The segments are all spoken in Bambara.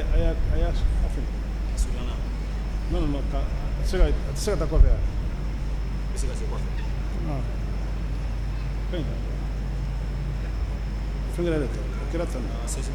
aya afin non ka sega ta ko fe sega se ko fe fingere le kira tan c'est ça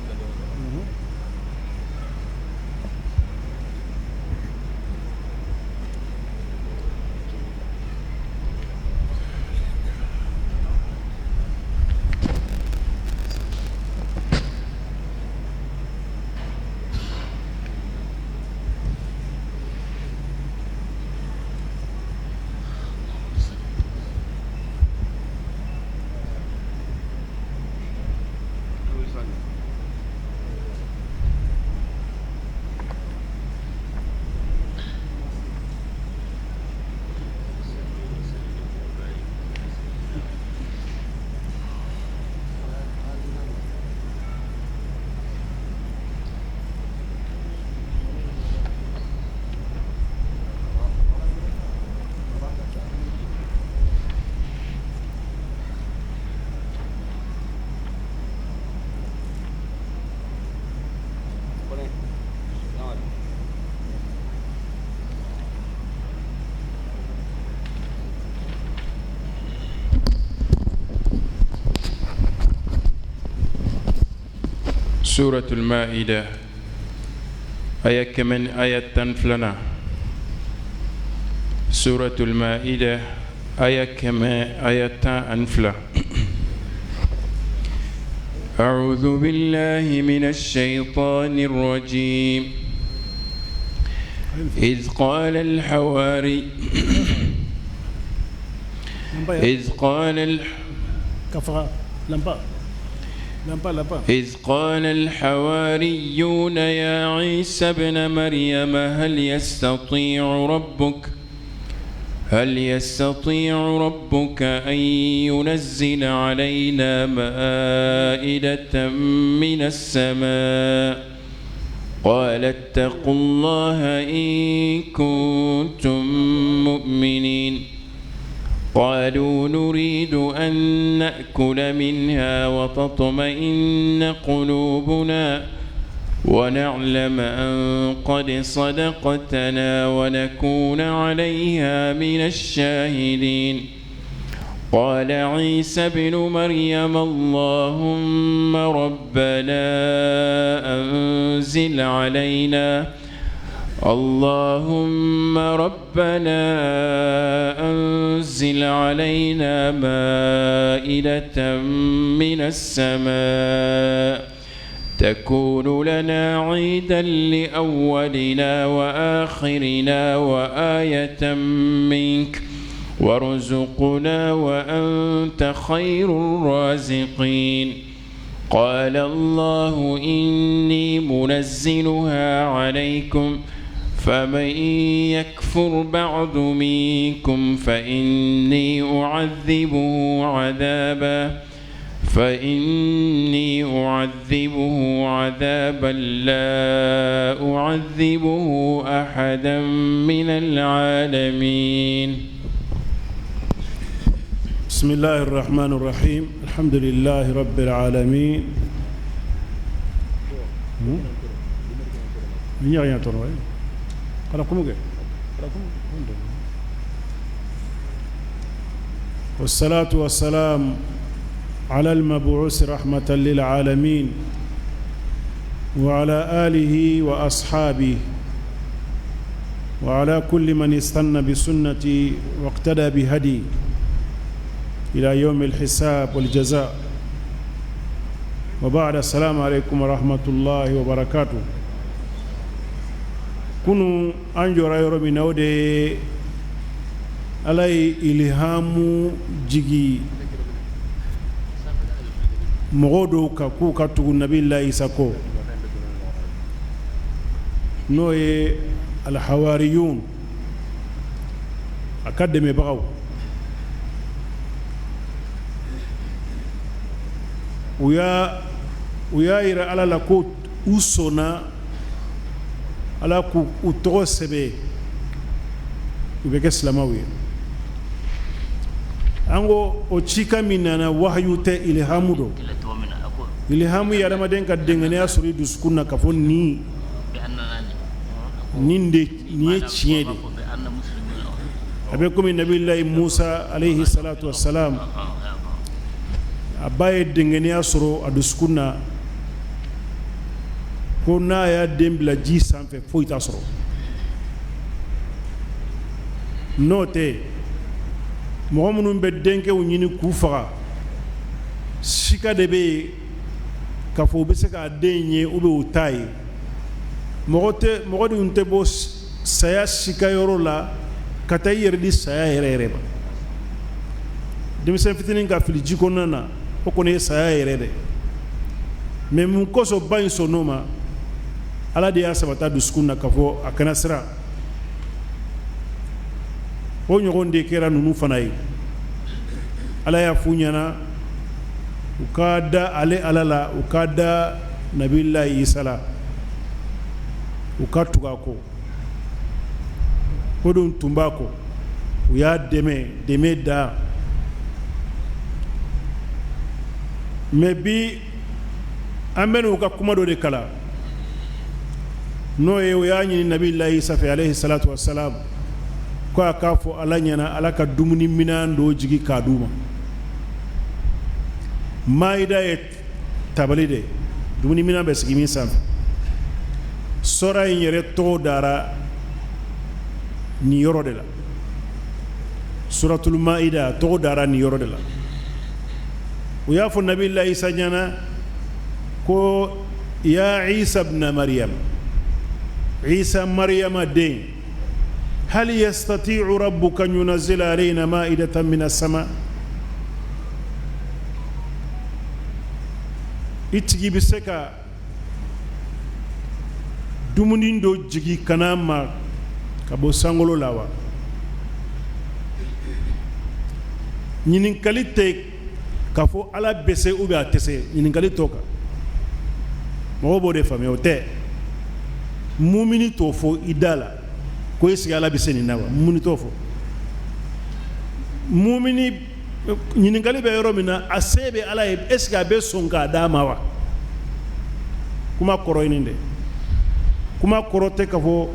سورة المائدة آية كمن آية تنفلنا سورة المائدة آية كمن آية تنفلا أعوذ بالله من الشيطان الرجيم إذ قال الحواري إذ قال الحواريون يا عيسى ابن مريم هل يستطيع ربك أن ينزل علينا مائدة من السماء قال اتقوا الله إن كنتم مؤمنين قالوا نريد أن نأكل منها وتطمئن قلوبنا ونعلم أن قد صدقتنا ونكون عليها من الشاهدين قال عيسى ابن مريم اللهم ربنا أنزل علينا مائدة من السماء تكون لنا عيدا لأولنا وآخرنا وآية منك وارزقنا وأنت خير الرازقين قال الله إني منزلها عليكم فمن يكفر بعد منكم فإني أعذبه عذابا لا أعذبه أحدا من العالمين. بسم الله الرحمن الرحيم الحمد لله رب العالمين. والصلاة والسلام على المبعوث رحمة للعالمين وعلى آله وأصحابه وعلى كل من استنى بسنتي واقتدى بهدي إلى يوم الحساب والجزاء وبعد السلام عليكم ورحمة الله وبركاته. كنوا أنجو رأيو من أودي علي إلهام جيجي مغودو كاكو كاتو النبي الله إساكو نوي الحواريون أكاديمي بغاو ويا إلى على لكوت أسونا على كو أتوسبه يبقى سلاموي أنغو أشيكا مننا وحيوت إلهامو دو إلهامو يا رمضان كدعنا سوري دسكونا كفون ني ninde niye tiɲɛ de a bɛ komi nabilahi musa alayhi salatu wassalam a ba ye dengeniya sɔrɔ a dusukun na ko n'a y'a den bila ji sanfɛ foyi t'a sɔrɔ n'o tɛ mɔgɔ minnu bɛ denkɛw ɲini k'u faga sika de bɛ yen k'a fɔ u bɛ se k'a den ye ou bien u t'a ye mɔgɔ dun tɛ bɔ saya sikayɔrɔ la ka taa i yɛrɛ di saya yɛrɛ yɛrɛ ma denmisɛn fitinin ka fili ji kɔnɔna na o kɔni ye saya yɛrɛ dɛ mais mun kosɔn ba in sɔnn'o ma ala de y'a sabata dusukun na k'a fɔ a kana siran o ɲɔgɔn de kɛra ninnu fana ye ala y'a f'u ɲɛna u ka da ale ala la u ka da nabilahi isa la u ka tugu a kɔ o dun tun b'a kɔ u y'a dɛmɛ da mais bi an bɛ n'u ka kuma dɔ de kala n'o ye u y'a ɲini nabilahi isa fɛ alayhi salatu wassalam ko a k'a fɔ ala ɲɛna ala ka dumuni minan dɔ jigi k'a d'u ma maida ye tabali de dumuni minan bɛ sigi min sanfɛ sɔra in yɛrɛ tɔgɔ dara nin yɔrɔ de la suratul maida tɔgɔ dara nin yɔrɔ de la u y'a fɔ nabilahi isa ɲɛna ko ya isa ibn maryam isa maryama den hal yastati'u rabbuka an yunazzila alayna ma'idatan minas sama i tigi bɛ se ka dumuni dɔ jigi kana ma ka bɔ sankolo la wa ɲininkali tɛ k'a fɔ ala bɛ se ou bien a tɛ se ɲininkali t'o kan mɔgɔw b'o de faamuya o tɛ mumini t'o fɔ i da la ko est-ce que ala bɛ se nin na wa mumini t'o fɔ mumini ɲininkali bɛ yɔrɔ min na a se bɛ ala ye est-ce que a bɛ sɔn k'a d'a ma wa kuma kɔrɔ ye nin de kuma kɔrɔ tɛ k'a fɔ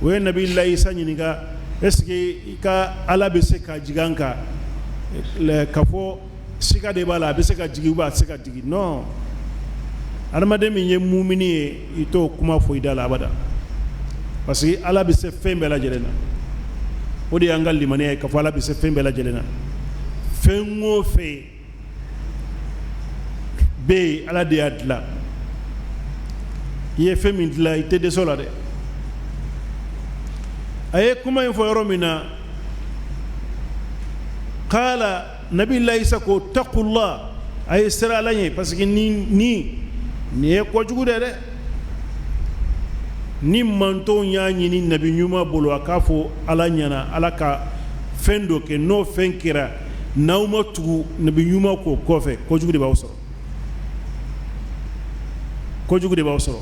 o ye nabilahi isa ɲininka est-ce que i ka ala bɛ se ka jigin an kan k'a fɔ sika de b'a la a bɛ se ka jigin ou bien a tɛ se ka jigin non adamaden min ye mumini ye i t'o kuma fɔ i da la abada parce que ala bɛ se fɛn bɛɛ lajɛlen na o de y'an ka limaniya ye k'a fɔ ala bɛ se fɛn bɛɛ lajɛlen na fɛn o fɛn bɛ yen ala de y'a dilan i ye fɛn min dilan i tɛ dɛsɛ o la dɛ a ye kuma in fɔ yɔrɔ min na kala nabilahi isa ko taqullah a ye siran ala ɲɛ parce que nin ye kojugu de dɛ ni mantonw y'a ɲini nabi ɲuman bolo a k'a fɔ ala ɲɛna ala ka fɛn dɔ kɛ n'o fɛn kɛra n'aw ma tugu nabi ɲuman k'o kɔfɛ kojugu de b'aw sɔrɔ kojugu de b'aw sɔrɔ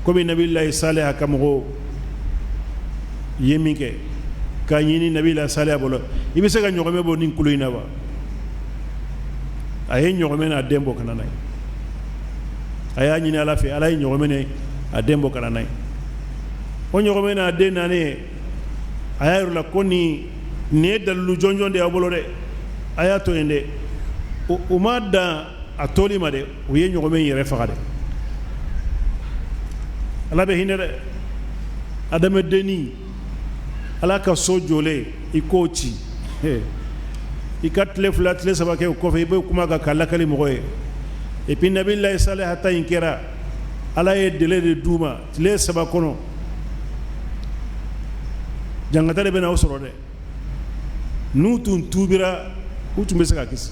komi nabilahi saleh a ka mɔgɔw ye min kɛ k'a ɲini nabilahi saleh bolo i bɛ se ka ɲɔgɔmɛ bɔ nin kulo in na wa a ye ɲɔgɔmɛ n'a den bɔ ka na n'a ye a y'a ɲini ala fɛ ala ye ɲɔgɔmɛ n'a den bɔ ka na n'a ye o ɲɔgɔmɛ n'a den naani a y'a yir'u la ko nin ye dalilu jɔnjɔn de y'aw bolo dɛ a y'a to yen dɛ u ma dan a toli ma dɛ u ye ɲɔgɔmɛ in yɛrɛ faga dɛ ala bɛ hinɛ dɛ adamadenni ala ka so jɔlen i k'o ci i ka tile fila tile saba kɛ o kɔfɛ i bɛ kuma kan ka lakali mɔgɔ ye et puis nabilahi saleh ta in kɛra ala ye délai de d'u ma tile saba kɔnɔ jangata de bɛ n'aw sɔrɔ dɛ n'u tun tuubira u tun bɛ se ka kisi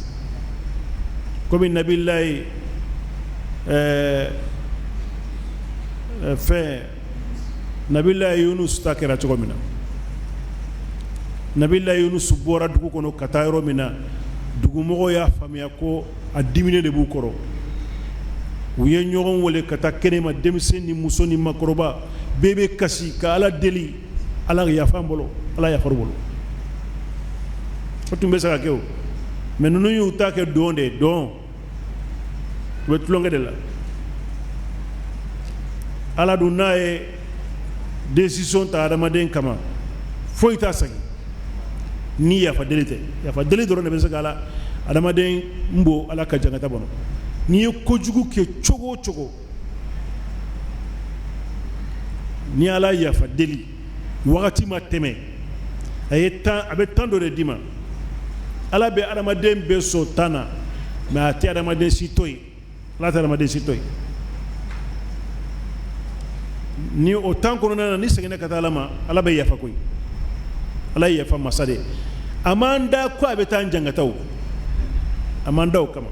komi nabilahi fɛn nabilahi yunus ta kɛra cogo min na nabilahi yunus bɔra dugu kɔnɔ ka taa yɔrɔ min na dugumɔgɔw y'a faamuya ko a diminen de b'u kɔrɔ u ye ɲɔgɔn wele ka taa kɛnɛ ma denmisɛn ni muso ni makɔrɔba bɛɛ bɛ kasi ka ala deli ala yafa an bolo ala yafaru bolo o tun bɛ se ka kɛ o mais ninnu y'u ta kɛ don de don u bɛ tulonkɛ de la ala dun n'a ye décision ta adamaden kama foyi ta sagi ni yafa delite dɔrɔn de bɛ se ka ala adamaden mbo ala ka jangata bɔnɔ n'i ye kojugu kɛ cogo o cogo ni ala yafa deli wagati ma tɛmɛ a bɛ temps dɔ de d'i ma ala bɛ adamaden bɛɛ sɔn tan na mais a tɛ adamaden si to yen ala tɛ adamaden si to yen ni o temps kɔnɔna na ni seginna ka taa ala ma ala bɛ yafa koyi ala ye yafa masa de a man da ko a bɛ taa jangata o a man da o kama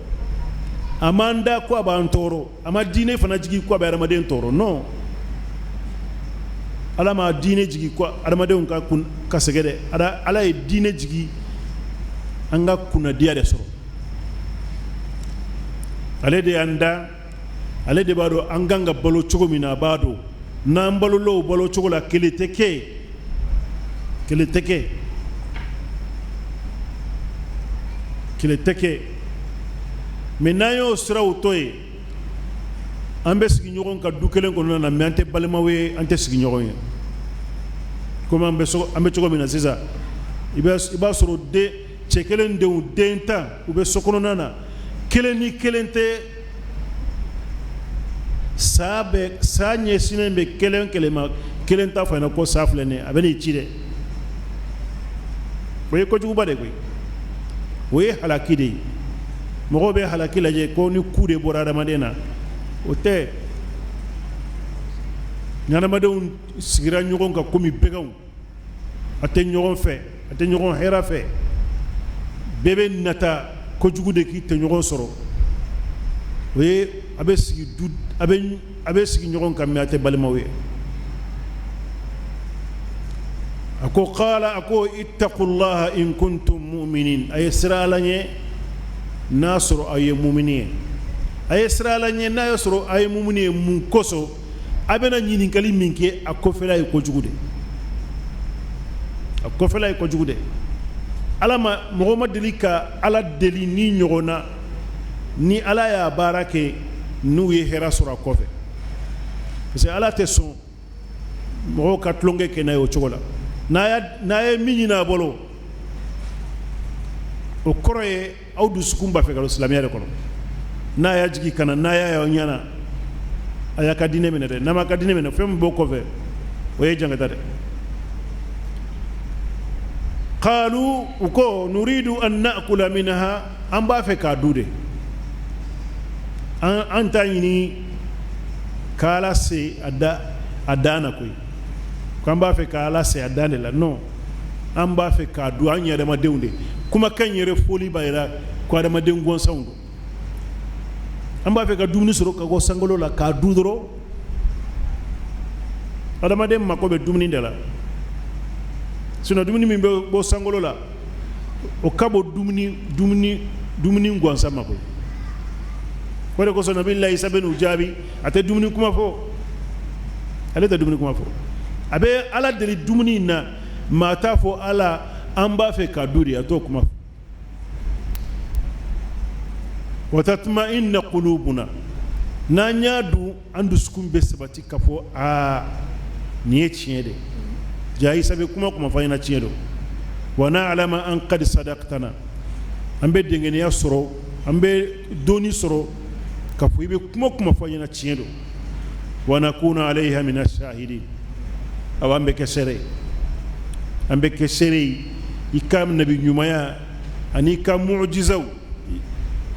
a man da ko a b'an tɔɔrɔ a ma diinɛ fana jigi ko a bɛ adamaden tɔɔrɔ non ala ma diinɛ jigi ko adamadenw ka sɛgɛ dɛ ala ye diinɛ jigi an ka kunnadiya de sɔrɔ ale de y'an da ale de b'a dɔn an kan ka balo cogo min na a b'a dɔn n'an balola o balo cogo la kelen tɛ kɛ mais n'an y'o siraw to yen an bɛ sigi ɲɔgɔn ka du kelen kɔnɔna na mais an tɛ balimaw ye an tɛ sigi ɲɔgɔn ye komi an bɛ cogo min na sisan i b'a sɔrɔ cɛ kelen denw den tan u bɛ so kɔnɔna na kelen ni kelen tɛ saa ɲɛsinnen bɛ kelen ma kelen t'a fɔ a ɲɛna ko saa filɛ nin ye a bɛ n'i ci dɛ o ye kojuguba de koyi o ye halaki de ye mɔgɔw bɛ halaki lajɛ ko ni ku de bɔra adamaden na o tɛ ni adamadenw sigira ɲɔgɔn kan komi bɛgɛw a tɛ ɲɔgɔn fɛ a tɛ ɲɔgɔn hɛrɛ fɛ bɛɛ bɛ nata kojugu de k'i tɛ ɲɔgɔn sɔrɔ o ye a bɛ sigi ɲɔgɔn kan mais a tɛ balimaw ye a ko ittaqullaha in kuntum mu'minin a ye sira ala ɲɛ n'a sɔrɔ a ye mumini ye a ye sira ala ɲɛ n'a y'a sɔrɔ a ye mumini ye mun kosɔn a bɛna ɲininkali min kɛ a kɔfɛla ye kojugu de mɔgɔ ma deli ka ala deli ni ɲɔgɔn na ni ala y'a baara kɛ n'u ye hɛrɛ sɔrɔ a kɔfɛ parce que ala tɛ sɔn mɔgɔw ka tulonkɛ kɛ n'a ye o cogo la n'a ye min ɲini a bolo o kɔrɔ ye aw dusukun b'a fɛ ka don silamɛya de kɔnɔ n'a y'a jigi kana n'a y'a y'aw ɲɛna a y'a ka diinɛ minɛ dɛ n'a ma ka diinɛ minɛ fɛn min b'o kɔfɛ o ye jangata dɛ qalu u ko nuridu an na'kula minha an b'a fɛ k'a dun de an t'a ɲini k'ala se a dan na koyi k'an b'a fɛ k'ala se a dan de la non an b'a fɛ k'a dun an yɛrɛmadenw de kumakan yɛrɛ foli b'a jira ko adamaden gɔnsanw don an b'a fɛ ka dumuni sɔrɔ ka bɔ sankolo la k'a dun dɔrɔn adamaden mako bɛ dumuni de la sinon dumuni min bɛ bɔ sankolo la o ka bɔ dumuni gansan ma koyi o de kosɔn nabilahi isa bɛ n'u jaabi a tɛ dumuni kuma fɔ ale tɛ dumuni kuma fɔ a bɛ ala deli dumuni in na maa t'a fɔ ala an b'a fɛ ka dun de a t'o kuma fɔ wa tatma'inna qulubuna n'an y'a dun an dusukun bɛ sabati ka fɔ aa nin ye tiɲɛ de jaa isa bɛ kuma fɔ an ɲɛna tiɲɛ don wa na'lama an qad sadaqtana an bɛ dengeniya sɔrɔ an bɛ dɔɔni sɔrɔ ka fɔ i bɛ kuma fɔ an ɲɛna tiɲɛ don wa nakuna alayha min ash-shahidin aw an bɛ kɛ seere ye i ka nabi ɲumanya ani i ka mu'jizaw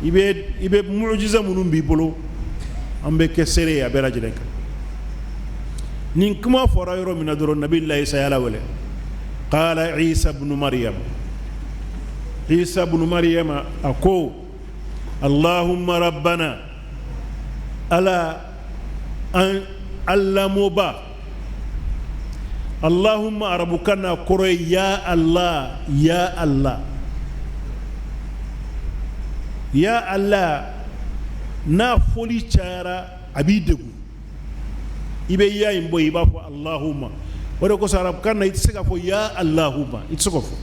i bɛ mu'jiza minnu b'i bolo an bɛ kɛ seere ye a bɛɛ lajɛlen kan nin kuma fɔra yɔrɔ min na dɔrɔn nabilahi isa y'a lawale qala isa ibn maryam a ko allahumma rabbana ala an allamoba allahumma arabukan na kɔrɔ ye ya allah n'a foli cayara a b'i degun i bɛ ya in bɔ i b'a fɔ allahumma o de kosɔn arabukan na i tɛ se ka fɔ ya allahumma i tɛ se k'o fɔ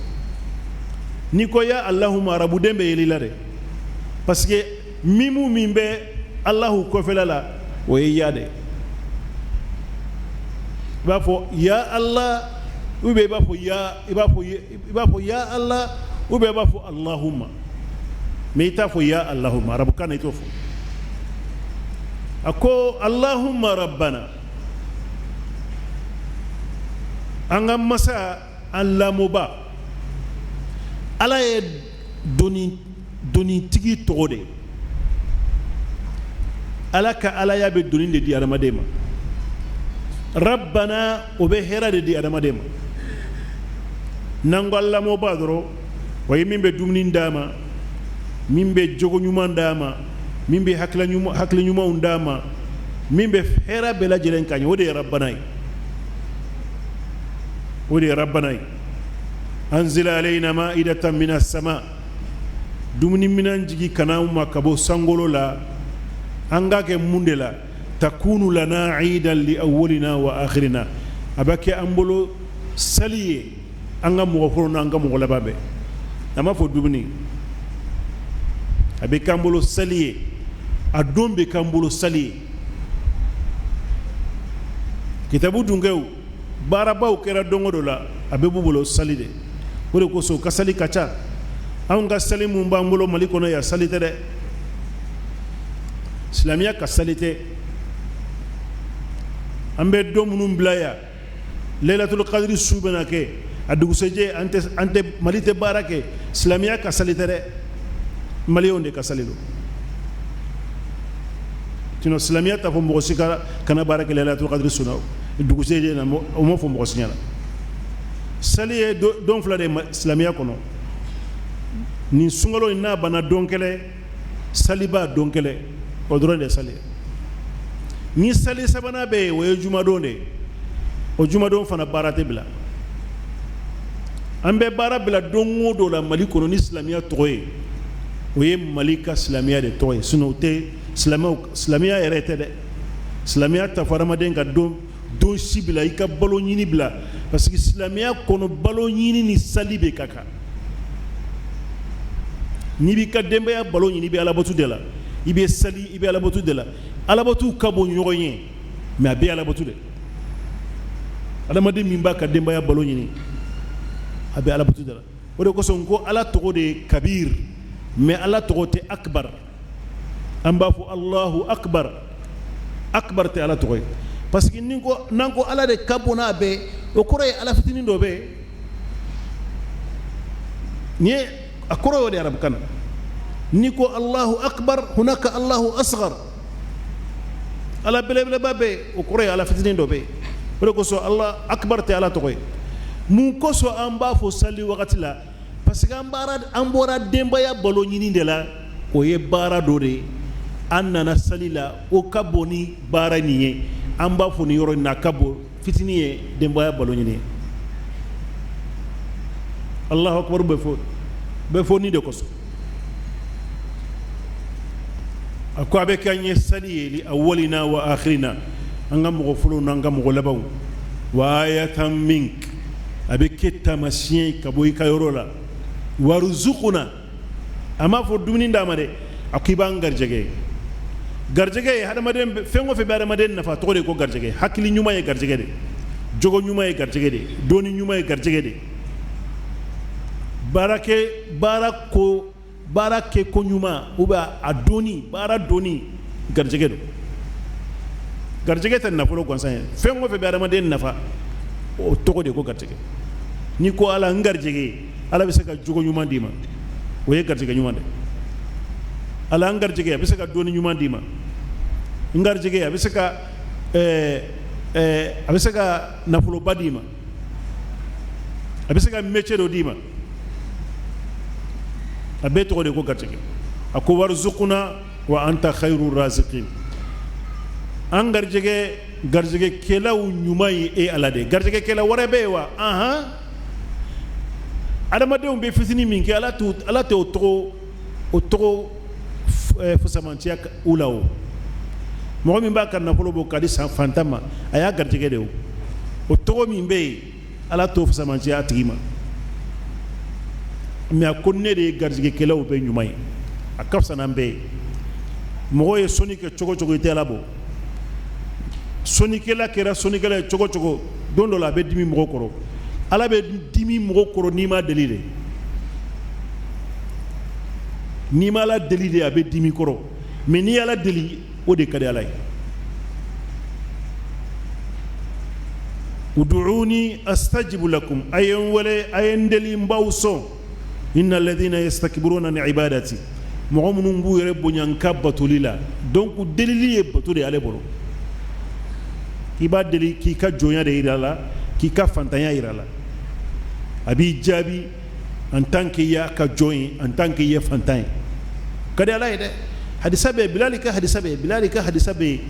n'i ko ya allahumma arabuden bɛ yɛlɛ i la dɛ parce que mimu min bɛ allahu kɔfɛla la o ye ya de b'a fɔ ya Allah ou bien i b'a fɔ ya Allah ou bien i b'a fɔ Allahumma mais i t'a fɔ ya Allahumma arabukan na i t'o fɔ a ko Allahumma rabbana an ka masa an lamɔba Ala ye donitigi tɔgɔ de Ala ka alaya bɛ doni de di adamaden ma rabbana o bɛ hɛrɛ de di adamaden ma n'an ko lamɔba dɔrɔn o ye min bɛ dumuni d'a ma min bɛ jogo ɲuman d'a ma min bɛ hakili ɲumanw d'a ma min bɛ hɛrɛ bɛɛ lajɛlen ka ɲɛ o de ye rabbana ye o de ye rabbana ye anzila alayna ma'idatan minas sama dumuni minan jigi kana ma ka bɔ sankolo la an ka kɛ mun de la takunu lana iidan li awwalina wa akhirina a bɛ kɛ an bolo sali ye an ka mɔgɔ fɔlɔ n'an ka mɔgɔ laban bɛɛ a ma fɔ dumuni a bɛ k'an bolo sali ye a don bɛ k'an bolo sali ye kitabu dunkɛw baarabaw kɛra don o don la a bɛ b'u bolo sali de o de kosɔn ka sali ka ca anw ka sali mun b'an bolo Mali kɔnɔ yan sali tɛ dɛ silamɛya ka sali tɛ an bɛ don minnu bila yan Laylatul Qadri su bɛna kɛ a dugusɛjɛ an tɛ Mali tɛ baara kɛ silamɛya ka sali tɛ dɛ maliyɛnw de ka sali don sinon silamɛya t'a fɔ mɔgɔ si kana baara kɛ Laylatul Qadri su la dugusɛjɛ na o ma fɔ mɔgɔ si ɲɛna sali ye don fila de silamɛya kɔnɔ nin sunkalo in n'a banna don kelen sali b'a don kelen o dɔrɔn de ye sali ye ni sali sabanan bɛ yen o ye jumadon de ye o jumadon fana baara tɛ bila an bɛ baara bila don o don la Mali kɔnɔ ni silamɛya tɔgɔ ye o ye Mali ka silamɛya de tɔgɔ ye sinon o tɛ silamɛya yɛrɛ tɛ dɛ silamɛya t'a fɔ adamaden ka don si bila i ka balo ɲini bila parce que silamɛya kɔnɔ balo ɲini ni sali bɛ ka kan n'i b'i ka denbaya balo ɲini i bɛ alabato de la i bɛ sali i bɛ alabato de la alabato ka bon ɲɔgɔn ye mais a bɛ alabato de adamaden min b'a ka denbaya balo ɲini a bɛ alabato de la o de kosɔn ko ala tɔgɔ de ye kabir mais ala tɔgɔ tɛ akbar an b'a fɔ Allahu akbar akbar tɛ ala tɔgɔ ye parce que n'an ko ala de ka bon n'a bɛɛ o kɔrɔ ye ala fitinin dɔ bɛ yen ni ye a kɔrɔ y'o de ye arabukan na ni ko Allahu akbar hunaka Allahu asghar ala belebeleba bɛ yen o kɔrɔ ye ala fitinin dɔ bɛ yen o de kosɔn Allah akbar tɛ ala tɔgɔ ye mun kosɔn an b'a fɔ sali wagati la parce que an bɔra denbaya balo ɲini de la o ye baara dɔ de ye an nana sali la o ka bon ni baara nin ye an b'a fɔ nin yɔrɔ in na a ka bon fitinin ye denbaya balo ɲini ye Allahu akbar bɛ fɔ ni de kosɔn a ko a bɛ kɛ an ye sali ye li awwalina wa akhirina an ka mɔgɔ fɔlɔw n'an ka mɔgɔ labanw wa ayatan mink a bɛ kɛ taamasiyɛn ka bɔ i ka yɔrɔ la warzuquna a m'a fɔ dumuni d'a ma dɛ a ko i b'an garijɛgɛ garijɛgɛ ye hadamaden fɛn o fɛn bɛ hadamaden nafa tɔgɔ de ye ko garijɛgɛ hakili ɲuman ye garijɛgɛ de jogo ɲuman ye garijɛgɛ de dɔnni ɲuman ye garijɛgɛ de baara kɛ ko ɲuman ou bien a dɔnni baara dɔnni garijɛgɛ don garijɛgɛ tɛ nafolo gansan ye fɛn o fɛn bɛ hadamaden nafa o tɔgɔ de ye ko garijɛgɛ n'i ko ala n garijɛgɛ ala bɛ se ka jogo ɲuman d'i ma o ye garijɛgɛ ɲuman de ala n garijɛgɛ a bɛ se ka dɔnni ɲuman d'i ma n garijɛgɛ a bɛ se ka nafoloba d'i ma a bɛ se ka métier dɔ d'i ma a bɛɛ tɔgɔ de ko garijɛgɛ a ko warzuquna wa anta khairu raziqin an garijɛgɛkɛlaw ɲuman ye e ala de garijɛgɛkɛla wɛrɛ bɛ yen wa anhan adamadenw bɛ fitinin min kɛ ala tɛ o tɔgɔ fusamantiya u la o mɔgɔ min b'a ka nafolo bɔ k'a di fantan ma a y'a garijɛgɛ de o tɔgɔ min bɛ yen ala t'o fusamantiya a tigi ma mais a ko ne de ye garijɛgɛkɛlaw bɛɛ ɲuman ye a ka fisa n'an bɛɛ ye mɔgɔ ye sɔnni kɛ cogo o cogo i tɛ ala bɔ sonikela kɛra sonikela ye cogo cogo don dɔ la a bɛ dimi mɔgɔ kɔrɔ ala bɛ dimi mɔgɔ kɔrɔ n'i ma deli de n'i ma ala deli de a bɛ dimi kɔrɔ mais n'i ala deli o de ka di ala ye ud'uni astajibu lakum ayen wale ayen deli mbaw sɔn inna alladhina yastakbiruna an ibadati mɔgɔ minnu b'u yɛrɛ bonya n ka batoli la donc delili ye bato de y'ale bolo k'i b'a deli k'i ka jɔnya de yira la k'i ka fantanya yira la a b'i jaabi en tant que i y'a ka jɔn ye en tant que i ye fantan ye ka di ala ye dɛ hadisa bɛ bilali ka hadisa bɛ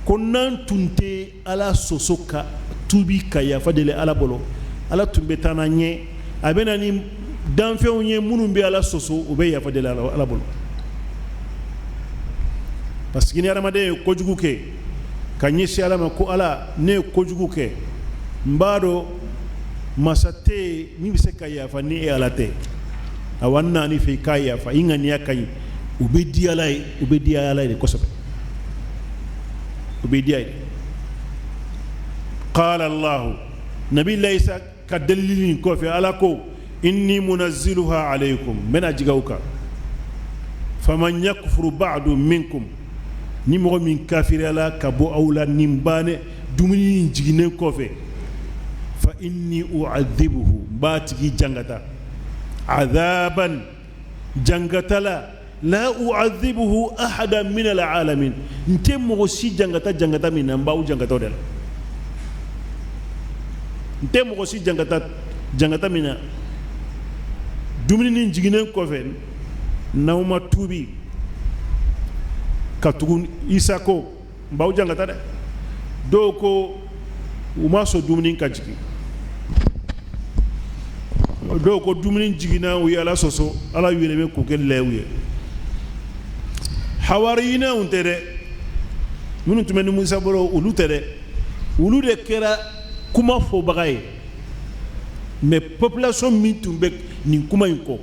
ko n'an tun tɛ ala soso ka tubi ka yafa deli ala bolo ala tun bɛ taa n'an ɲɛ a bɛ na ni danfɛnw ye minnu bɛ ala soso u bɛ yafa deli ala bolo parce que ni adamaden ye kojugu kɛ ka ɲɛsin ala ma ko ala ne ye kojugu kɛ n b'a dɔn masa tɛ yen min bɛ se ka yafa ni e ala tɛ awa n nana i fɛ i k'a yafa i ŋaniya ka ɲi u bɛ di ala ye u bɛ di ala ye de kosɛbɛ u bɛ di a ye qala allahu nabi layisa ka dalili nin kɔfɛ ala ko inni munazziluha alaykum n bɛna jigi aw kan faman yakfuru ba'du minkum ni mɔgɔ min kafiriyala ka bɔ aw la nin bannen dumuni in jiginnen kɔfɛ fa inni u'adhibuhu n b'a tigi jangata adhaban jangata la u'adhibuhu ahadan min al'alamin n tɛ mɔgɔ si jangata min na n b'aw jangata o de la n tɛ mɔgɔ si jangata min na dumuni nin jiginnen kɔfɛ n'aw ma tuubi ka tugu isa ko n b'aw jangata dɛ dɔw ko u ma sɔn dumuni ka jigin dɔw ko dumuni jiginna u ye ala sɔsɔ ala wele bɛ k'o kɛ lɛw ye hawariyinɛw tɛ dɛ minnu tun bɛ ni musa bolo olu tɛ dɛ olu de kɛra kuma fɔbaga ye mais population min tun bɛ nin kuma in kɔ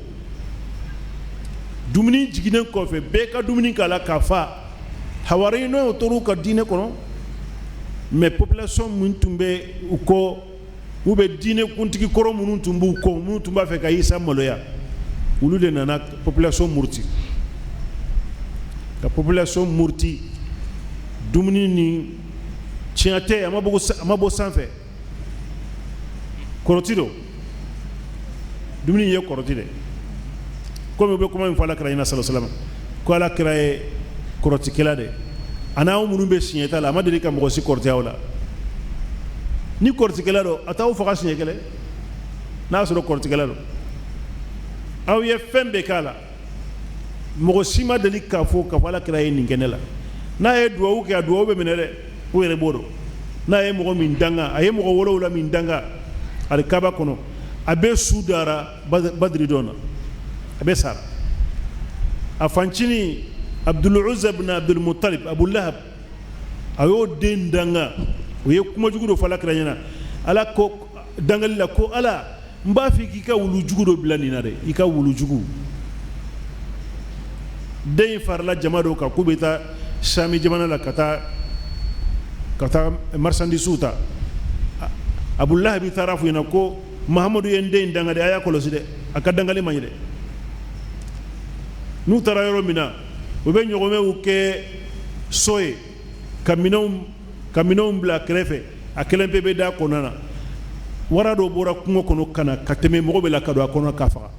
dumuni jiginnen kɔfɛ bɛɛ ka dumuni k'a la k'a fa hawariyinɛw tor'u ka diinɛ kɔnɔ mais population min tun bɛ u kɔ u bɛ diinɛ kuntigi kɔrɔ minnu tun b'u kɔ minnu tun b'a fɛ ka isa maloya olu de nana population muruti ka population muruti dumuni ni tiɲɛ tɛ a ma bɔ sanfɛ kɔrɔti do dumuni ye kɔrɔti dɛ komi u bɛ kuma min fɔ ala kira ɲɛna sallallahu alaihi wasallam ko ala kira ye kɔrɔtikɛla de a n'aw minnu bɛ siɲɛta la a ma deli ka mɔgɔ si kɔrɔtiya aw la ni kɔrɔtikɛla do a t'aw faga siɲɛ kelen n'a sɔrɔ kɔrɔtikɛla do aw ye fɛn bɛɛ k'a la mɔgɔ si ma deli k'a fɔ ala kira ye nin kɛ ne la n'a ye duwawu kɛ a duwawu bɛ minɛ dɛ o yɛrɛ b'o dɔn n'a ye mɔgɔ min danga a ye mɔgɔ wolonwula min danga alikaba kɔnɔ a bɛ su dara badiri dɔn na a bɛ sara a fancinin abdul uzza ibn abdul muttalib abu lahab a y'o den danga o ye kuma jugu dɔ fɔ ala kira ɲɛna ala ko dangali la ko ala n b'a fɛ k'i ka wulu jugu dɔ bila nin na dɛ i ka wulu jugu den in farala jama dɔw kan k'u bɛ taa sami jamana la ka taa marchandise ta abu lahab taara fɔ ɲɛna ko mahamadu ye n den in danga dɛ a y'a kɔlɔsi dɛ a ka dangali man ɲi dɛ n'u taara yɔrɔ min na u bɛ ɲɔgɔmɛw kɛ so ye ka minɛnw bila kɛrɛfɛ a kelen pe bɛ da kɔnɔna na wara dɔ bɔra kungo kɔnɔ ka na ka tɛmɛ mɔgɔ bɛ la ka don a kɔnɔ k'a faga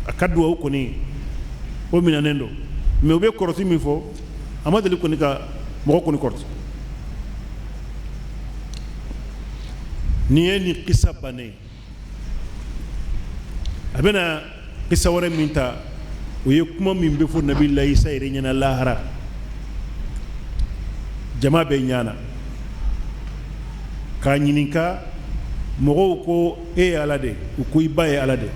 a ka duwawu kɔni o minɛnen don mais u bɛ kɔrɔti min fɔ a ma deli kɔni ka mɔgɔ kɔni kɔrɔti nin ye nin kisa bannen a bɛna kisa wɛrɛ min ta o ye kuma min bɛ fɔ nabilahi isa yɛrɛ ɲɛna lahara jama bɛ ɲana k'a ɲininka mɔgɔw ko e ye ala de u ko i ba ye ala de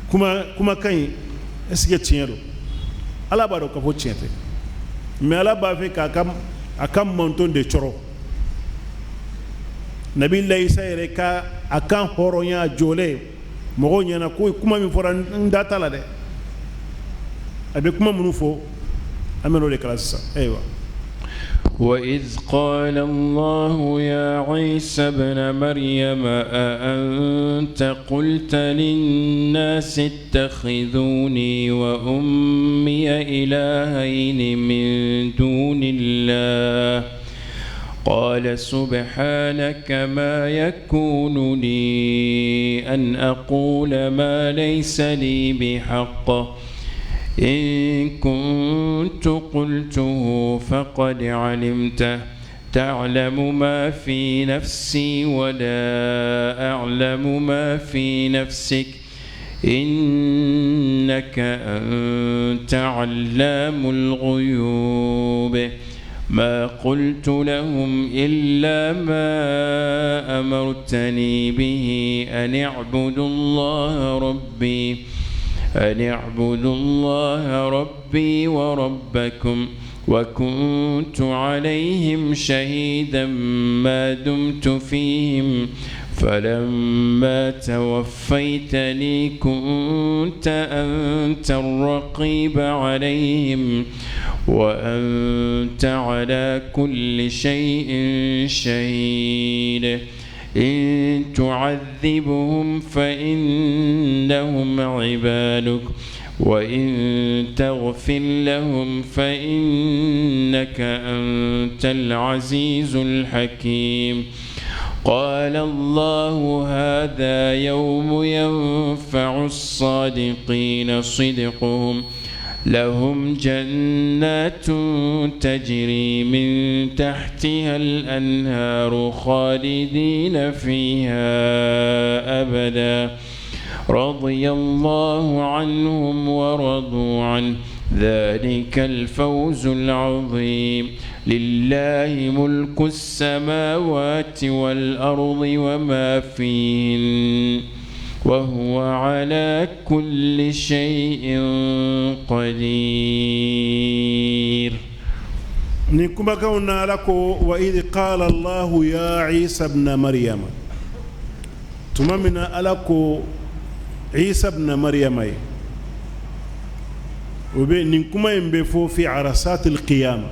kumakan in est-ce que tiɲɛ don ala b'a dɔn k'a fɔ tiɲɛ tɛ mais ala b'a fɛ k'a ka manton de cɔrɔ nabilahi isa yɛrɛ ka a kan hɔrɔnya jɔlen mɔgɔw ɲɛna ko kuma min fɔra n da t'a la dɛ a bɛ kuma minnu fɔ أمنوا لك الأساسا. أيوة. وإذ قال الله يا عيسى ابن مريم أأنت قلت للناس اتخذوني وأمي إلهين من دون الله قال سبحانك ما يكون لي أن أقول ما ليس لي بحق إن كنت قلته فقد علمته تعلم ما في نفسي ولا أعلم ما في نفسك إنك أنت علام الغيوب ما قلت لهم إلا ما أمرتني به أن اعبدوا الله ربي وربكم وكنت عليهم شهيدا ما دمت فيهم فلما توفيتني كنت أنت الرقيب عليهم وأنت على كل شيء شهيد إن تعذبهم فإنهم عبادك وإن تغفر لهم فإنك أنت العزيز الحكيم قال الله هذا يوم ينفع الصادقين صدقهم لهم جنات تجري من تحتها الأنهار خالدين فيها أبدا رضي الله عنهم ورضوا عنه ذلك الفوز العظيم لله ملك السماوات والأرض وما فيهن وهو على كل شيء قدير. نكما كنا لكو وإذ قال الله يا عيسى ابن مريم تمامنا ألكو عيسى ابن مريم نكما ينبفو في عرصات القيامة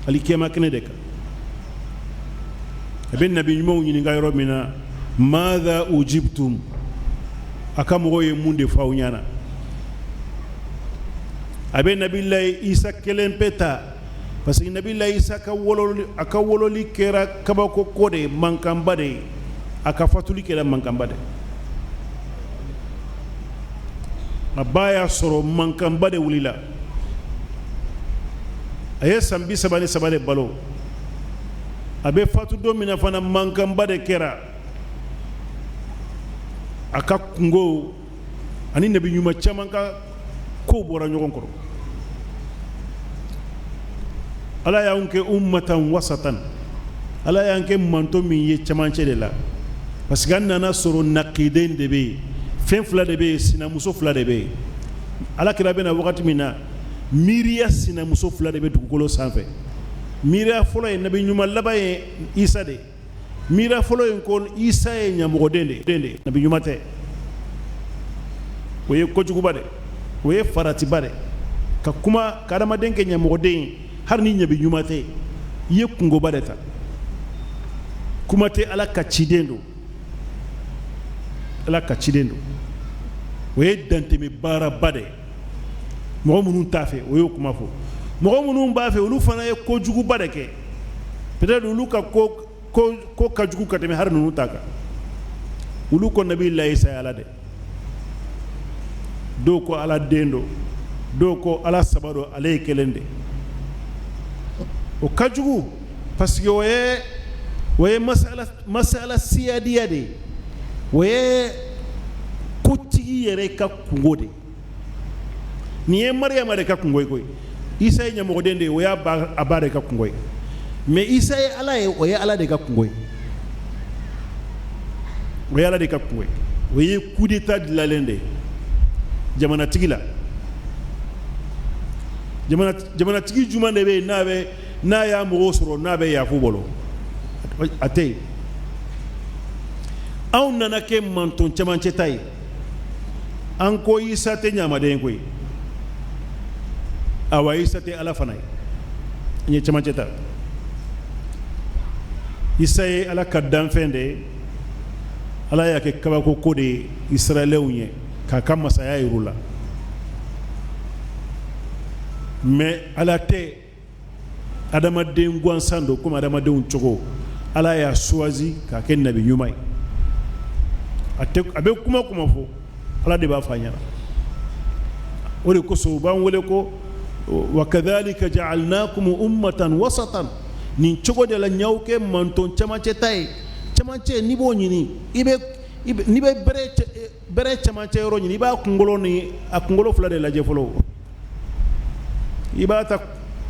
القيامة كندك ابن نبي موني نغيرو منا ماذا أجبتم أكامو يموند فاونيانا أبي نبي الله إيسا كلم بيتا بس نبي الله إيسا كولو لي كيرا كباكو كودي مانكام بادي أكافتو لي كيرا مانكام بادي أبايا سورو مانكام بادي وليلا أيه سامبي سباني بالو أبي فاتو دومينا فانا مانكام بادي كيرا aka kungo ani nabi nyuma caman ka ko bora ɲɔgɔn kɔrɔ ala y'anw kɛ ummatan wasatan ala y'an kɛ manto min ye camancɛ de la parce que an nana sɔrɔ naqiden de bɛ yen fɛn fila de bɛ yen sinamuso fila de bɛ yen ala kira bɛna wagati min na miiriya sinamuso fila de bɛ dugukolo sanfɛ miiriya fɔlɔ ye nabi ɲuma laban ye isa de mira folo en ko isa e nyamgodende dende nabi nyumate oye kojugu bade oye farati bade ka kuma kadama denke nyamgoden har ni nabi nyumate ye kungo bade ta kuma te ala ka cidendo oye dante me bara bade mo munun tafe oye kuma fo mo munun ba fe ulu fana ye kojugu bade ke peut-être ulu ka ko kajugu kateme har nunu taka ulu ko nabi allah isa ala de do ko ala dendo do ko ala sabado alay kelende o kajugu parce que woye masala siyadiya de woye kutigi yere ka kungo de ni ye maryama de ka kungo koy isa ye nyamo dende woya abare ka kungo mais isa ye ala ye o ye ala de ka kungo ye o ye ala de ka kungo ye o ye coup d'état dilalen de jamanatigi la jamanatigi juman de bɛ n'a y'a mɔgɔw sɔrɔ n'a bɛ yafu bolo a tɛ yen anw nana kɛ manton cɛmancɛ ta ye an ko isa tɛ ɲamaden koyi awa isa te ala fana ye camancɛ ta isa ye ala ka danfɛn de ye ala y'a kɛ kabako ko de ye israɛlɛnw ye k'a ka masaya yir'u la mais ala tɛ adamaden gansan don komi adamadenw cogo ala y'a choisi k'a kɛ nabi ɲuman ye a bɛ kuma kuma fɔ ala de b'a fɔ a ɲɛna o de kosɔn u b'an wele ko wa kadhalika ja'alnakum ummatan wasatan nin cogo de la ɲaw kɛ manton camancɛ ta ye camancɛ n'i b'o ɲini n'i bɛ bɛrɛ camancɛ yɔrɔ ɲini i b'a kunkolo fila de lajɛ fɔlɔ i b'a ta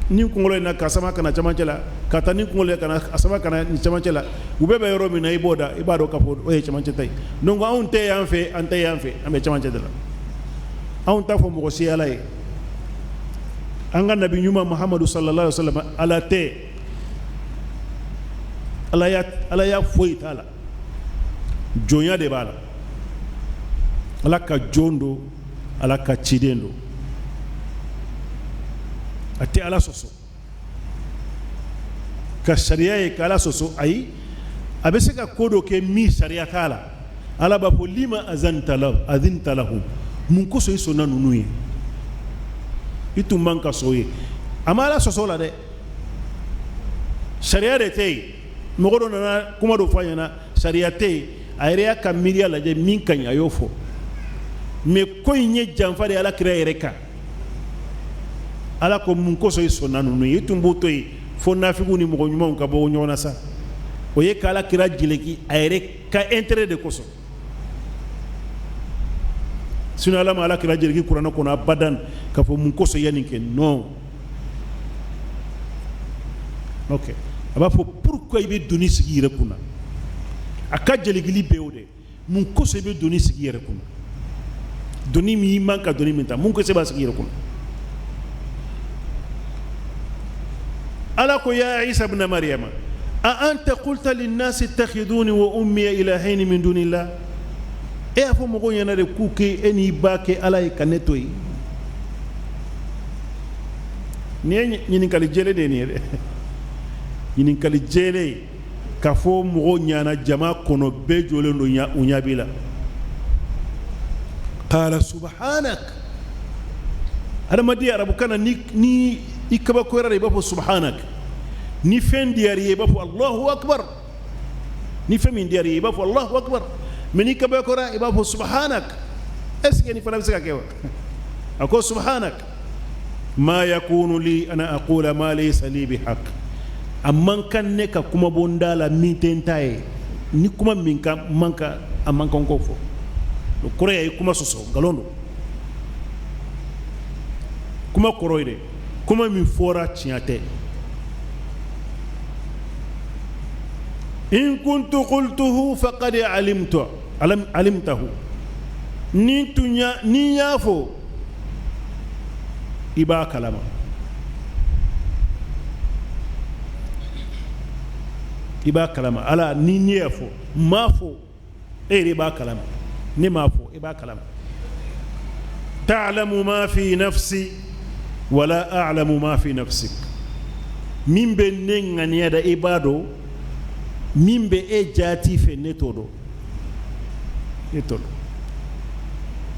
ni kunkolo in na ka sama kana camancɛ la ka taa ni kunkolo ye kana a sama kana ni camancɛ la u bɛɛ bɛ yɔrɔ min na i b'o da i b'a dɔn k'a fɔ o ye camancɛ ta ye donc anw tɛ yan fɛ an tɛ yan fɛ an bɛ camancɛ de la anw t'a fɔ mɔgɔ si ala ye an ka nabi ɲuman muhamadu sallallahu alaihi wa sallam ala tɛ ala y'a foyi t'a la jɔnya de b'a la ala ka jɔn don ala ka ciden don a tɛ ala sɔsɔ ka sariya ye ka ala sɔsɔ ayi a bɛ se ka ko dɔ kɛ min sariya t'a la ala b'a fɔ lima azinta lahum mun kosɔn i sɔnna ninnu ye i tun man ka sɔn ye a ma ala sɔsɔ la dɛ sariya de tɛ yen mɔgɔ dɔ nana kuma dɔ fɔ a ɲɛna sariya tɛ yen a yɛrɛ y'a ka miiriya lajɛ min ka ɲi a y'o fɔ mais ko in ye janfa de ala kira yɛrɛ kan ala ko mun kosɔn i sɔnna ninnu ye i tun b'o to yen fo nafigiw ni mɔgɔ ɲumanw ka bɔ ɲɔgɔn na sa o ye k'ala kira jeleki a yɛrɛ ka intérêt de kosɔn sinon ala ma ala kira jeleki kuranɛ kɔnɔ abadan k'a fɔ mun kosɔn i ye nin kɛ non ok a b'a fɔ pourquoi i bɛ doni sigi i yɛrɛ kunna a ka jelikili bɛ o de mun kosɔn i bɛ doni sigi i yɛrɛ kunna doni min i man ka doni min ta mun kosɔn i b'a sigi i yɛrɛ kunna ala ko ya isa ibn maryama a anta qulta linnasi ittakhiduni wa ummiya ilahaini min dunillah e a fɔ mɔgɔw ɲɛna de k'u kɛ e n'i ba kɛ ala ye ka ne to yen nin ye ɲininkali jɛlen de ye nin ye dɛ ɲininkali jɛlen k'a fɔ mɔgɔw ɲana jama kɔnɔ bɛɛ jɔlen don u ɲɛ b'i la qala subhanak adamaden arabukan na ni i kabakoyara de i b'a fɔ subhanak ni fɛn diyar'i ye i b'a fɔ allahu akbar ni fɛn min diyar'i ye i b'a fɔ allahu akbar mais ni kabakoyara i b'a fɔ subhanak est ce que ni fana bɛ se ka kɛ wa a ko subhanak ma yakunu li ana aqula ma laysa li bihaq a man kan ne ka kuma bɔ n da la min tɛ n ta ye ni kuma min ka man kan a man kan k'o fɔ o kɔrɔ ye kuma sɔsɔ nkalon don kuma kɔrɔ ye dɛ kuma min fɔra tiɲɛ tɛ in kuntu qultuhu faqad alimtahu ni y'a fɔ i b'a kalama ala ni ne y'a fɔ m'a fɔ e yɛrɛ b'a kalama ne m'a fɔ i b'a kalama ta'lamu ma fi nafsi wala a'lamu ma fi nafsik min bɛ ne ŋaniya da i b'a dɔn min bɛ e jaati fɛ ne t'o dɔn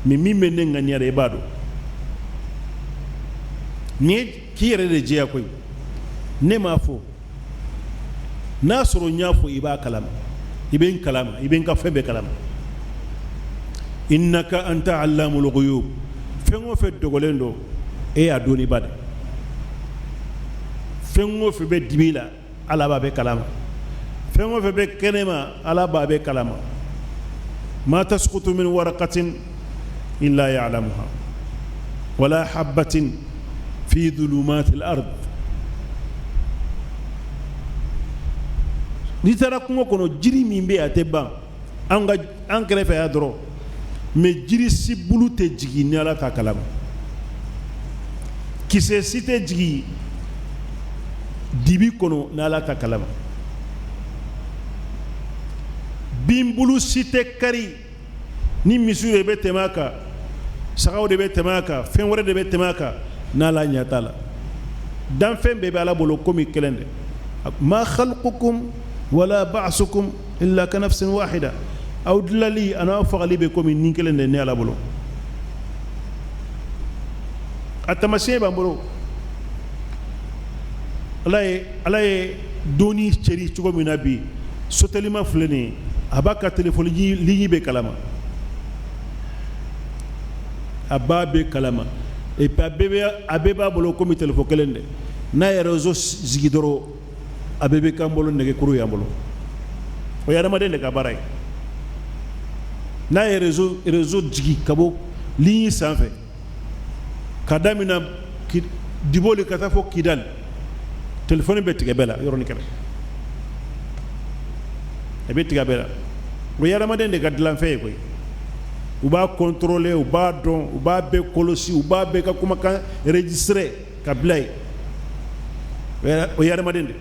mais min bɛ ne ŋaniya da i b'a dɔn ni k'i yɛrɛ de jɛya koyi ne m'a fɔ n'a sɔrɔ n y'a fɔ i b'a kalama i bɛ n kalama i bɛ n ka fɛn bɛɛ kalama innaka anta allamul ghuyub fɛn o fɛn dogolen don e y'a dɔnni ba de fɛn o fɛn bɛ dibi la ala b'a bɛ kalama fɛn o fɛn bɛ kɛnɛma ala b'a bɛ kalama ma tasqutu min waraqatin illa ya'lamuha wala habbatin fi dhulumatil ard n'i taara kungo kɔnɔ jiri min bɛ yen a tɛ ban an kɛrɛfɛ yan dɔrɔn mais jiri si bulu tɛ jigin ni ala t'a kalama kisɛ si tɛ jigin dibi kɔnɔ ni ala t'a kalama binbulu si tɛ kari ni misiw de bɛ tɛmɛ a kan sagaw de bɛ tɛmɛ a kan fɛn wɛrɛ de bɛ tɛmɛ a kan n'ala ɲɛ t'a la dan fen be ala bolo komi kelende ma khalqukum wala ba'sukum illa ka nafsin wahida aw dilali ana fagali be komi nin kelende ne ala bolo atamasiye bambolo alaye doni ceri cogo min na bi sotelima filɛ nin ye a b'a ka telefoni ligne bɛ kalama a b'a bɛ kalama et puis a bɛɛ b'a bolo komi telefoni kelen dɛ n'a ye réseau sigi dɔrɔn a bɛɛ bɛ k'an bolo nɛgɛkuru y'an bolo o ye adamaden de ka baara ye n'a ye réseau jigi ka bɔ ligne sanfɛ ka daminɛ Diboli ka taa fɔ Kidali telefoni bɛ tigɛ bɛɛ la yɔrɔnin kɛrɛ a bɛ tigɛ bɛɛ la o ye adamaden de ka dilanfɛn ye koyi u b'a contrôler u b'a dɔn u b'a bɛɛ kɔlɔsi u b'a bɛɛ ka kumakan enregistrer ka bila yen o ye adamaden de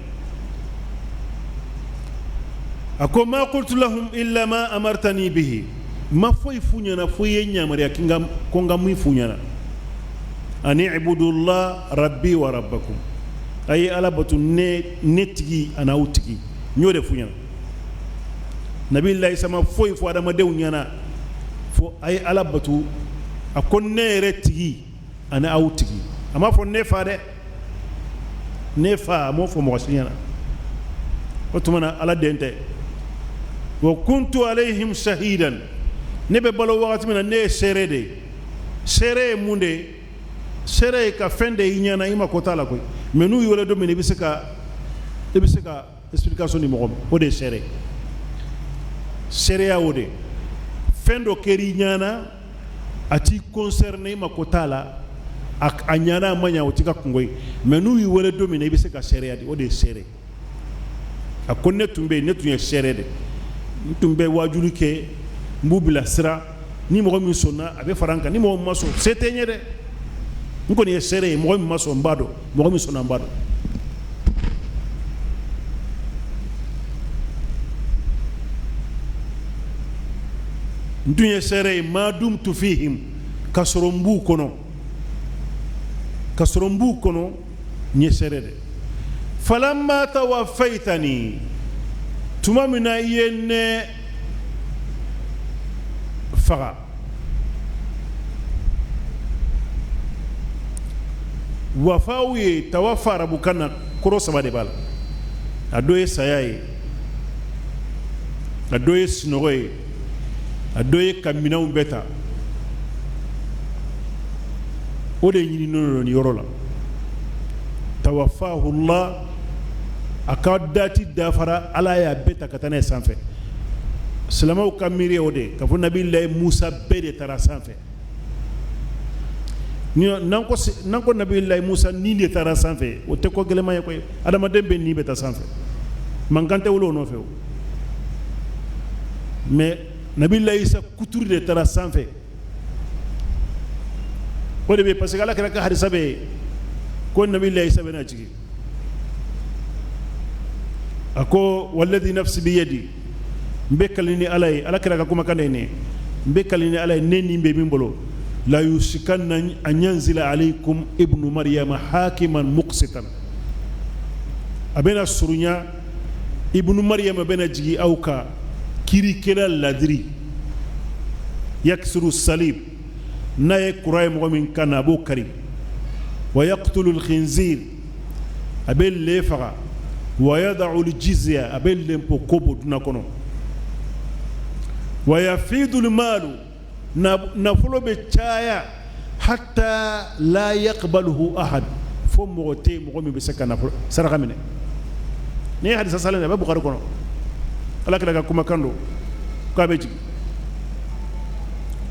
a ko ma qultu lahum illa ma amartani bihi ma foyi f'u ɲɛna fo i ye ɲamariya ko n ka min f'u ɲɛna ani ibudullah rabbi wa rabbakum a ye ala batu ne tigi an'aw tigi n y'o de f'u ɲɛna nabilayi sama foyi fo adamadenw ɲɛna fo a ye ala batu a ko ne yɛrɛ tigi ani aw tigi a m'a fɔ ne fa dɛ ne fa a m'o fɔ mɔgɔ si ɲɛna o tuma na ala den tɛ wa kuntu alayhim shahidan ne bɛ balo wagati min na ne ye seere de ye seere ye mun de ye seere ye ka fɛn de i ɲɛna i ma ko t'a la koyi mais n'u y'o don min i bɛ se ka explication di mɔgɔ ma o de ye seere ye seereya o de fɛn dɔ kɛra i ɲɛna a t'i concerné i ma ko t'a la a ɲɛna a ma ɲɛ o t'i ka kungo ye mais n'u y'i wele don min na i bɛ se ka seereya di o de ye seere a ko ne tun bɛ yen ne tun ye seere de n tun bɛ waajuli kɛ n b'u bilasira ni mɔgɔ min sɔnna a bɛ fara n kan ni mɔgɔ min ma sɔn se tɛ n ye dɛ n kɔni ye seere ye mɔgɔ min ma sɔn n b'a dɔn mɔgɔ min sɔnna n b'a dɔn n tun ye seere ye ma dumtu fihim ka sɔrɔ n b'u kɔnɔ n ye seere de falamma tawaffaytani tuma min na i ye ne faga wafaw ye tawaffa arabukan na kɔrɔ saba de b'a la a dɔ ye saya ye a dɔ ye sunɔgɔ ye a dɔ ye ka minɛnw bɛɛ ta o de ɲininen don nin yɔrɔ la tawaffahullah a ka dati dafara ala y'a bɛɛ ta ka taa n'a ye sanfɛ silamɛw ka miiri o de k'a fɔ nabilayi musa bɛɛ de taara sanfɛ n'an ko nabilayi musa ni de taara sanfɛ o tɛ ko gɛlɛma ye koyi adamaden bɛ ni bɛ taa sanfɛ mankan tɛ wolo o nɔfɛ o mais nabilayi isa kuturu de taara sanfɛ o de bɛ parce que ala kɛra ka hadisa bɛ yen ko nabilayi isa bɛna jigin a ko walladhi nafsi biyadi n bɛ kali ni ala ye ala kɛra ka kumakan de ye ne n bɛ kali ni ala ye ne ni bɛ min bolo la yusikanna an yanzila alaykum ibnu maryama hakiman muqsitan a bɛna surunya ibnu maryama bɛna jigin aw kan kirikɛla ladiri yaksiru salib n'a ye kura ye mɔgɔ min kan na a b'o kari wa yaqtulu lkhinzir a bɛ le faga wa yada'u ljizya a bɛ lempo ko bɔ duna kɔnɔ wa yafidu lmalu nafolo bɛ caya hatta la yaqbaluhu ahad fo mɔgɔ tɛ mɔgɔ min bɛ se ka nafolo saraka minɛ ni ye hadisa salen a bɛ bukari kɔnɔ ala kɛra ka kumakan don k'a bɛ jigin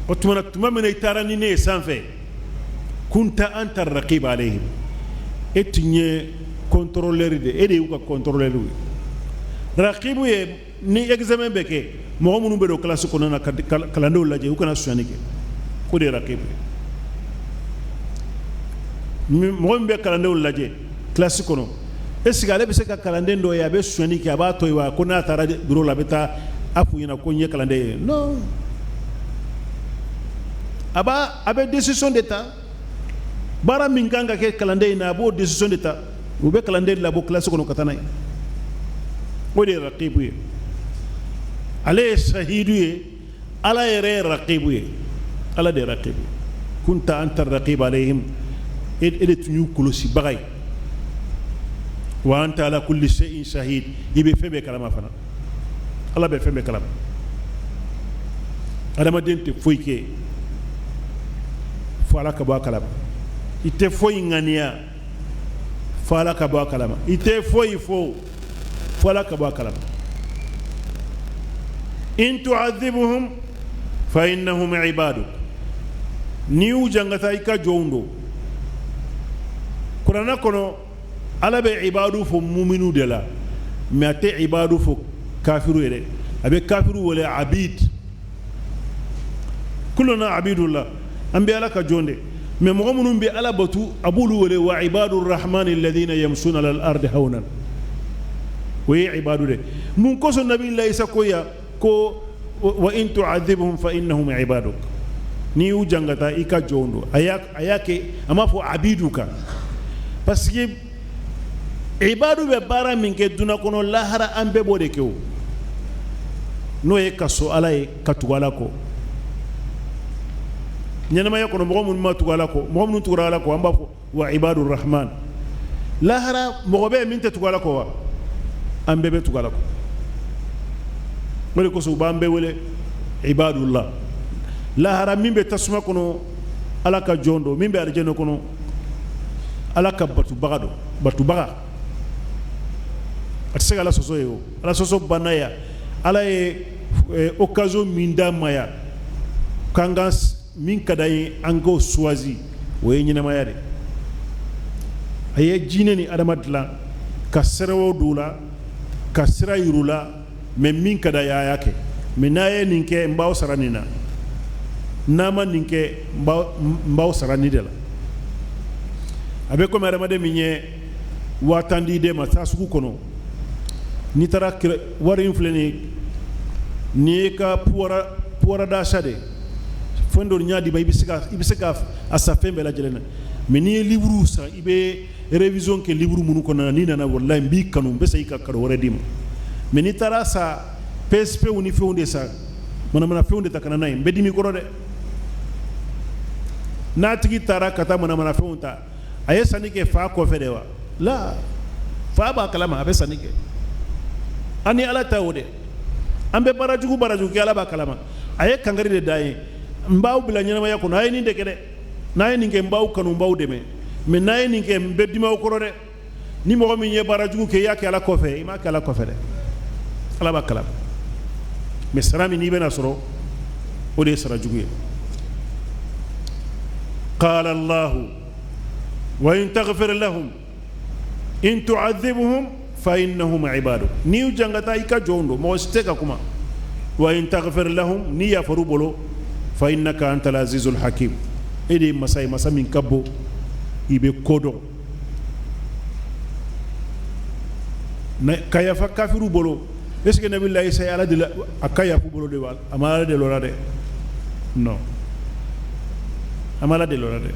o tuma min na i taara ni ne ye sanfɛ kunta anta raqib alayhim e tun ye contrôleur de e de y'u ka contrôleur ye raqibu ye ni examen bɛ kɛ mɔgɔ minnu bɛ don classe kɔnɔ na ka kalandenw lajɛ u kana sonyani kɛ o de ye raqibu ye mɔgɔ min bɛ kalandenw lajɛ classe kɔnɔ est-ce que ale bɛ se ka kalanden dɔ ye a bɛ sonyani kɛ a b'a to yen wa ko n'a taara bureau la a bɛ taa a f'u ɲɛna ko n ye kalanden ye non a bɛ décision de ta bara min kan ka ke kalande na bo decision de ta o be kalande la bo classe kono katana o de raqibu ye ale shahidu ye ala yere raqibu ye ala de raqibu kunta anta raqib alayhim ede tunyu kolosi bagay wa anta ala kulli shay'in shahid ibe febe kalama fana ala be febe kalama adama dente foyke fo ala ka ba kalama ite foyi ngania fo ala ka ba kalama ite foyi fo ala ka ba kalama in tu'adhibuhum fa innahum ibaduk niu jangata ika jondo qur'ana kono ala be ibadu fo mu'minu de la mais ate ibadu fo kafiru ere abe kafiru wala abid kulluna abidullah ambe ala ka jonde mais mo munum be ala batu abulu wala wa ibadur rahman alladhina yamshuna al ardi hawnan wa ibadu de mun ko so nabi allah isa ko ya ko wa in tu'adhibhum fa innahum ibaduk ni u jangata ika jondo ayake ama fo abiduka parce que ibadu be bara min ke duna kono lahara ambe bode kew no e kaso ala e katugala ko nyanama yakono mo mun ma tugala ko mo mun tugala ko amba fo wa ibadur rahman lahara mo be min te tugala ko wa ambe be tugala ko wala ko so bambe wala ibadullah lahara min be tasuma kono ala ka jondo min be arjeno kono ala ka batu baga atsega la soso yo ala soso banaya ala e occasion min da maya kangas min kadayi ango swazi way nyina maya de aye jine ni adamadla kasrawo dula kasra yurula men min kadaya yake minaye ninke mbaw saranina nama ninke mbaw sarani de la abe ko mara made minye watandi de ma tasuku kono ni tara wari infleni ni ka puara da shade fondo nyaadi ba ibisika asafembe la jelena mini livre sa ibe révision ke livre munu ko na ni na wallahi mbi kanu be sai ka karo wara dim mini tara sa PSP uni feunde sa mana feunde takana nay mbedi mi ko de na tigi tara kata mana feunta aye sanike fa ko fedewa la fa ba kalama abe sanike ani ala tawde ambe barajugu ke ala ba kalama aye kangari de daye mbaw bila nyama yako na aye ni de kede na aye ninge mbaw kanu mbaw deme me na aye ninge mbedima ko de ni mo mi nye barajugu ke yake ala ko fe ima kala ko fe de ala ba kalama me sarami ni bena soro o de sarajugu qala allah wa in taghfir lahum in tu'adhibhum fa innahum ibaduk ni jangata ika jondo mo steka kuma wa in taghfir lahum ni ya farubolo fa innaka antal azizul hakim edi masamin kabbo ibe kodo na kaya fa kafiru bolo est ce que nabi allah isa ala de akaya fu bolo de wal amala de lorade non amala de lorade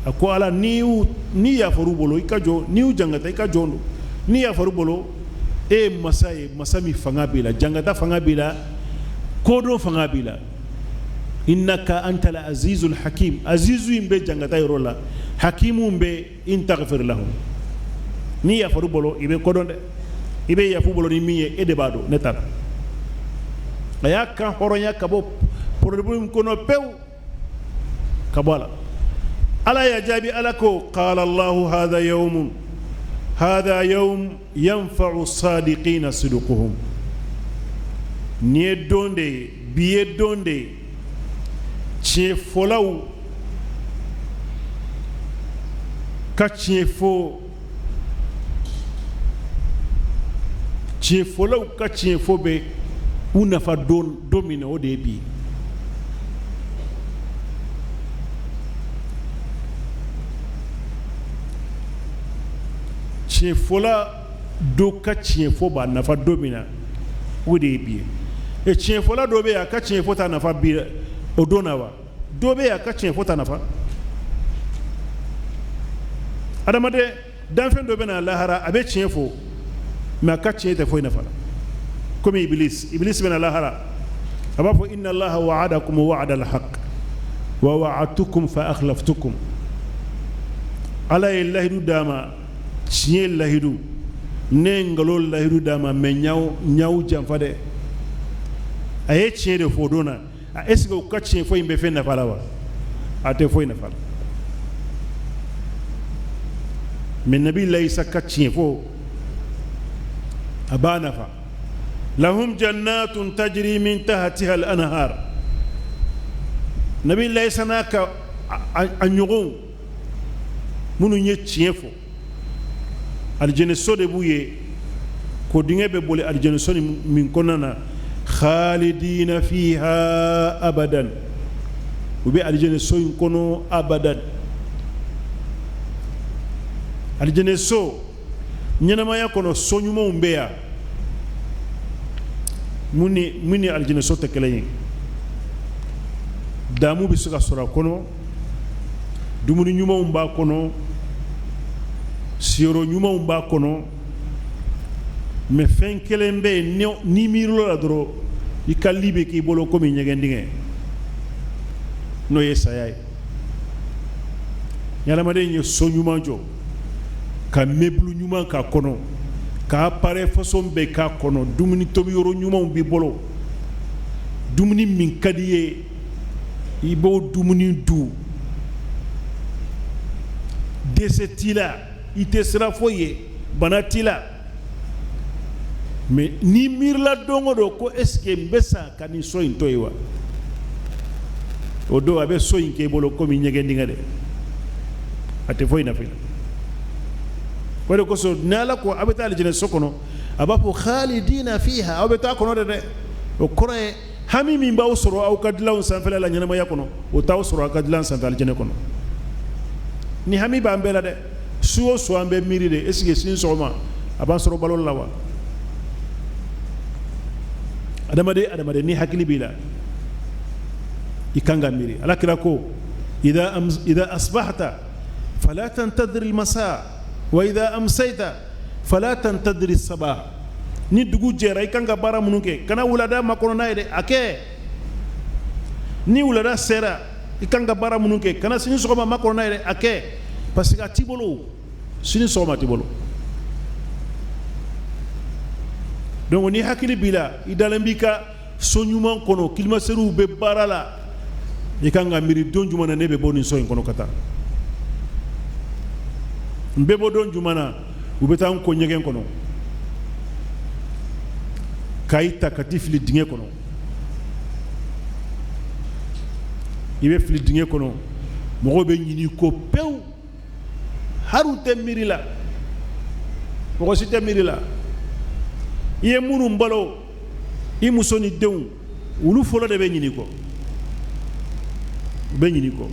ako ala ni ya farubolo ika jo ni jangata ika jondo ni ya faru bolo e masami fanga bila jangata fanga bila kodo fanga bila innaka antal azizul hakim azizu imbe jangata yorola hakimu imbe in taghfir lahum ni ya faru bolo ibe kodo de ibe ya fu bolo ni miye e debado netara aya kan horonya kabo problem kono pew kabala ala ya jabi alako qala allah هذا يوم ينفع الصادقين صدقهم نيدوندي بيدوندي تشيفولاو كاتشيفو كاتشيفو بي unafa domina o de bi tienfola do ka tienfo ba nafa domina o de bi e tienfola do be ya ka tienfo ta nafa bi o donawa do be ya ka tienfo ta nafa adamade danfen do bena lahara abe tiɲɛ fo mais a ka tiɲɛ tɛ foyi nafa la comme iblis bena lahara a b'a fɔ inna allaha wa'adakum wa'ada al-haq wa wa'adtukum fa akhlaftukum ala ye lahidu dama tiɲɛ lahidu ne ngalol lahidu dama mais ɲaw janfa dɛ a ye tiɲɛ de fo don na est-ce que o ka tiɲɛ foyi bɛ fɛn nafa la wa a tɛ foyi nafa la mais nabi Isa ka tiɲɛ fo a b'a nafa lahum jannatun tajri min tahtiha al-anhar nabi Isa n'a ka a ɲɔgɔnw minnu ye tiɲɛ fo alijɛnɛso de b'u ye ko dingɛ bɛ boli alijɛnɛso min kɔnɔna na khalidina fiha abadan u bɛ alijɛnɛso in kɔnɔ abadan alijɛnɛso ɲɛnamaya kɔnɔ so ɲumanw bɛ yan mun ni alijɛnɛso tɛ kelen ye damu bɛ se ka sɔrɔ a kɔnɔ dumuni ɲumanw b'a kɔnɔ siyɔrɔ ɲumanw b'a kɔnɔ mais fɛn kelen bɛ yen ni miirila la dɔrɔn i ka li bɛ k'i bolo komi ɲɛgɛn dingɛ n'o ye saya ye ni adamaden ye so ɲuman jɔ ka mebulu ɲuman k'a kɔnɔ ka appareil façon bɛɛ k'a kɔnɔ dumuni tobiyɔrɔ ɲumanw b'i bolo dumuni min ka di ye i b'o dumuni dun dɛsɛ t'i la i tɛ sira foyi ye bana t'i la mais ni miirila don o don ko est-ce que n bɛ sa ka nin so in to yen wa o don a bɛ so in k'e bolo komi ɲɛgɛn dingɛ dɛ a tɛ foyi nafa i la o de kosɔn ni Ala ko a bɛ taa alijɛnɛso kɔnɔ a b'a fɔ khalidina fiha aw bɛ taa kɔnɔ dɛ o kɔrɔ ye hami min b'aw sɔrɔ aw ka dilanw sanfɛla la ɲɛnamaya kɔnɔ o t'aw sɔrɔ aw ka dilan sanfɛ alijɛnɛ kɔnɔ ni hami b'an bɛɛ la dɛ su o su an bɛ miiri de est-ce que sini sɔgɔma a b'an sɔrɔ balo la wa adamaden ni hakili b'i la i kan ka miiri alakira ko idha asbahta fala tantadhir al-masa wa idha amsayta fala tantadhir as-sabah ni dugu jɛra i kan ka baara minnu kɛ kana wulada makɔnɔ n'a ye dɛ a kɛ ni wulada sera i kan ka baara minnu kɛ kana sini sɔgɔma makɔnɔ n'a ye dɛ a kɛ parce que a t'i bolo sini sɔgɔma t'i bolo donc ni hakili b'i la i dalen b'i ka so ɲuman kɔnɔ kilimaseriw bɛ baara la i kan ka miiri don jumɛn na ne bɛ bɔ nin so in kɔnɔ ka taa n bɛ bɔ don jumɛn na u bɛ taa n ko ɲɛgɛn kɔnɔ k'a i ta ka t'i fili dingɛ kɔnɔ i bɛ fili dingɛ kɔnɔ mɔgɔw bɛ ɲini i kɔ pewu hali u tɛ miiri la mɔgɔ si tɛ miiri la i ye minnu balo i muso ni denw olu fɔlɔ de bɛ ɲini kɔ u bɛ ɲini kɔ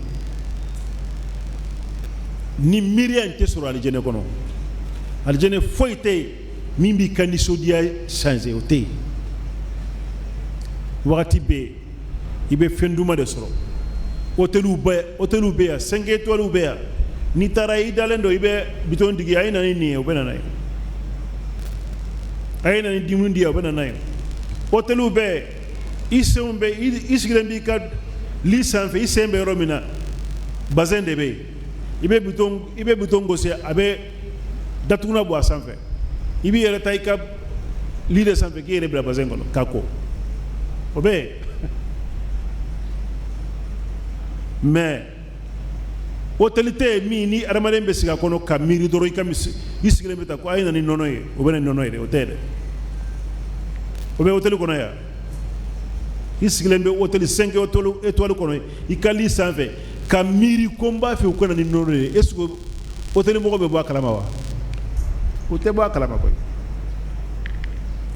ni miiriya in tɛ sɔrɔ alijɛnɛ kɔnɔ alijɛnɛ foyi tɛ yen min b'i ka nisɔndiya changer o tɛ yen wagati bɛɛ i bɛ fɛn duman de sɔrɔ hôteliw bɛ yan 5 étoiles bɛ yan n'i taara i dalen dɔ i bɛ bitɔn digi a ye na ni nin ye o bɛ na n'a ye a ye na ni dumuni di yan o bɛ na n'a ye hôteliw bɛ i senw bɛ i sigilen b'i ka lit sanfɛ i sen bɛ yɔrɔ min na bassin de bɛ yen i bɛ bitɔn gosi a bɛ datugunan bɔ a sanfɛ i b'i yɛrɛ ta i ka lit de sanfɛ k'i yɛrɛ bila bassin kɔnɔ k'a ko o bɛ yen mais hôtel tɛ yen min ni adamaden bɛ sigi a kɔnɔ ka miiri dɔrɔn i sigilen bɛ ta ko a ye na ni nɔnɔ ye o bɛ na ni nɔnɔ ye dɛ o tɛ dɛ o bɛ hôtel kɔnɔ yan i sigilen bɛ hôtel 5 étoiles kɔnɔ i ka lit sanfɛ ka miiri ko n b'a fɛ u ka na ni nɔnɔ ye est-ce que hôtel mɔgɔ bɛ bɔ a kalama wa o tɛ bɔ a kalama koyi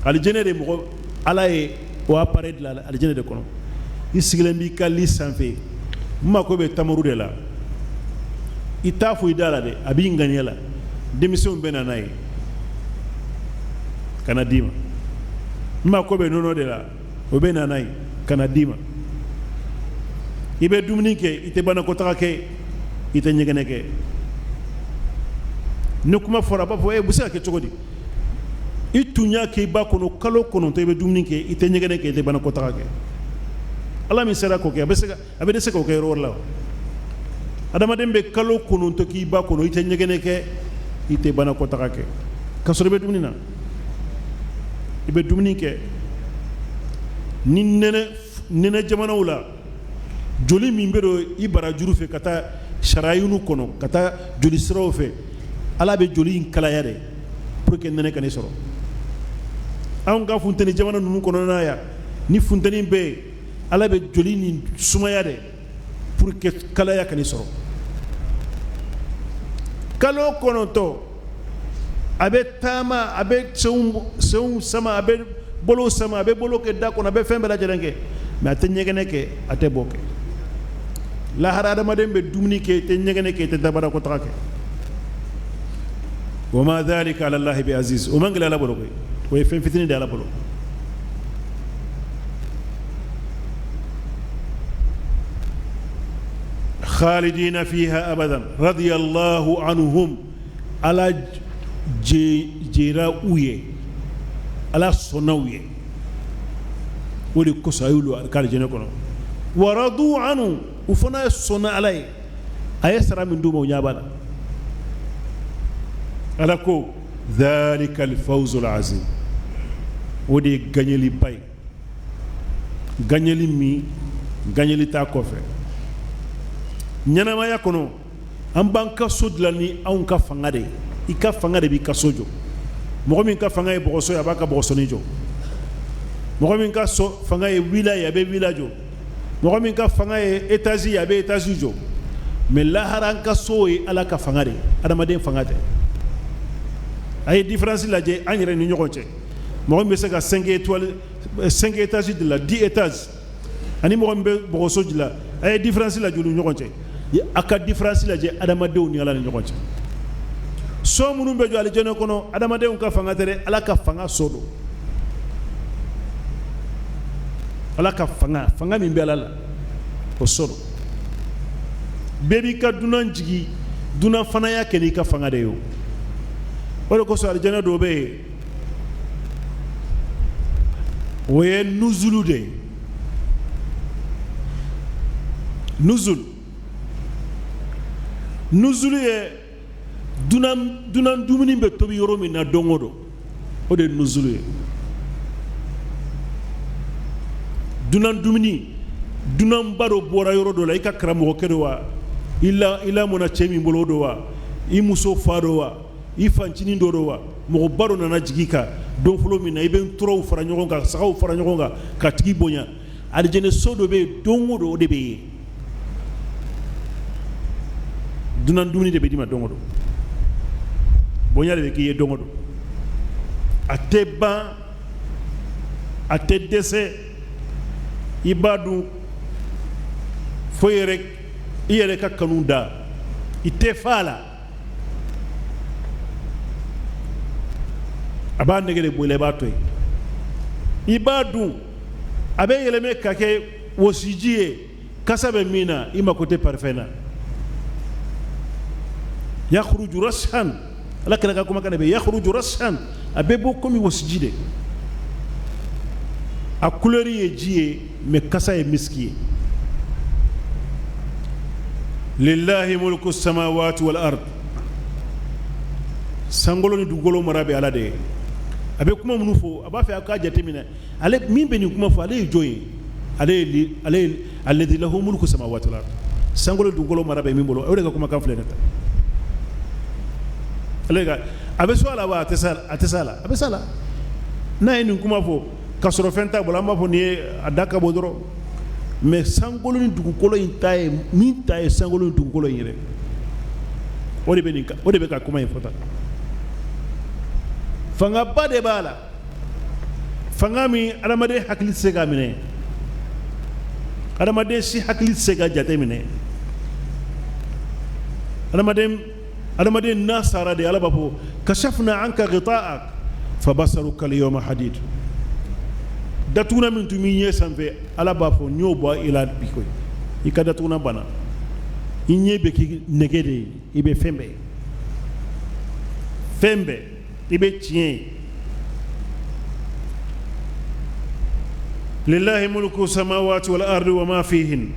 alijɛnɛ de mɔgɔ ala ye o appareil dilan alijɛnɛ de kɔnɔ i sigilen b'i ka lit sanfɛ n mako bɛ tamuru de la i t'a fɔ i da la dɛ a b'i ŋaniya la denmisɛnw bɛ na n'a ye ka na d'i ma n mako bɛ nɔnɔ de la o bɛ na n'a ye ka na d'i ma i bɛ dumuni kɛ i tɛ banakɔtaga kɛ i tɛ ɲɛgɛnɛ kɛ ne kuma fɔra a b'a fɔ bɛ se ka kɛ cogo di i tun y'a kɛ i ba kɔnɔ kalo 9 i bɛ dumuni kɛ i tɛ ɲɛgɛnɛ kɛ i tɛ banakɔtaga kɛ ala min sera k'o kɛ a bɛ dɛsɛ k'o kɛ yɔrɔ wɛrɛ la adamaden bɛ kalo 9 k'i ba kɔnɔ i tɛ ɲɛgɛnɛ kɛ i tɛ banakɔtaga kɛ ka sɔrɔ i bɛ dumuni na i bɛ dumuni kɛ ni nɛnɛ jamanaw la joli min bɛ don i barajuru fɛ ka taa sarayinu kɔnɔ ka taa joli siraw fɛ ala bɛ joli in kalaya de pour que nɛnɛ ka ne sɔrɔ anw ka funteni jamana ninnu kɔnɔna yan ni funteni bɛ yen ala bɛ joli nin sumaya de pour que kalaya ka ne sɔrɔ kalo 9 a bɛ taama a bɛ senw sama a bɛ bolo sama a bɛ bolo kɛ da kɔnɔ a bɛ fɛn bɛɛ lajɛlen kɛ mais a tɛ ɲɛgɛnɛ kɛ a tɛ bɔ kɛ lahara adamaden bɛ dumuni kɛ i tɛ ɲɛgɛnɛ kɛ i tɛ banakɔtaga kɛ wa ma dhalika ala allahi bi aziz o man gɛlɛ ala bolo koyi o ye fɛn fitinin de ala bolo khalidina fiha abadan radiyallahu anhum ala jera u ye ala sɔnna u ye o de kosɔn a y'olu k'ale jɛnɛ kɔnɔ wa radu anhu u fana ye sɔnna ala ye a ye sara min d'u ma o ɲɛ b'a la ala ko dhalika alfawzul azim o de ye gagneliba ye gagneli min gagneli t'a kɔfɛ ɲɛnamaya kɔnɔ an b'an ka so dilan ni anw ka fanga de ye i ka fanga de b'i ka so jɔ mɔgɔ min ka fanga ye bɔgɔso ye a b'a ka bɔgɔsɔni jɔ mɔgɔ min ka fanga ye wila ye a bɛ wila jɔ mɔgɔ min ka fanga ye étage ye a bɛ étage jɔ mais lahara an ka so ye ala ka fanga de ye adamaden fanga tɛ a ye différence lajɛ an yɛrɛ ni ɲɔgɔn cɛ mɔgɔ min bɛ se ka 5 étages de la 10 étages ani mɔgɔ min bɛ bɔgɔso de la a ye différence lajɛ u ni ɲɔgɔn cɛ a ka différence lajɛ adamadenw ni ala ni ɲɔgɔn cɛ so minnu bɛ jɔ alijɛnɛ kɔnɔ adamadenw ka fanga tɛ dɛ ala ka fanga so don ala ka fanga min bɛ ala la o so don bɛɛ b'i ka dunan jigi dunan fana y'a kɛ n'i ka fanga de ye o de kosɔn alijɛnɛ dɔw bɛ yen o ye nuzulu de ye nuzulu ye dunan dumuni bɛ tobi yɔrɔ min na don o don o de ye nuzulu ye dunan dumuni dunanba dɔ bɔra yɔrɔ dɔ la i ka karamɔgɔkɛ do wa i lamɔna cɛ min bolo o do wa i muso fa do wa i fancinin dɔ do wa mɔgɔba dɔ nana jigin kan don fɔlɔ min na i bɛ tɔrɔw fara ɲɔgɔn kan sagaw fara ɲɔgɔn kan ka tigi bonya alijɛnɛ so dɔ bɛ yen don o don o de bɛ yen dunan dumuni de bɛ d'i ma don o don bonya de bɛ k'i ye don o don a tɛ ban a tɛ dɛsɛ i b'a dun fo i yɛrɛ ka kanu da i tɛ fa a la a b'a nɛgɛ de bɔ i la i b'a to yen i b'a dun a bɛ yɛlɛmɛ ka kɛ wɔsiji ye kasa bɛ min na i mako tɛ parfɛn na yakhruju rashan ala kɛlɛ ka kumakan de bɛ yakhruju rashan a bɛ bɔ komi wɔsiji de a couleur ye ji ye mais kasa ye miski ye lillahi mulku samawati wal ard sangolo ni dugukolo mara bɛ ala de ye a bɛ kuma minnu fɔ a b'a fɛ a k'a jateminɛ ale min bɛ nin kuma fɔ ale ye jɔn ye ale ye alladhi lahu mulku samawati wal ard sangolo dugukolo mara bɛ min bolo o de ka kumakan filɛ ne ta ale ka a bɛ so a la wa a tɛ sa la a bɛ sa la n'a ye nin kuma fɔ ka sɔrɔ fɛn t'a bolo an b'a fɔ nin ye a da ka bɔ dɔrɔn mais sangolo ni dugukolo in ta ye min ta ye sangolo ni dugukolo in yɛrɛ o de bɛ ka kuma in fɔ tan fangaba de b'a la fanga min adamaden hakili tɛ se k'a minɛ adamaden si hakili tɛ se ka jate minɛ adamaden n'a sara de ala b'a fɔ kashafna anka ghita'ak fabasaruka al-yawma hadid datuguna min tun b'i ɲɛ sanfɛ ala b'a fɔ n y'o bɔ i la bi koyi i ka datuguna banna i ɲɛ bɛ k'i nɛgɛ de ye i bɛ fɛn bɛɛ ye fembe ibe tiyen lillahi mulku samawati wal ardi wa ma fihin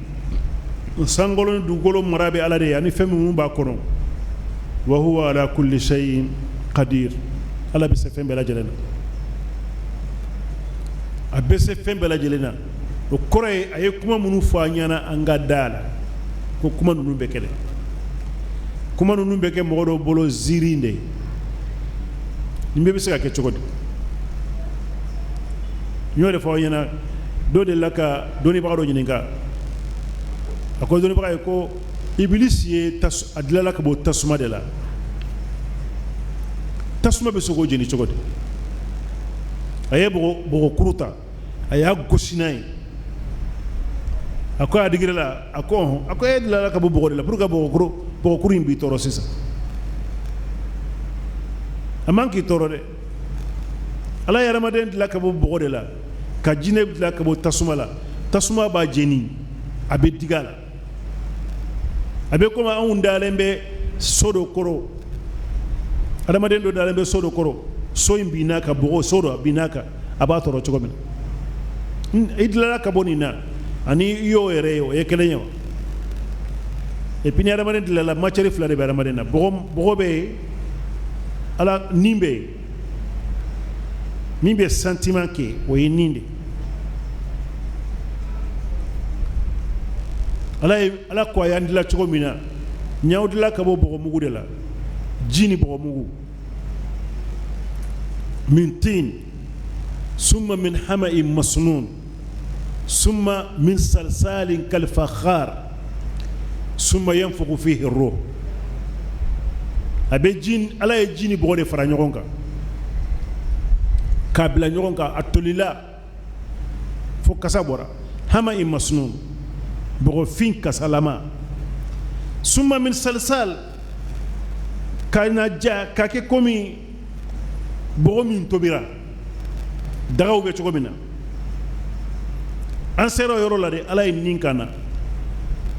sangolo dugolo marabe ala de ani fembe mun ba kono wa huwa ala kulli shay'in qadir ala bi se fembe la jelena abe se fembe la jelena o kore ay kuma munu fa nyana anga dala ko kuma nunu be kede kuma nunu be ke modo bolo zirinde nimbe be se ka ke chogodi nyode fa nyana do de laka doni ba do nyininga ako doni ba ko iblis ye adlala ka bo tasuma de la tasuma be sogo jeni chogodi aye bo kuruta aya gosinay ako adigire la ako edla ka bo de la pour ka bo kuru imbi toro sisa amanki toro de ala ya ramadan la ka bo de la ka jine la ka bo tasuma ba jeni abe digala abe koma an dalembe sodo koro ramadan do dalembe sodo koro so imbi naka bo sodo binaka aba toro chogomina idla ka bonina ani yo ereo e kelenyo e pini ramadan de la matière flare be ramadan na bogo be ala nimbe sentiment ke o yininde ala ko ayandila chogomina nyawdila ka bo bogo mugu de la jini bogo mugu min tin summa min hama'in masnun summa min salsalin kal fakhar summa yanfuqu fihi ar-ruh abe jin ala ye jini bogo de fara nyogonka kabila nyogonka atolila fo kasabora hama'in masnun bogo fin kasalama summa min salsal kana ja kake komi bogo min tobira dagaw be chogomina an sero yoro la de ala ninkana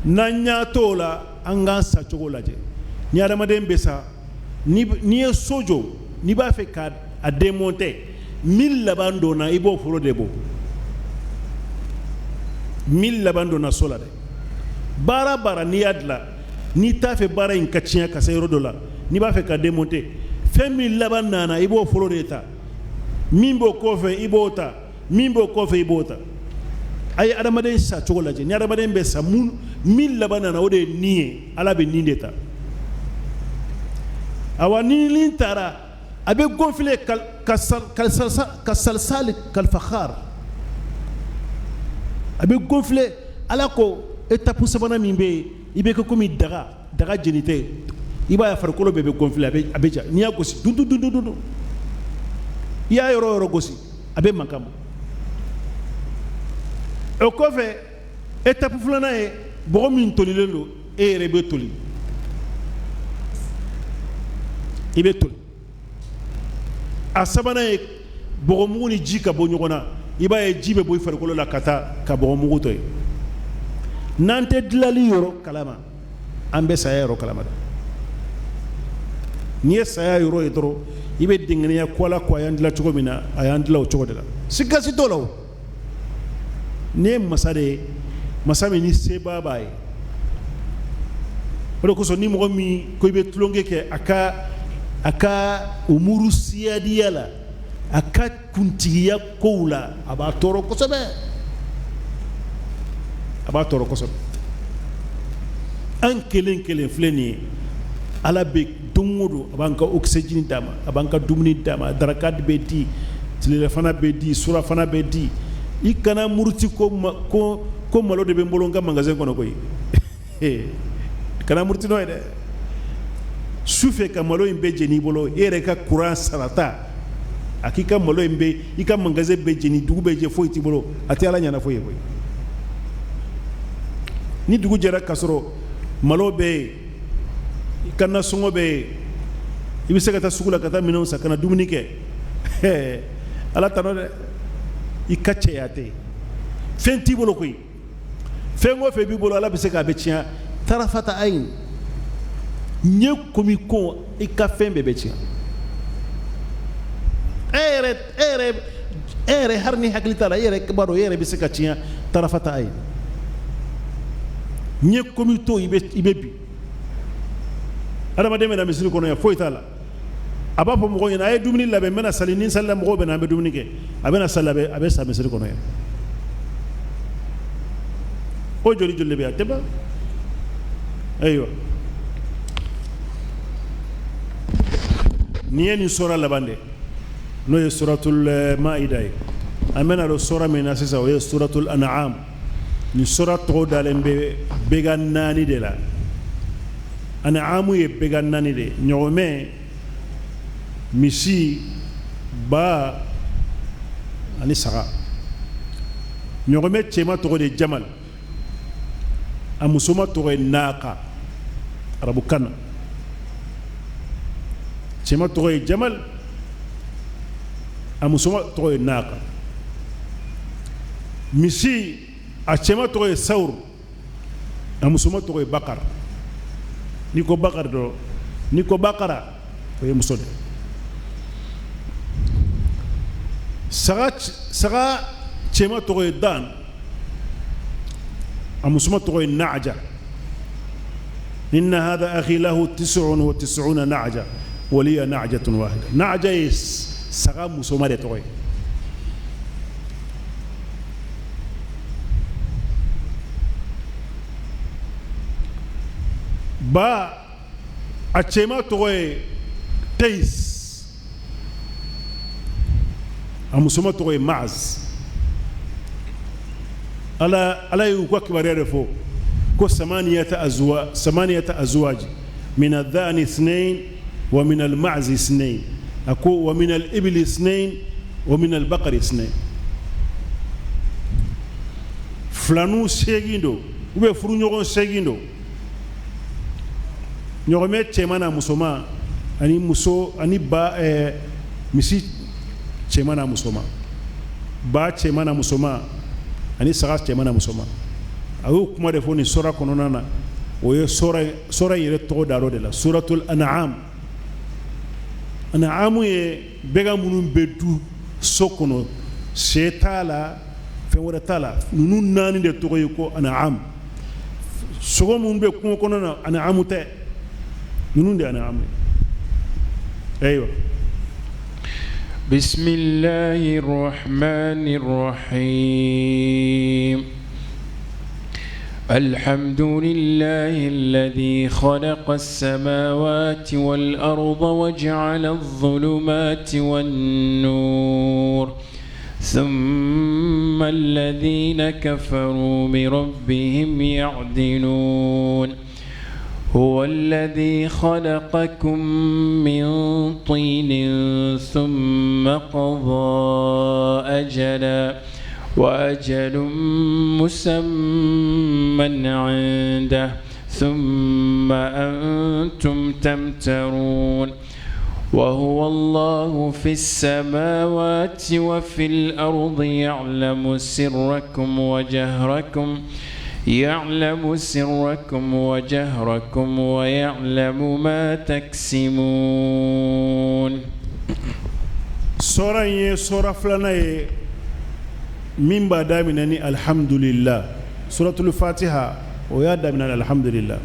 nanya tola anga sa chogolaje ni adamaden besa ni sojo ni ba fe ka a démonter 1000 labando na ibo furo debo 1000 labando na sola de bara ni adla ni ta fe bara in katiya ka sayro dola ni ba fe ka démonter fe 1000 labanda na ibo furo deta mimbo kofe ibota ay adamaden sa chogolaje ni adamaden be sa mun 1000 labanda na ode niye ala be nindeta awani lintara abe gonfle kal salsal kal fakhar abe gonfle ala ko étape sabana mimbe ibe ko komi daga jenite iba ya farkolo bebe gonfle abe ja ni agosi du ya yoro gosi abe mankam o ko fe étape fulana e bo min tolilelo e rebe toli ibe toli a sabana e bo muguni jika bo nyogona iba e jibe boy farkolo la kata ka bo mugu toy nante dilali yoro kalama ambe saya yoro kalama ni saya yoro edro ibe dingene ya kola ko ayandila chogomina ayandila o chogodela sigasi dolaw ne masame ni seba bay wala ko so ni mo mi ko ibe tlonge ke aka umuru siyadiyala aka kuntiya koula aba toro ko sobe an kelen fleni ala be dungudu abanka oxygen dama abanka dumuni dama darakat be di telefona be di sura fana be di ikana murti ko malo de be mbolonga magasin kono koy kana murti no de sufe ka malo imbe jeni bolo ere ka courant sarata akika malo imbe ika magasin be jeni dugu be je foyti bolo ati ala nyana foye boy ni dugu jera kasoro malo be kana songo be ibise kata sugula kata minon sakana dumuni ke ala tano de ikache yate fenti bolo koy fengo fe bi bolo ala bise ka be tia tarafata ayn nye komi ko ika fembe be tia ere harni haklita la ere kbaro ere bisika tiya tarafata ay nye komito ibebi adama deme na misiri kono ya foitala aba po mo yana ay dumni labe mena salinin sallam mo be na be dumni ke abena salabe abe sa misiri kono ya o joli jolle be ateba aywa niyeni sura labande no ye suratul maida amena lo sura mena sisa o ye suratul an'am ni sura to dalembe beganani de la an'amu ye beganani de nyome misi ba ani saga nyome chema to de jamal amusuma to naqa arabu kana chema to jamal amusuma to naqa misi a chema to saur amusuma to bakar niko bakar do niko bakara ko musode saga chema to dan amusuma to na'ja إن هذا أخي له 99 نعجة ولي نعجة واحدة نعجة سغام مسومة توي با أتشيما توي تيس أمسومة توي معز ألا يوكوك برير فوق كو 8 أزواج من الذأن 2 ومن المعز 2 أكو ومن الإبل 2 ومن البقر 2 فلانو سيغيندو وبي فرو نيغون سيغيندو نيغومي تشيمانا مسوما اني مسو اني با ميسي تشيمانا مسوما با تشيمانا مسوما اني سغاس تشيمانا مسوما أو كما دفوني سورة كنونانا وهي سورة يرتقو دارو دلا سورة الأنعام أنعام بيغا منون بدو سوكونو سيتالا فنورة تالا نونون ناني دي تقو يكو أنعام سوكو منون بيكو كنونا أنعام تي نونون دي أنعام أيوة بسم الله الرحمن الرحيم الحمد لله الذي خلق السماوات والأرض وجعل الظلمات والنور ثم الذين كفروا بربهم يعدلون هو الذي خلقكم من طين ثم قضى أجلا وأجل مسمى عنده ثم أنتم تمترون وهو الله في السماوات وفي الأرض يعلم سركم وجهركم ويعلم ما تكسبون سورة فلانية من بعد منني الحمد لله سورة الفاتحة ويا دامنا الحمد لله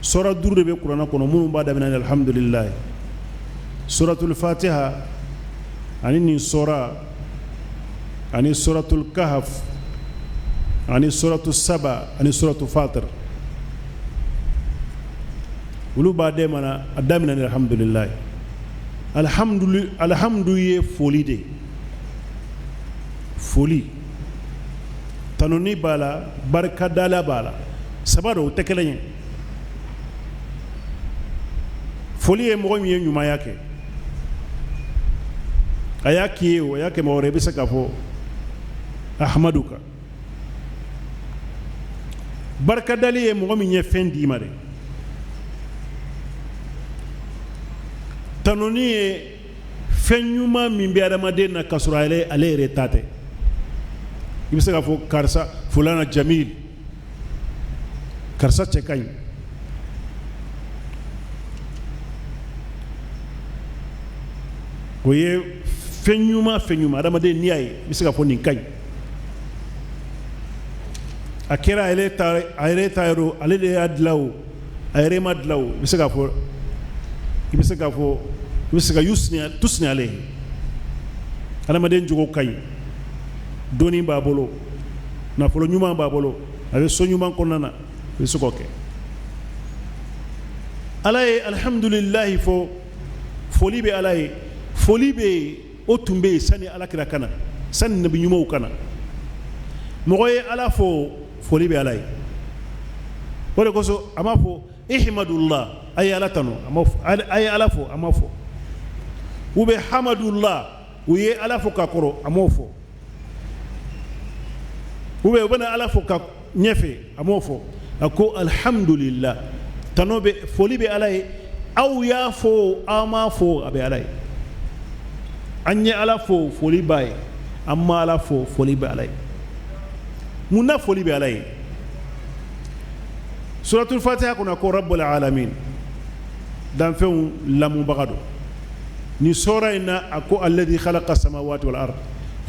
سورة دور بقرآن كنا من بعد منني الحمد لله سورة الفاتحة أني سورة أني سورة الكهف أني سورة السبع أني سورة فاطر ولو بعد منا دامنا الحمد لله الحمد لله فوليدي foli tanoni bala barka dala bala sabaro tekelanye foli e mo mi nyuma yake ayaki o yake mo rebisa kafo ahmaduka barka dali e mo mi nye fendi mare tanoni e fenyuma mi bi adamade na kasura ale retate ibisa ka fo karsa fulana jamil karsa cekañ oye fenyuma adamaden ni ay bisika fo nin kay akira ele tayro ale de adlaw ayre madlaw bisika yusni tusni ale adamaden jogo kay doni babolo na folo nyuma babolo abe so nyuma konana bisuko ke alaye alhamdulillah fo folibe alaye folibe otumbe sani alakira kana sani nabi nyuma kana mogoye ala fo folibe alaye wala koso amafo ihmadullah ay ala tano amafo ay ala fo amafo ube hamadullah uye ala fo kakoro amofo ube bana ala fo ka nyefe amofo ako alhamdulillah tanobe folibe alaye aw ya fo ama fo abe alaye anye ala fo folibaye amma ala fo folibe alaye muna folibe alaye suratul fatiha kuna ko rabbul alamin dan few lamu bagado ni sora ina ako alladhi khalaqa samawati wal ard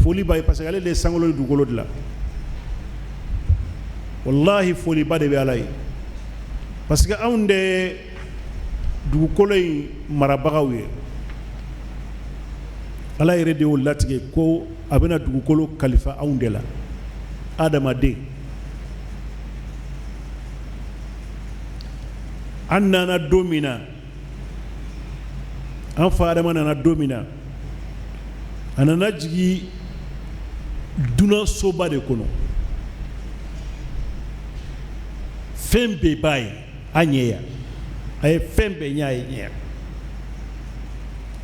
folibaye parce que ale de sangolo du golo de la wallahi foliba de be alaye parce que aunde dugukolo yi marabagaw ye ala yɛrɛ de y'o latigɛ ko a bɛna dugukolo kalifa anw de la adamaden an nana don min na an fa adama nana don min na a nana jigi dunan soba de kɔnɔ fɛn bɛɛ b'a ye a ɲɛ yan a ye fɛn bɛɛ ɲɛ a ye ɲɛ yan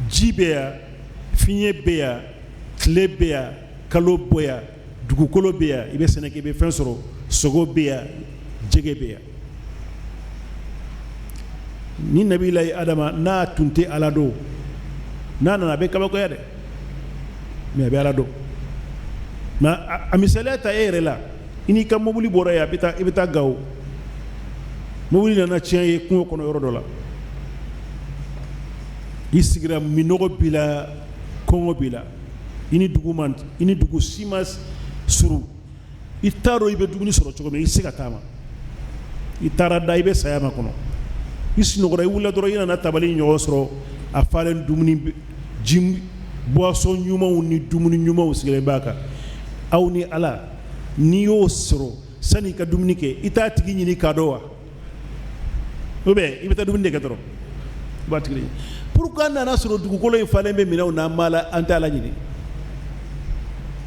ji bɛ yan fiɲɛ bɛ yan tile bɛ yan kalo bɔ yan dugukolo bɛ yan i bɛ sɛnɛ kɛ i bɛ fɛn sɔrɔ sogo bɛ yan jɛgɛ bɛ yan ni nabilayi adama n'a tun tɛ ala dɔn n'a nana a bɛ kabakoya dɛ mais a bɛ ala dɔn mais a misaliya ta e yɛrɛ la i n'i ka mobili bɔra yan i bɛ taa Gawo mobili nana tiɲɛ ye kungo kɔnɔ yɔrɔ dɔ la i sigira minɔgɔ b'i la kɔngɔ b'i la i ni dugu si ma suru i t'a dɔn i bɛ dumuni sɔrɔ cogo min i se ka taama i taara da i bɛ saya ma kɔnɔ i sunɔgɔra i wulila dɔrɔn i nana tabali ɲɔgɔn sɔrɔ a falen dumuni ji boisson ɲumanw ni dumuni ɲumanw sigilen b'a kan aw ni ala n'i y'o sɔrɔ sani i ka dumuni kɛ i t'a tigi ɲini k'a dɔn wa ou bien i bɛ taa dumuni de kɛ dɔrɔn i b'a tigi ɲini pourquoi an nana sɔrɔ dugukolo in falen bɛ minɛnw na an b'a la an tɛ ala ɲini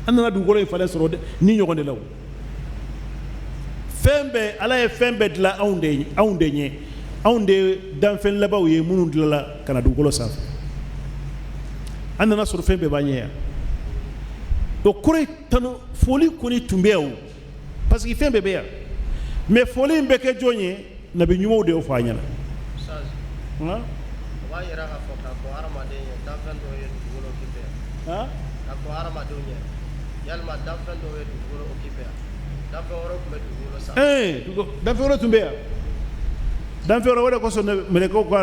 an nana dugukolo in falen sɔrɔ ni ɲɔgɔn de la o fɛn bɛɛ ala ye fɛn bɛɛ dilan anw de ɲɛ anw de danfɛn labanw ye minnu dilanla ka na dugukolo sanfɛ an nana sɔrɔ fɛn bɛɛ b'an ɲɛ yan o kɔrɔ ye tanu foli kɔni tun bɛ yan o parce que fɛn bɛɛ bɛ yan mais foli in bɛ kɛ jɔn ye nabi ɲumanw de y'o fɔ a ɲɛna o b'a yira k'a fɔ k'a fɔ hadamaden ye danfɛn dɔw ye dugukolo occupé yan k'a fɔ hadamadenw ye yalima danfɛn dɔw ye dugukolo occupé yan danfɛn wɛrɛw tun bɛ dugukolo sanfɛ danfɛn wɛrɛ tun bɛ yan danfɛn wɛrɛ o de kosɔn mɛlɛkɛw ko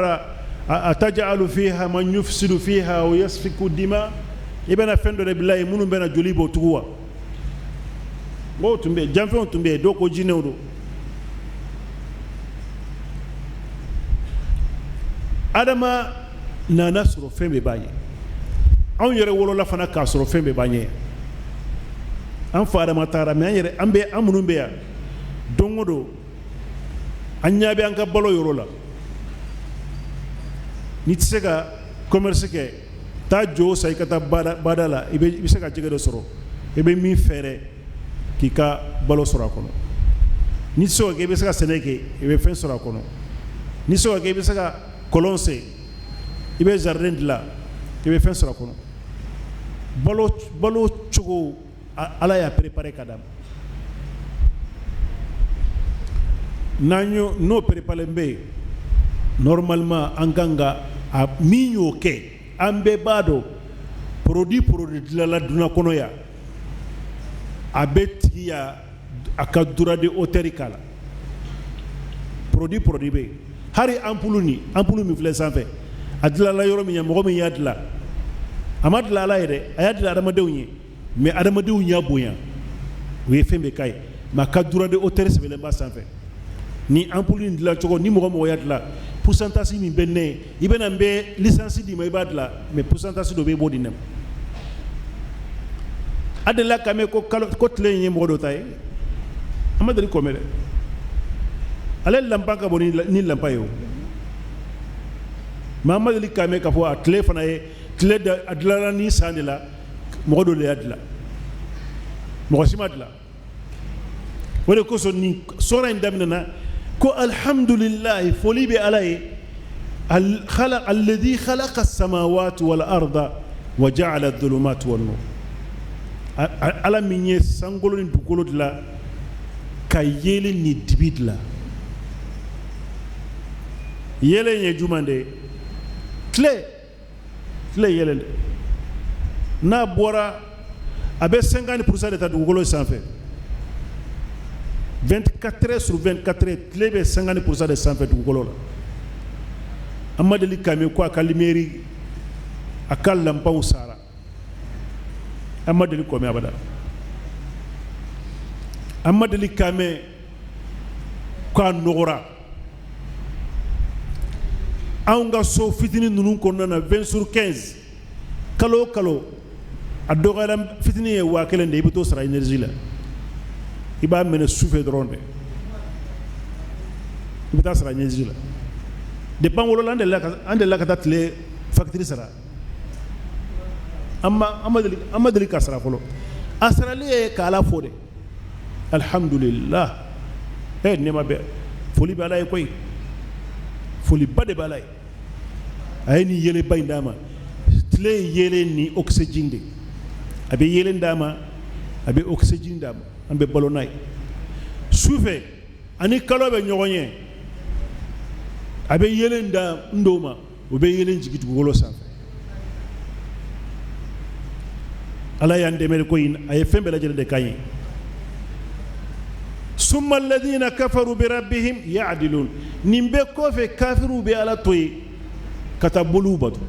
atajalu fiha man yufsidu fiha wa yasfiku dima i bɛna fɛn dɔ de bila yen minnu bɛna joli bɔ tugu wa n ko tun bɛ yen janfɛnw tun bɛ yen dɔw ko jinɛw don adama nana sɔrɔ fɛn bɛɛ b'a ɲɛ anw yɛrɛ wolola fana k'a sɔrɔ fɛn bɛɛ b'a ɲɛ an fa adama taara mais an minnu bɛ yan don o don an ɲɛ bɛ an ka balo yɔrɔ la n'i tɛ se ka commerce kɛ taa jo san i ka taa bada la i bɛ se ka jɛgɛ dɔ sɔrɔ i bɛ min fɛɛrɛ k'i ka balo sɔrɔ a kɔnɔ n'i tɛ se ka kɛ i bɛ se ka sɛnɛ kɛ i bɛ fɛn sɔrɔ a kɔnɔ n'i tɛ se ka kɛ i bɛ se ka kɔlɔn sen i bɛ jardin dilan i bɛ fɛn sɔrɔ a kɔnɔ balo cogo ala y'a préparé ka d'a ma n'o préparé bɛ yen normalement an kan ka min y'o kɛ an bɛɛ b'a dɔn produit dilanla dunan kɔnɔ yan a bɛ tigi ya a ka droit d'auteur k'a la produit bɛ yen hari ampoule min filɛ sanfɛ a dilanla yɔrɔ min ya mɔgɔ min y'a dilan amad la ala yede ayad la adamadenw ye mais adamadenw nya bonya o ye fɛn bɛ k'a ye ma ka dura de hauteur sɛbɛlen ba sanfɛ ni ampoule in dilan cogo ni mɔgɔ mɔgɔ y'a dilan pourcentage min bɛ ne i bɛna n bɛ licence di ma i b'a dilan mais pourcentage dɔ bɛ i b'o di ne ma a delila ka mɛn ko tile in ye mɔgɔ dɔ ta ye a ma deli k'o mɛn dɛ ale lanpan ka bon ni lanpan ye o mais a ma deli ka mɛn k'a fɔ a tile fana ye tile a dilanna ni san de la mɔgɔ dɔ de y'a dilan mɔgɔ si ma dilan o de kosɔn nin sɔrɔ in daminɛna ko alhamdulillahi foli bɛ ala ye alladhi khalaqa as-samawati wal arda wa ja'ala adh-dhulumati wan nur ala min ye sankolo ni dugukolo dilan ka yelen ni dibi dilan yelen ye juman de tile yelen de n'a bɔra a bɛ 50% de ta dugukolo sanfɛ 24 heures sur 24 heures tile bɛ 50% de sanfɛ dugukolo la an ma deli ka mɛn ko a ka lumière a ka lanpanw sara an ma deli k'o mɛn abada an ma deli ka mɛn k'a nɔgɔra anw ka so fitinin ninnu kɔnɔna na 20 sur 15 kalo o kalo a dɔgɔyara fitinin ye 1000 de i bɛ t'o sara énergie la i b'a minɛ sufɛ dɔrɔn de i bɛ taa sara énergie la depuis an wolola an delila ka taa tile facture sara an ma deli ka sara fɔlɔ a sarali ye k'ala fo de alhamdulillah nɛɛma bɛ foli bɛ ala ye koyi foli ba de bɛ ala ye a ye nin yelenba in d'a ma tile ye yelen ni oxygène de a bɛ yelen d'a ma a bɛ oxygène d'a ma an bɛ balo n'a ye sufɛ ani kalo bɛ ɲɔgɔn ye a bɛ yelen da n dɔw ma o bɛ yelen jigin dugukolo sanfɛ ala y'an dɛmɛ ko in a ye fɛn bɛɛ lajɛlen de k'an ye summa alladhina kafaru bi rabbihim ya'dilun nin bɛɛ kɔfɛ kafiruw bɛ ala to yen ka taa boliw bato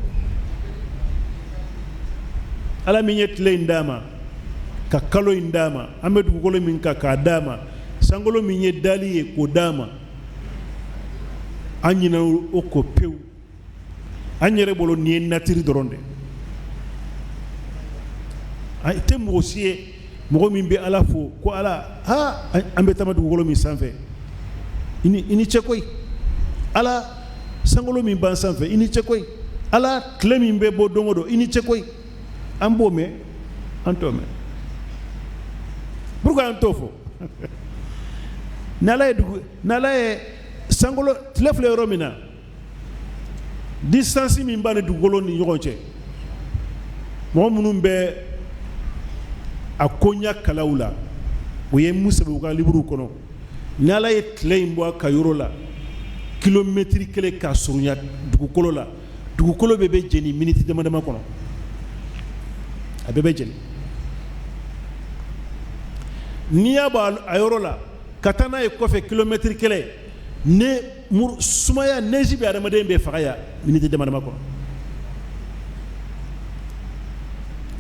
ala min ye tile in d'a ma ka kalo in d'a ma an bɛ dugukolo min kan k'a d'a ma sankolo min ye dali ye k'o d'a ma an ɲinɛ o ko pewu an yɛrɛ bolo nin ye natiri dɔrɔn de a tɛ mɔgɔ si ye mɔgɔ min bɛ ala fo ko ala an bɛ taama dugukolo min sanfɛ i ni cɛ koyi ala sankolo min b'an sanfɛ i ni cɛ koyi ala tile min bɛ bɔ don o don i ni cɛ koyi an b'o mɛn an t'o mɛn pourquoi an t'o fɔ n'ala ye sankolo tile filɛ yɔrɔ min na distance min b'a ni dugukolo ni ɲɔgɔn cɛ mɔgɔ minnu bɛ a koɲa kalaw la o ye mun sɛbɛn u ka livre kɔnɔ n'ala ye tile in bɔ a ka yɔrɔ la kilomètre kelen k'a surunya dugukolo la dugukolo bɛɛ bɛ jeni minute dama dama kɔnɔ a bɛɛ bɛ jeni n'i y'a bɔ a yɔrɔ la ka taa n'a ye kɔfɛ kilomètre kelen ne sumaya neige bɛ adamaden bɛɛ faga ya minute dama dama kɔnɔ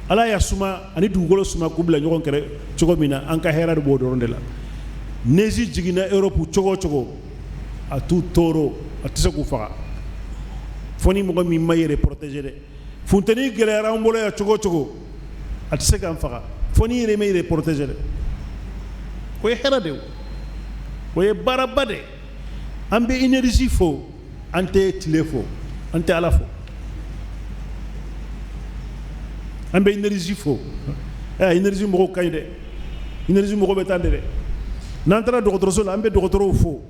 ala y'a suma ani dugukolo suma k'u bila ɲɔgɔn kɛrɛ cogo min na an ka hɛrɛ de b'o dɔrɔn de la neige jiginna Europe cogo o cogo a t'u tɔɔrɔ a tɛ se k'u faga fo ni mɔgɔ min ma yɛrɛ protéger dɛ funteni gɛlɛyara an bolo yan cogo o cogo a tɛ se k'an faga fo ni yɛrɛ ma yɛrɛ protéger dɛ o ye hɛrɛ de o ye baaraba de an bɛ énergie fo an tɛ tile fo an tɛ ala fo an bɛ énergie fo énergie mɔgɔw ka ɲi dɛ énergie mɔgɔw bɛ taa de dɛ n'an taara dɔgɔtɔrɔso la an bɛ dɔgɔtɔrɔw fo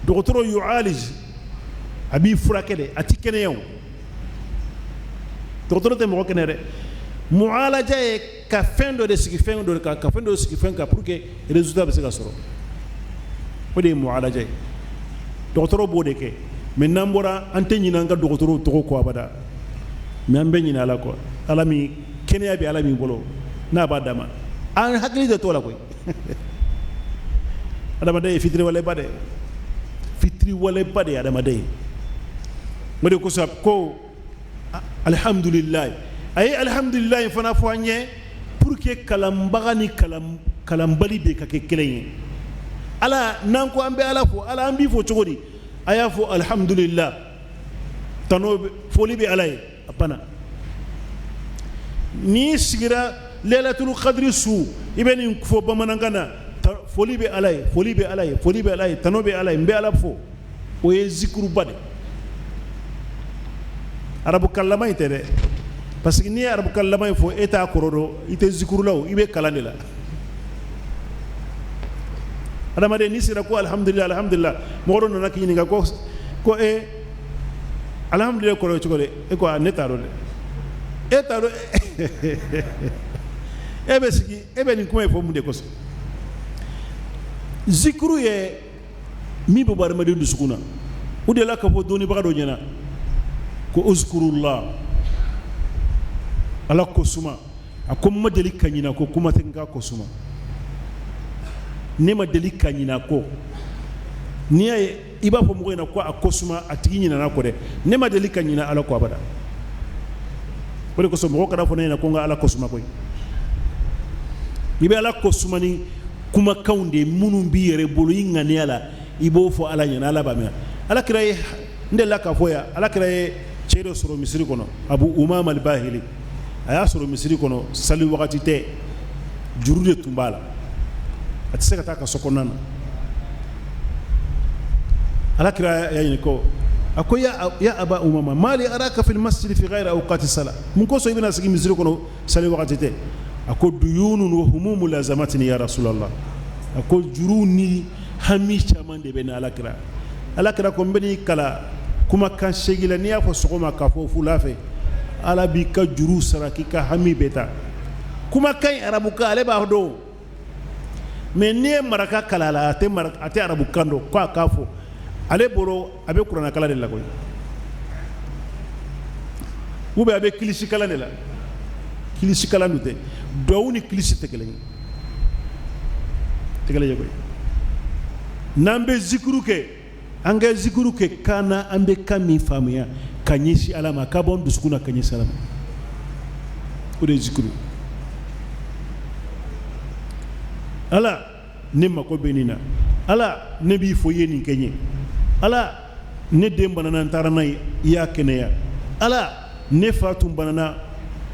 dɔgɔtɔrɔ yu'alij a b'i furakɛ dɛ a ti kɛnɛya o dɔgɔtɔrɔ tɛ mɔgɔ kɛnɛ dɛ mu'alaja ye ka fɛn dɔ de sigi fɛn dɔ kan ka fɛn dɔ sigi fɛn kan pour que résultat bɛ se ka sɔrɔ o de ye mu'alaja ye dɔgɔtɔrɔ b'o de kɛ mais n'an bɔra an tɛ ɲinɛ an ka dɔgɔtɔrɔw tɔgɔ kɔ abada mais an bɛ ɲinɛ ala kɔ ala min kɛnɛya bɛ ala min bolo n'a b'a d'a ma an hakili tɛ to la koyi adamaden ye fitiriwaleba de fitiriwaleba de ye adamaden ye o de kosɔn ko alhamdulilayi ay alhamdulillah fana fo anye pour que kalambaga ni kalambali be ka ke kelen ala nan ko ambe ala fo ala ambi fo cogodi aya fo alhamdulillah tano foli be alay apana ni sigira lailatul qadri su ibeni fo bamanangana foli be alay tano be alay mbe ala fo o ye zikru bade arabu kallama ite parce que ni arabu kallama fo eta korodo ite zikru law ibe kalandela adamade ni sira ko alhamdulillah modo nana kini ga ko alhamdulillah ko chogole ko netaro de etaro ebe sigi ebe ni kuma fo munde ko zikru ye mi bo bar madu sukuna ude la ka fo doni baga do nyana ko uzkurullah ala ko suma akom madeli kanyina ko kuma tenga ko suma ne madeli kanyina ko ni ay iba fo mo ina ko akosuma atigi nyina na ko de ne madeli kanyina ala ko abada ko so mo ko da fo na ko nga ala ko suma ko ibe ala ko suma ni kuma kaunde munum bi yere bolu yingani ala ibo fo ala nyana ala bamia ala kiraye ndela ka foya ala kiraye chedo soro misri kono abu umama al-bahili aya soro misri kono sali wakati te jurude tumbala atiseka taka sokonana ala kiraye yani ko akoya ya aba umama mali araka fil masjid fi ghayri awqati salat mun ko so ibina sigi misri kono sali wakati te ako duyunun wa humumul lazamatni ya rasulullah ako juruni hami chaman de ben alakira ko mbeni kala kuma kan shegila ni afo sokoma ka fo fulafe ala bi ka juru saraki ka hami beta kuma kan arabu ka ale ba do mais ni maraka kala la ate arabu kando ko ka fo ale boro abe qur'ana kala de la koy ube abe kilisi kala de la kilisi kala ndute downi kilisi tekele koy nambe zikru ke anga zikru ke kana ambe kami famuya kanyisi alama kabon duskuna kanyisi alama ode zikru ala nimma ko benina ala nabi fo yeni kenye ala ne dem banana tarana ya keneya ala ne fatum banana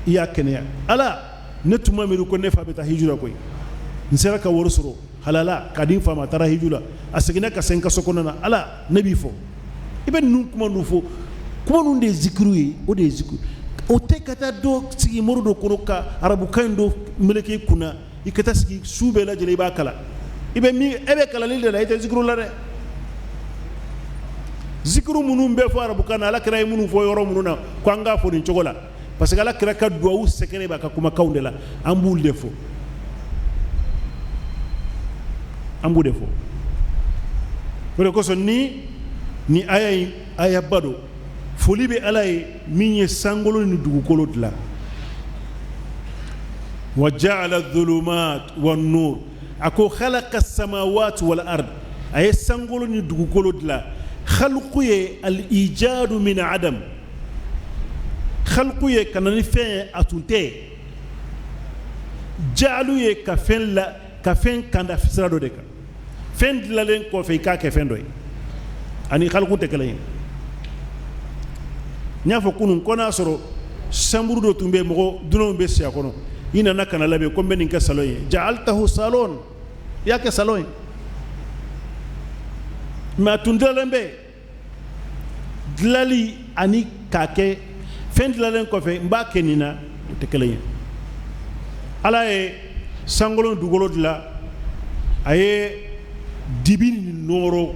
ya keneya ala ne tuma miru ko ne fa beta hijura koy nsera ka worosoro halala kadin fama tara hijula asegina ka senka sokona ala nabi fo ibe nun kuma nu fo kuma nun de zikru yi o de zikru o te kata do sigi morudo kono ka arabu kando meleke kuna ikata sigi sube la jele ba kala ibe mi ebe kala lilde la ite zikru la de zikru munum be fo arabu kana ala kira munum fo yoro mununa ko anga fo ni chogola parce que ala kira ka do wu sekere ba ka kuma kaunde la ambul de fo ambu defo ko ko so ni aya bado foli be alay minye sangolo ni dugu kolo dla wa ja'ala adh-dhulumat wan-nur ako khalaqa as-samawati wal-ard ay sangolo ni dugu kolo dla khalqu ye al-ijad min adam khalqu ye kanani fe atunte ja'alu ye ka fen kanda fisrado de ka fen dilalen ko fe ka ke fen doy ani khalqu te kala nya fo kunun kona soro samburu do tumbe mo duno be sia kono ina nakana labe ko benin ka saloye ja'altahu salon ya ke saloye ma tundalembe dilali ani kake fen dilalen ko fe mba kenina te kala ala e sangolo dugolo dila aye dibini noro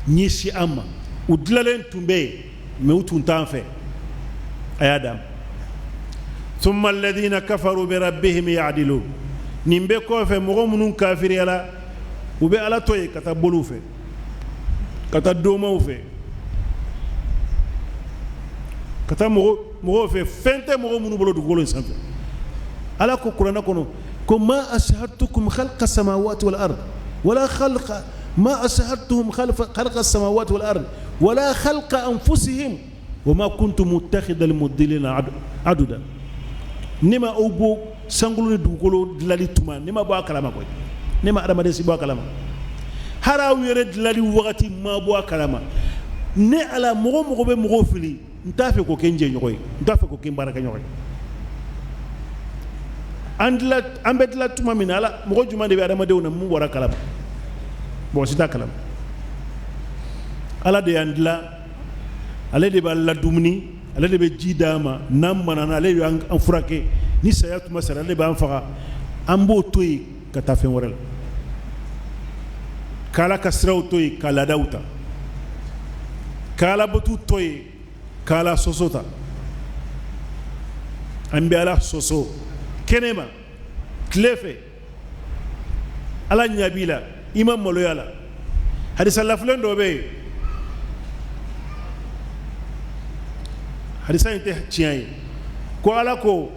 nyisi ama udlalen tumbe me utuntan fe ayadam thumma alladhina kafaru bi rabbihim ya'dilun nimbe ko fe mo munun kafiri ala ube ala toy kata bolu fe kata doma fe kata mo fe fente mo munu bolo dugolo sanfe ala ko qur'ana kono ko ma ashhadtukum khalqa samawati wal ard wala khalqa ما أشهدتهم خلق السماوات والأرض ولا خلق أنفسهم وما كنت متخذ المضلين aduda nema obo sangulu ni dugukolo dilali tuma nema bo akalama koy nema adamade si bo akalama haraw yere dilali wakati ma bo akalama ne ala mogo be mogo fili ntafe ko kenje nyoy ntafe ko kimbaraka nyoy andla ambetla tuma min ala mogo jumande be adamade wona mu wara kalama bo sita kalama ala de andla ale de ba la dumni ale de be jidama nam manana ale yo an furake ni sayatu masara ale ba an faga ambo toyi kata fen worel kala kasraw toyi kala dauta kala botu toyi kala sosota ambi ala soso kenema klefe ala nyabila imam moloyala hadisa laflen do be hadisa inte tiyaye ko ala ko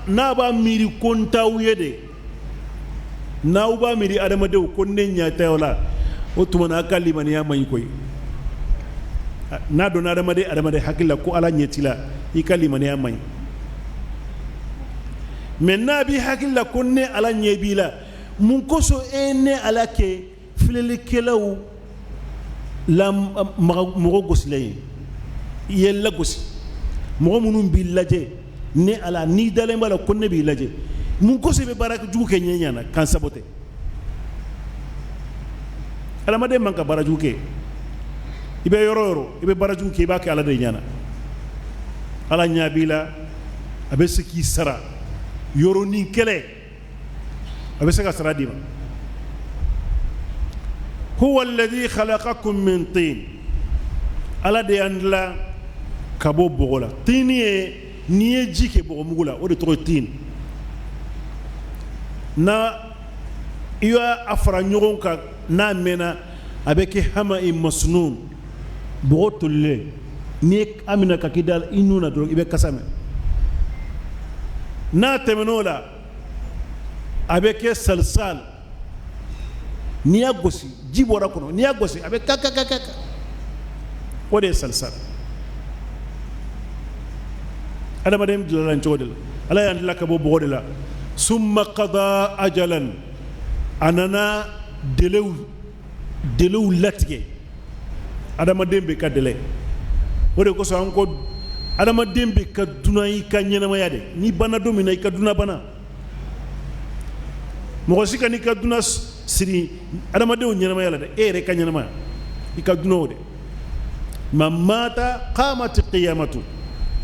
naba miri kontaw yede nauba miri adamadew ko ne nyata wala o tumana kalimani ya may koy na do na adamade hakilla ko ala nyetila i kalimani ya may men nabi hakilla ko ne ala nyebila mun ko so ene ala ke filele kelaw la mogo gosilay yella gosi mogo munum bi laje ne ala ni dalen bala ko ne bi laje mun ko se be baraka jugu ke nyanyana kan sabote ala made manka baraju ke ibe yoro ibe baraju ke ba ke ala de nyana ala nyabila abe siki sara yoro ni kele abe saka sara dima huwa alladhi khalaqakum min tin ala de andla kabo bogola tiniye niye jike bogo mugula o de tro tin na iya afra nyogon ka na mena abeke hama i masnun bogo tolle ni amina ka kidal inuna do ibe kasame na temenola abeke salsal ni agosi jibora kono ni agosi abe kaka o de salsal adama dem dilan chodel ala yan laka bo bogo de la summa qada ajalan anana delew latige adama dembe ka dele o de ko so an ko adama dembe ka dunayi ka nyenama yade ni bana domina ka duna bana mo sika ni ka duna siri adama de nyenama yala de ere ka nyenama ka duna o de mamata qamat qiyamatu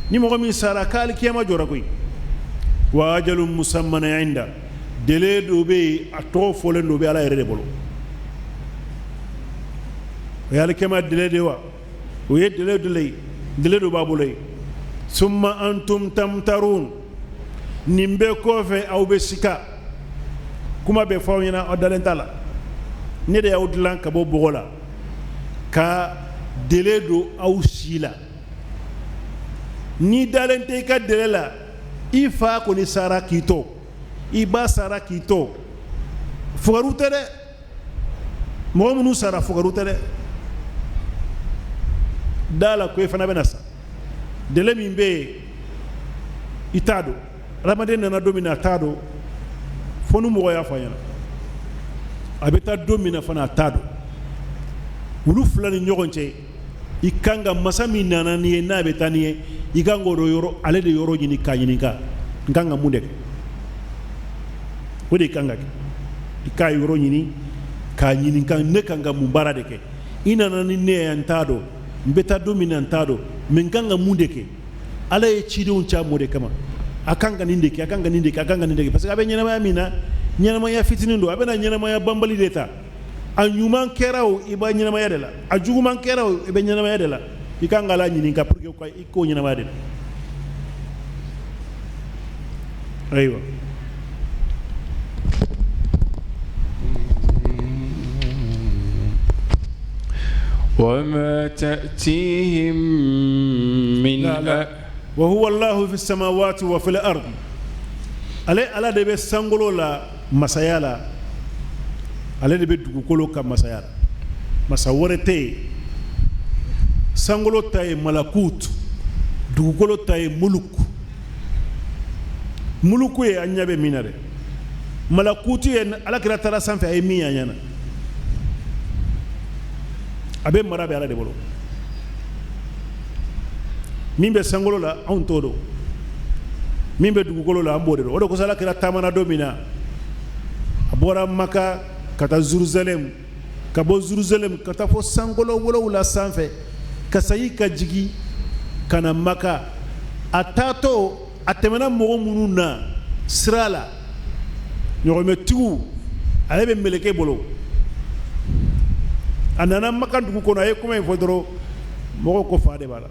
ni mo min sara kal kiyama jora koy wa ajalun musamman inda dele do be ato folen do be ala yere de bolo yalla kema dele de wa o ye dele do babulay summa antum tamtarun nimbe ko fe aw be sika kuma be fawina o dalentala ne de awdlan ka bo bogola ka dele do aw sila ni dalente ka dele la ifa ko ni sara kito iba sara kito fugarute de mo munu sara fugarute de dala ko fana benasa dele min be itado ramaden na domina tado fonu mo ya fayana abeta domina fana tado wulu fulani nyogonche ikanga masami nana ni na betani igango do yoro ale de yoro nyini ka nyini ka nganga munde wode kanga ka yoro nyini ka nyini ka ne kanga mumbara de ke ina nani ne antado mbeta domina antado menganga munde ke ala e chidi uncha mode kama akanga ninde ke parce que abe nyana ma mina nyana ma ya fitini ndo abe na nyana ma ya bambali deta anyuman kerao iba nyana ma ya dela ajuguman kerao ibe nyana ma ya dela ikanga la nyini ka pour que ko iko nyana ma ya dela aywa وما تأتيهم من وهو الله في السماوات وفي الأرض على دبي سانغولو لا مسايالا على دبي دغوكولو كا مسايالا مساورتي سانغولو تاي ملكوت dugukolo ta ye muluku muluku ye a ɲɛ bɛ min na dɛ malakutu ye alakira taara sanfɛ a ye min y'a ɲɛna a bɛ mara bɛ ala de bolo min bɛ sankolo la anw t'o dɔn min bɛ dugukolo la an b'o de dɔn o de kosɔn alakira taamana don min na a bɔra maka ka taa Jerusalem ka bɔ Jerusalem ka taa fɔ sankolo 7 sanfɛ ka sayi ka jigi ka na maka a taatɔ a tɛmɛna mɔgɔ minnu na sira la ɲɔgɔnmɛtigiw ale bɛ meleke bolo a nana maka dugu kɔnɔ a ye kuma in fɔ dɔrɔn mɔgɔw ko fa de b'a la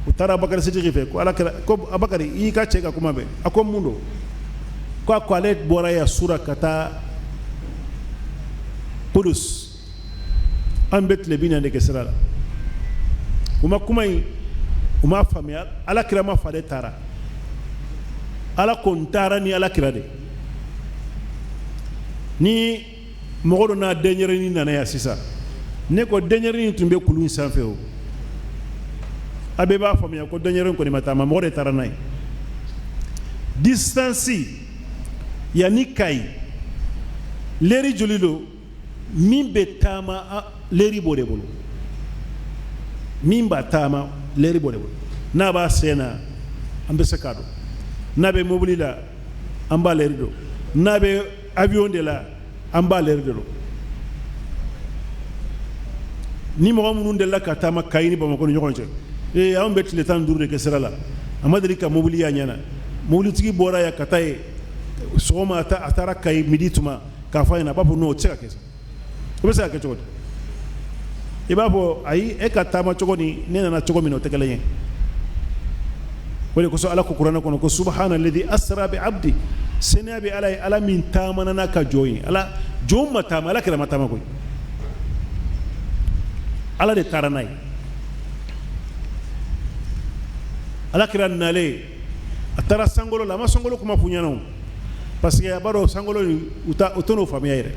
u taara Abakari Sidiki fɛ ko Abakari i y'i ka cɛ ka kuma bɛn a ko mun don ko ale bɔra yan sura ka taa Kudus an bɛ tile 40 de kɛ sira la u ma kuma in u ma faamuya alakira ma fa de taara ala ko n taara ni alakira de ni mɔgɔ dɔ n'a denyɛrɛnin nana yan sisan ne ko denyɛrɛnin tun bɛ kulu in sanfɛ o a bɛɛ b'a faamuya ko denyɛrɛnin kɔni ma taama mɔgɔ de taara n'a ye distance yanni Kayi leri joli don min bɛ taama leri b'o de bolo min b'a taama leri b'o de bolo n'a b'a sen na an bɛ se k'a dɔn n'a bɛ mobili la an b'a leri dɔn n'a bɛ avion de la an b'a leri dɔn ni mɔgɔ minnu delila ka taama Kayi ni Bamakɔ ni ɲɔgɔn cɛ anw bɛ tile 15 de kɛ sira la a ma deli ka mobili y'a ɲɛna mobilitigi bɔra yan ka taa ye sɔgɔma a taara Kayi midi tuma k'a fɔ a ɲɛna a b'a fɔ non o tɛ se ka kɛ o bɛ se ka kɛ cogo di i b'a fɔ ayi e ka taama cogo ni ne nana cogo min na o tɛ kelen ye o de kosɔn ala ko kuranɛ kɔnɔ ko subhanalladhi asra bi abdi sɛnɛya bɛ ala ye ala min taamana n'a ka jɔn ye ala jɔn ma taama ala kɛra ma taama koyi ala de taara n'a ye ala kɛra nalen a taara sankolo la a ma sankolo kuma f'u ɲɛna o parce que a b'a dɔn sankolo u t'o n'o faamuya yɛrɛ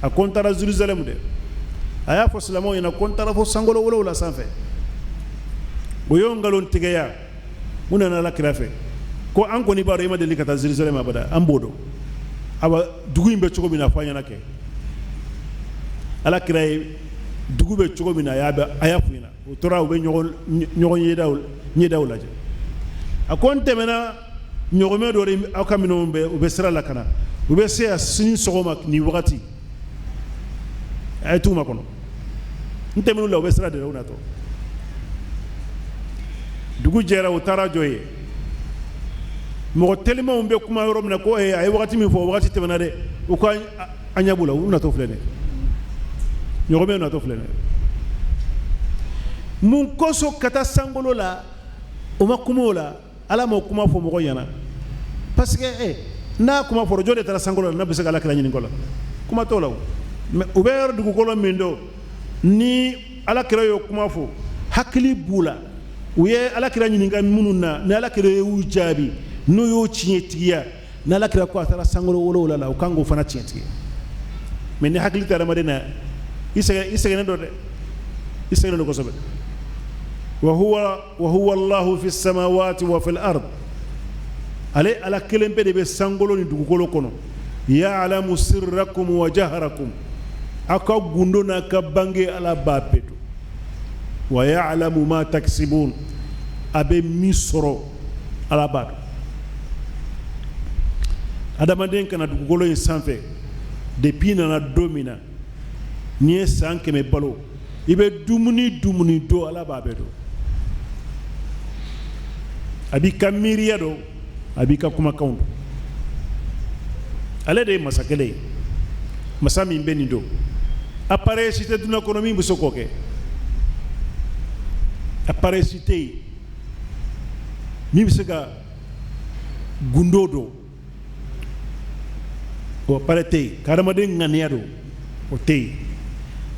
a ko n taara Jerusalem de a y'a fɔ silamɛw ɲɛna ko n taara fɔ sankolo 7 sanfɛ o y'o nkalon tigɛya u nana ala kira fɛ ko an kɔni b'a dɔn i ma deli ka taa Jerusalem abada an b'o dɔn awa dugu in bɛ cogo min na fɔ an ɲɛna kɛ ala kira ye dugu bɛ cogo min na a y'a f'u ɲɛna o tora u bɛ ɲɔgɔn ɲɛdaw lajɛ a ko n tɛmɛna ɲɔgɔmɛ dɔ de aw ka minɛnw bɛ u bɛ sira la ka na u bɛ se yan sini sɔgɔma nin wagati a ye t'u ma kɔnɔ n tɛmɛn'u la u bɛ sira de la u natɔ dugu jɛra u taara jɔ ye mɔgɔ telimanw bɛ kuma yɔrɔ min na ko a ye wagati min fɔ o wagati tɛmɛna dɛ u ko an ɲɛ b'u la u natɔ filɛ dɛ ɲɔgɔmɛ natɔ filɛ dɛ mun kosɔn ka taa sankolo la o ma kuma o la ala m'o kuma fɔ mɔgɔ ɲɛna parce que n'a kuma fɔra jɔn de taara sankolo la n'a bɛ se ka ala kira ɲini kɔ la kuma t'o la o mais u bɛ yɔrɔ dugukolo min dɔn ni ala kira y'o kuma fɔ hakili b'u la u ye ala kira ɲininka minnu na ni ala kira y'u jaabi n'u y'o tiɲɛ tigiya ni ala kira ko a taara sankolo 7 la u kan k'o fana tiɲɛ tigɛ mais ni hakili tɛ adamaden na i sɛgɛnnen dɔ dɛ i sɛgɛnnen dɔ kosɛbɛ وهو الله في السماوات وفي الأرض ale ala kelen pe de bɛ sankolo ni dugukolo kɔnɔ ya'lamu sirrakum wa jahrakum aka gundo na ka bange ala b'a bɛɛ dɔn wa ya'lamu ma taksibun a bɛ min sɔrɔ ala b'a dɔn adamaden kana dugukolo in sanfɛ depuis nana don min na n'i ye san 100 balo i bɛ dumuni don ala b'a bɛɛ dɔn a b'i ka miiriya dɔn a b'i ka kumakanw dɔn ale de ye masa kelen ye masa min bɛ nin dɔn appareil si tɛ dunan kɔnɔ min bɛ se k'o kɛ appareil si tɛ yen min bɛ se ka gundo dɔn o appareil tɛ yen ka adamaden ŋaniya dɔn o tɛ yen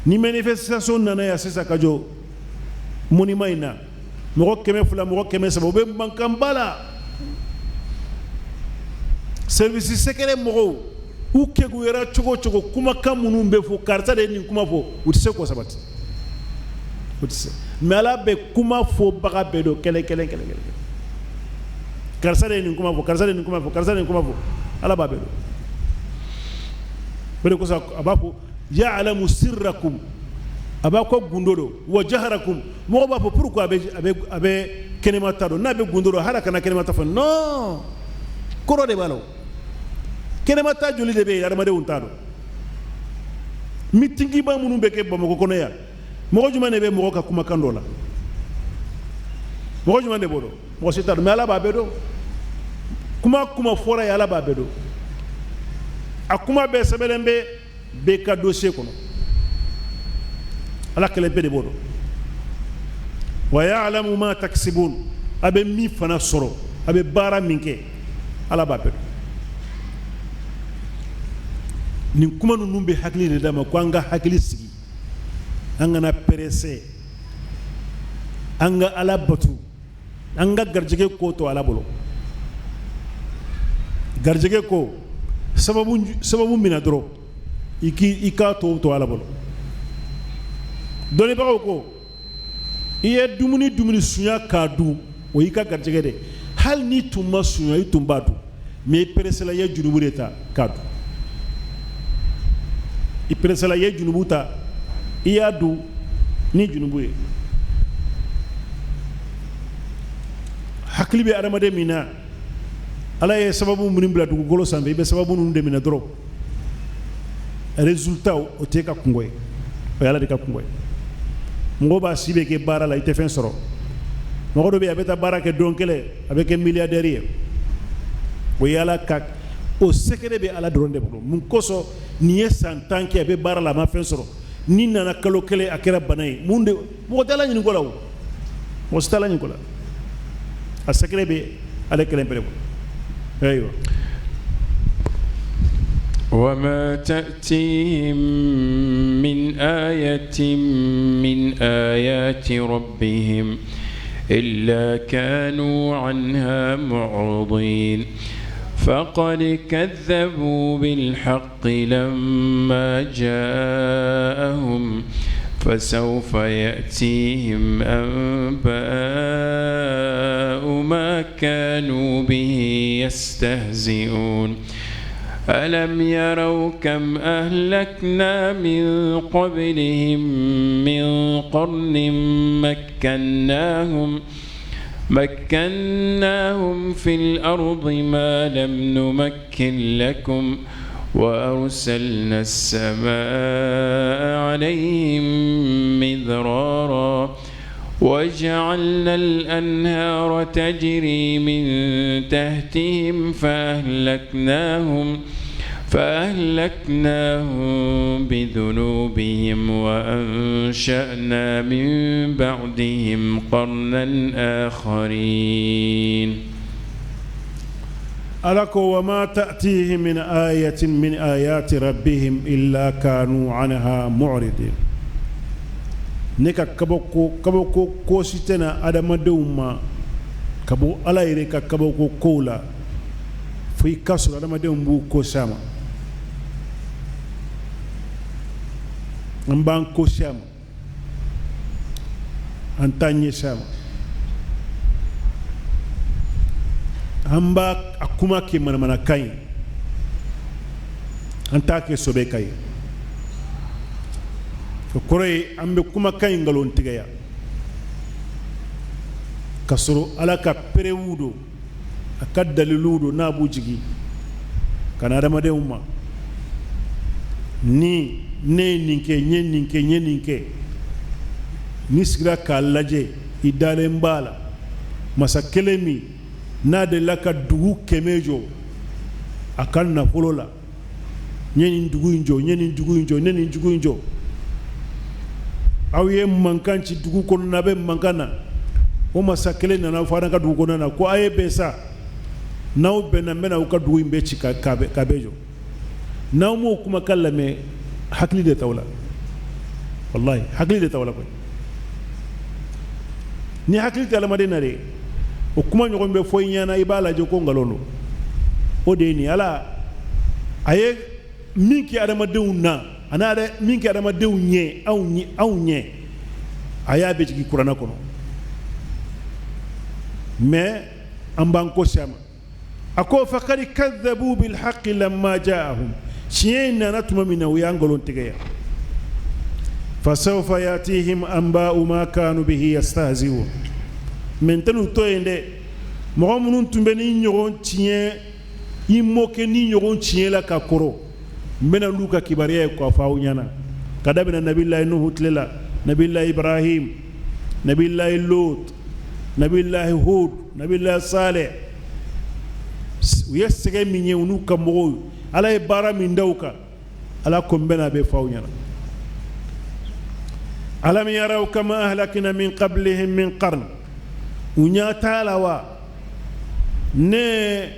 ni manifestation nana yan sisan ka jɔ monument in na mɔgɔ 200 mɔgɔ 300 u bɛ mankanba la service secret mɔgɔw u kekuyara cogo o cogo kumakan minnu bɛ fɔ karisa de ye nin kuma fɔ u tɛ se k'o sabati u tɛ se mais ala be kuma fo baga be do kele karsa de ni kuma fo karsa de ni kuma fo ala ba be do bere ko sa abapo ya'lamu sirrakum abako gundodo wa jaharakum mo ba fo pourquoi abe kenema tado na be gundodo hala kana kenema tafo non koro de balo kenema ta joli de be adamade untado mitingi ba munun be ke bamako kono ya mo jumane be mo ka kuma kandola mo jumane bodo mo sitado me ala ba be do kuma fora ya ala ba be do akuma be sebelembe be ka dossier kono ala kele be de bodo wa ya'lamu ma taksibun abe mi fana soro abe bara minke ala ba be do nin kuma nu be hakili de dama ko anga hakili sigi anga na perese anga ala batu anga garjige ko to ala bolo garjige ko sababu mina doro ika to ala bolo doni bago ko iye dumuni sunya kadu o ika garjige de hal ni tuma sunya itumba du me perese la ye junubu de ta kadu i presela ye junubu ta i y'a du ni junubu ye hakili bɛ adamaden min na ala ye sababu minnu bila dugukolo sanfɛ i bɛ sababu ninnu de minɛ dɔrɔn résultat o tɛ ka kungo ye o ye ala de ka kungo ye mɔgɔ b'a si bɛ kɛ baara la i tɛ fɛn sɔrɔ mɔgɔ dɔ bɛ yen a bɛ taa baara kɛ don kelen a bɛ kɛ milliardaire ye o ye ala ka o secret bɛ ala dɔrɔn de bolo mun kosɔn nin ye san 10 kɛ a bɛ baara la a ma fɛn sɔrɔ ni nana kalo kelen a kɛra bana ye mun de mɔgɔ tɛ ala ɲini ko la o mɔgɔ si tɛ ala ɲini ko la a secret bɛ ale kelen pe de bolo ayiwa. وما تأتيهم من آية من آيات ربهم إلا كانوا عنها معرضين فقد كذبوا بالحق لما جاءهم فسوف يأتيهم أنباء ما كانوا به يستهزئون ألم يروا كم أهلكنا من قبلهم من قرن مكناهم في الأرض ما لم نمكن لكم وأرسلنا السماء عليهم مدرارا وجعلنا الأنهار تجري من تحتهم فأهلكناهم بذنوبهم وأنشأنا من بعدهم قرنا آخرين ألك وما تأتيهم من آية من آيات ربهم إلا كانوا عنها معرضين نكا كبوكو كوسيتنا أدم دوما كبو على يريكا كبوكو كولا في كسر أدم دوم بو كوساما أمبان كوساما أنتاني ساما أمبا أكما كي من كاين أنتاكي سوبي كاين كوري أمبي كما كاين غلون تيغيا كسرو على كبريودو أكدللودو نابو جيجي كان أدم دوما ni ninke nisgra ka laje idale mbala masakelemi na de laka dugu kemejo akan na folola nyeni dugu injo awiye mankanci dugu kono na be mankana o masakele na fara ka dugu kono na ko aye besa naw bena mena o ka dugu imbe ci kabejo naw mo kuma kallame hakli de tawla wallahi hakli de tawla ko ni hakli te alama de nare o kuma nyogon be foy nyana ibala je ko ngalono o de ni ala aye minki adama deuna ana de minki adama deunye aw nye aya be jigi qur'ana kono mais amban ko sama ako faqad kadhabu bil haqqi lamma ja'ahum shiyna natuma min wiyangolon tigeya fasawfa yatihim anba'u ma kanu bihi yastahzi'un maintenant to ende mo munun tumbe ni nyogon tiye imoke ni nyogon tiye la ka koro mena luka kibariya ko faaw nyana kadabina nabillahi nuhu tlela nabillahi ibrahim nabillahi lut nabillahi hud nabillahi saleh yesege minye unu kambo ala e bara min dawka ala ko mbena be faaw nyana alam yaraw kama ahlakna min qablihim min qarn unya talawa ne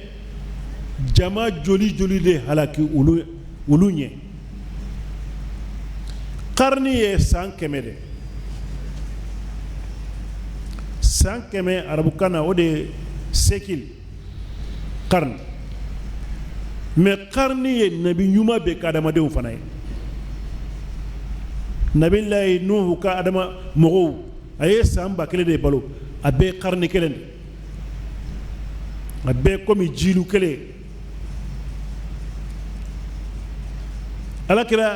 jama joli joli de halaki ulunye qarni ye sankemede sankeme arabukana ode sekil qarn me qarni ye nabi nyuma be kadama de ufanaye nabi lay nuhu ka adama mogo aye samba kele de balo abe qarni kelen abe komi jilu kele alakira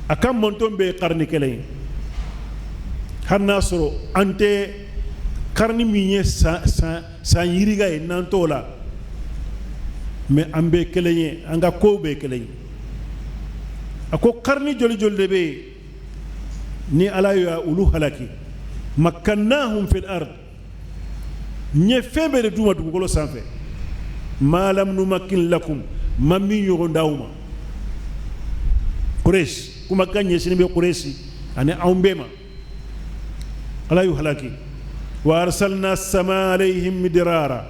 akam monton be qarni kele hanna soro ante qarni minye sa yiriga e nantola me ambe kele anga ko be kele ako qarni joli joli de be ni ala ya ulu halaki makkannahum fil ard nye fembe de duma dugolo sanfe ma lam numakkin lakum mammi yogo ndawma quraish kuma kanye sini be quraishi ane awmbema ala yu halaki wa arsalna as-samaa alayhim midrara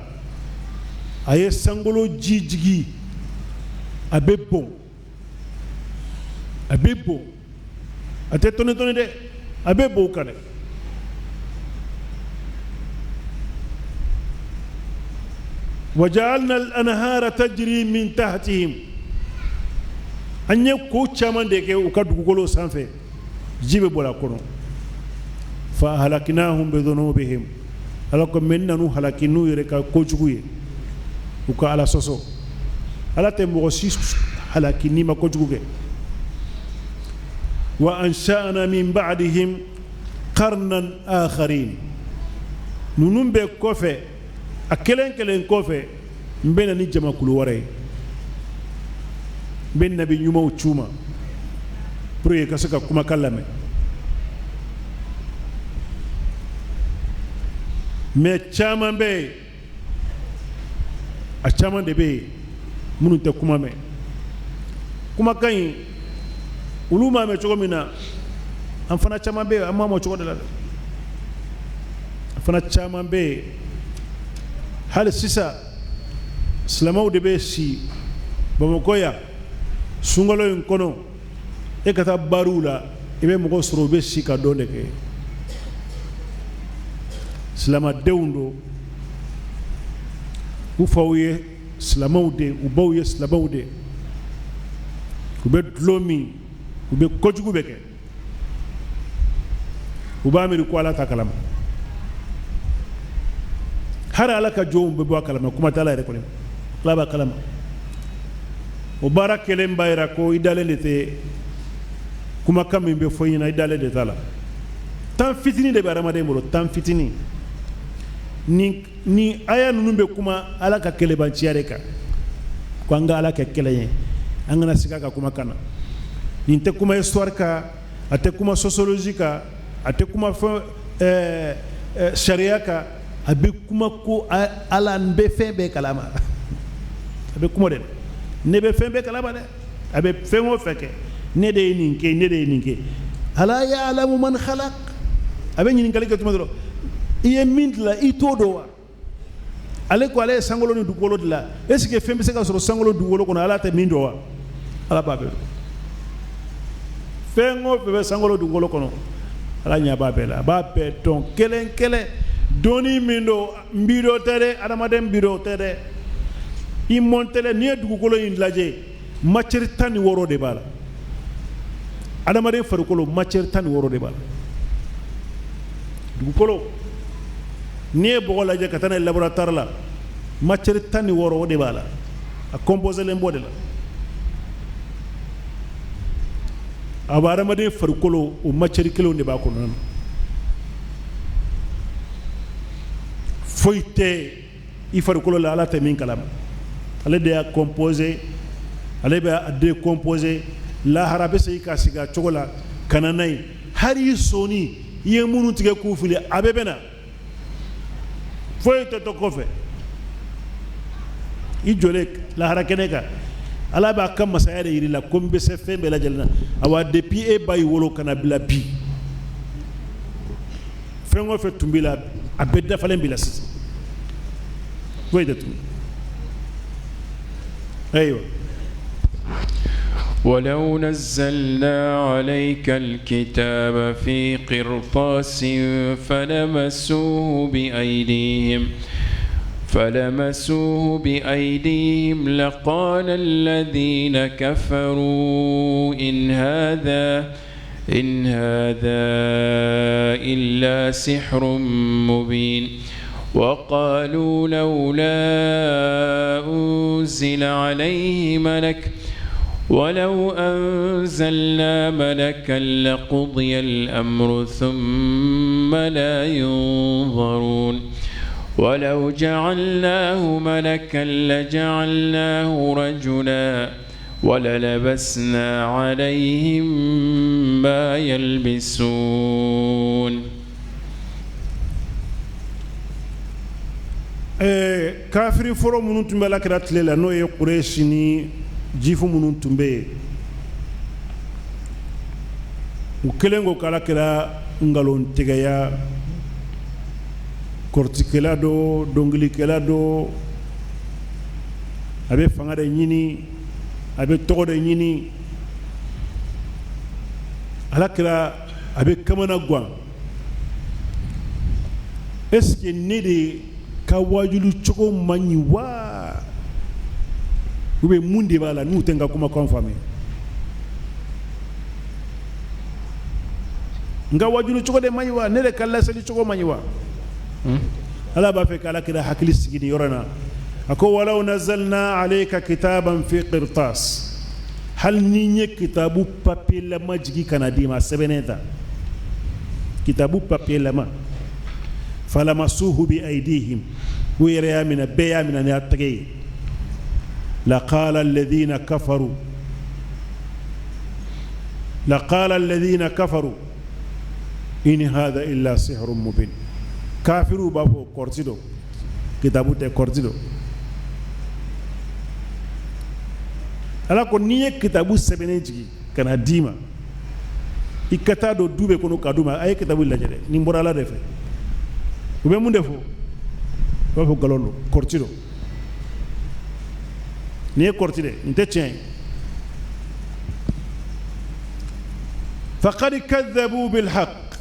aye sangolo jijigi abebbo ate tone de abebbo kane وجعلنا الأنهار تجري من تحتهم أن يكون شامان ديكي وكادو كولو سانفي جيب بولا كونو فأهلكناهم بذنوبهم ألكم مننا نو هلكنو يركا كوجوي وكا على سوسو على تمغسيس هلكني ما كوجوي وأنشأنا من بعدهم قرنا آخرين نونم بكوفي kelen kofe mbena ni jama kuluware ben nabi nyuma uchuma pour ka saka kuma kallame me chama be a chama de be munu te kuma me kuma kan uluma me chogomina am fana chama be amma mo chogodala fana chama be hal sisa slamaw de be si bamokoya sungalo en kono e kata barula e be mo soro be si ka donde ke slama dewndo u fawye slamaw de u bawye slamaw de u be dlomi u be kojugu be ke u ba mi ko ala takalama hara alaka joom be bo kalama kuma tala re ko la ba kalama o bara kelem bayra ko idale lete kuma kam be foyina idale de tala tan fitini de barama de molo tan fitini ni aya nunu be kuma alaka keleban ciare ka ko anga alaka keleye angana sika ka kuma kana ni te kuma histoire ka ate kuma sociologie ka ate kuma sharia ka abe kuma ko ala nbe fembe kalama abe kuma de ne be fembe kalama de abe femo feke ne de ninke ala ya alamu man khalaq abe nyin kali ke tuma do iye mindla itodo wa ale ko ale sangolo ni dugolo de la est-ce que fembe se ka soro sangolo dugolo ko ala ta mindo wa ala babe fengo be sangolo dugolo ko ala nya babe la babe ton kelen doni mindo mbiro tere adamadem biro tere imontele ni dugukolo in laje matière tan woro de bala adamadem farukolo matière tan woro de bala dugukolo ni ye bɔgɔ lajɛ ka taa n'a ye laboratoire la matière 16 o de b'a la a composé len b'o de la a bɛ adamaden farikolo o matière kelenw de b'a kɔnɔna na foyi tɛ i farikolo la ala tɛ min kalama ale de y'a composé ale bɛ a décomposé lahara bɛ se ka sigi a cogo la ka na n'a ye hali i sɔnni i ye minnu tigɛ k'u fili a bɛɛ bɛ na foyi tɛ to kɔfɛ i jɔlen lahara kɛnɛ kan ala b'a ka masaya de yir'i la ko n bɛ se fɛn bɛɛ lajɛlen na awa depuis e ba y'i wolo ka na bila bi fɛn o fɛn tun b'i la a bɛɛ dafalen b'i la sisan foyi tɛ tun ayiwa ولو نزلنا عليك الكتاب في قرطاس فلمسوه بأيديهم لقال الذين كفروا إن هذا إلا سحر مبين وقالوا لولا أنزل عليه ملك ولو أنزلنا ملكا لقضي الأمر ثم لا ينظرون ولو جعلناه ملكا لجعلناه رجلا وللبسنا عليهم ما يلبسون كافر فرو منو تمبا لكرا تليلا نو يقريشني جيفو منو تمبي وكلنغو كالاكرا نغالون تيغيا kortikela do dongilikela do abe fanga de nyini abe togo de nyini alakira abe kamana gwan est-ce que ne de ka wajulu chogo manyi wa ube mundi bala nu tenga kuma confirmer nga wajulu chogo de manyi wa ne de kala seli chogo manyi wa ala ba fe kala kira hakili sigini yorana ako walau nazalna alayka kitaban fi qirtas hal ninye kitabu papier la majigi kanadima sebeneta kitabu papier la ma falamasuhu bi aydihim ويريا من بيا من ياتقي لقال الذين كفروا إن هذا إلا سحر مبين كافروا بابو كورتيدو كتابو تي كورتيدو ala ko niye kitabu sebenenji kana dima ikata do dube kono kaduma ay kitabu lajere ni mborala defe ube mun defo bafo galondo kortido niye kortide nte tien faqad kadhabu bil haqq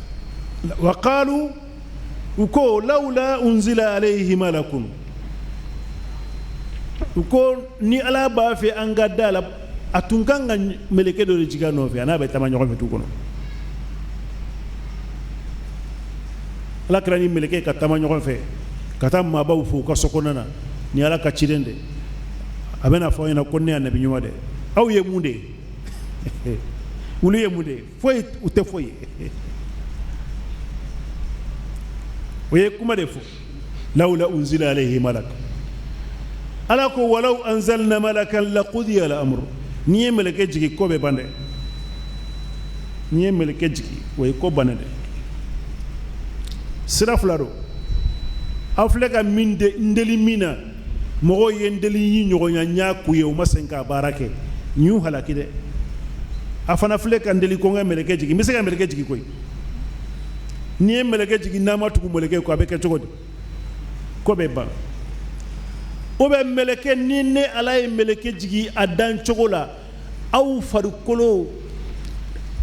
wa qalu uko laula unzila alayhi malakun uko ni ala ba fe angadala atunganga meleke do jiga no fe ana ba tamanyo ko fetu kono ala krani meleke ka tamanyo ko fe kata ma ba fu ka sokonana ni ala ka chirende abena fo ina konne annabi nyuma de aw ye munde wulu ye munde foy ute foy oye kuma de fo laula unzila alayhi malak ala ko walau anzalna malakan laqudiya al-amr niye meleke jigi ko be bande niye meleke jigi way ko banade siraflaro afleka minde ndeli mina mogo yendeli yi nyogonya nyaku ye umasenka barake nyu halakide afana fleka ndeli ko meleke jigi misega meleke jigi koy niye meleke jigi namatu ko meleke ko abeke togodi ko be ban o be meleke ni ne ala ye meleke jigi a dan cogo la aw farikolo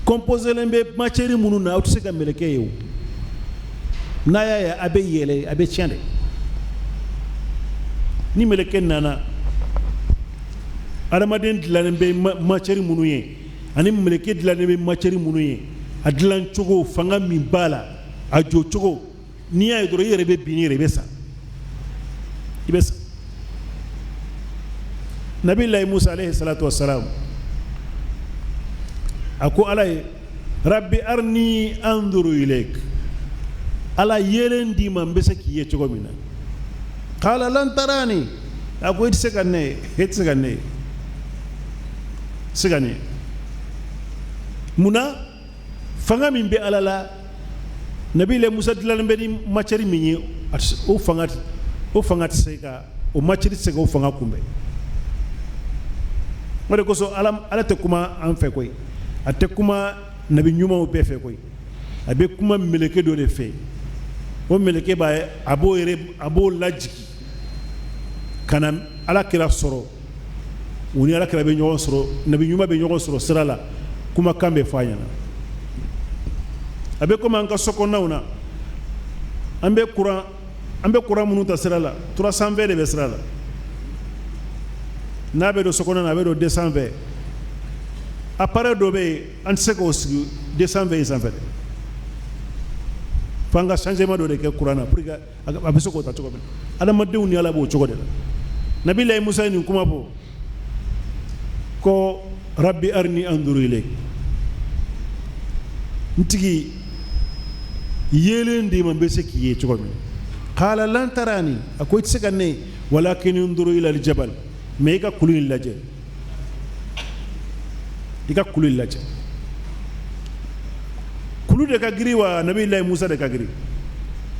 composé len be matière minnu na aw tɛ se ka meleke ye o n'a y'a ye a bɛ yɛlɛ a bɛ tiɲɛ de ni meleke nana adamaden dilannen bɛ matière minnu ye ani meleke dilannen bɛ matière minnu ye a dilan cogo fanga min b'a la a jo cogo n'i y'a ye dɔrɔn i yɛrɛ bɛ bin i yɛrɛ i bɛ sa i bɛ sa nabilahi musa alayhi salatu wassalam a ko ala ye rabbi arni anzuru ilayk ala yelen di ma n bɛ se k'i ye cogo min na qala lan tarani a ko i tɛ se ka ne ye i tɛ se ka ne ye se ka ne ye munna fanga min bɛ ala la nabilahi musa dilannen bɛ ni matière min ye o fanga tɛ se ka o matière tɛ se ka o fanga kunbɛn o de kosɔn ala tɛ kuma an fɛ koyi a tɛ kuma nabi ɲumanw bɛɛ fɛ koyi a bɛ kuma meleke dɔ de fɛ o meleke a b'o lajigi ka na ala kira sɔrɔ u ni ala kira bɛ ɲɔgɔn sɔrɔ nabi ɲuman bɛ ɲɔgɔn sɔrɔ sira la kumakan bɛ fɔ a ɲɛna a bɛ komi an ka sokɔnɔnaw na an bɛ kuran minnu ta sira la tura sanfɛ de bɛ sira la n'a bɛ don sokɔnɔna na a bɛ don den sanfɛ appareil dɔ bɛ yen an tɛ se k'o sigi den sanfɛ in sanfɛ fo an ka changement dɔ de kɛ kuran na pour que a bɛ se k'o ta cogo min na adamadenw ni ala b'o cogo de la nabilahi musa ye nin kuma fɔ ko rabbi arni anzuru ilayk n tigi yelen di ma n bɛ se k'i ye cogo min na qala lan tarani a ko i tɛ se ka ne ye walakin unzuru ila al-jabal mais i ka kulu in lajɛ i ka kulu in lajɛ kulu de ka girin wa nabilahi musa de ka girin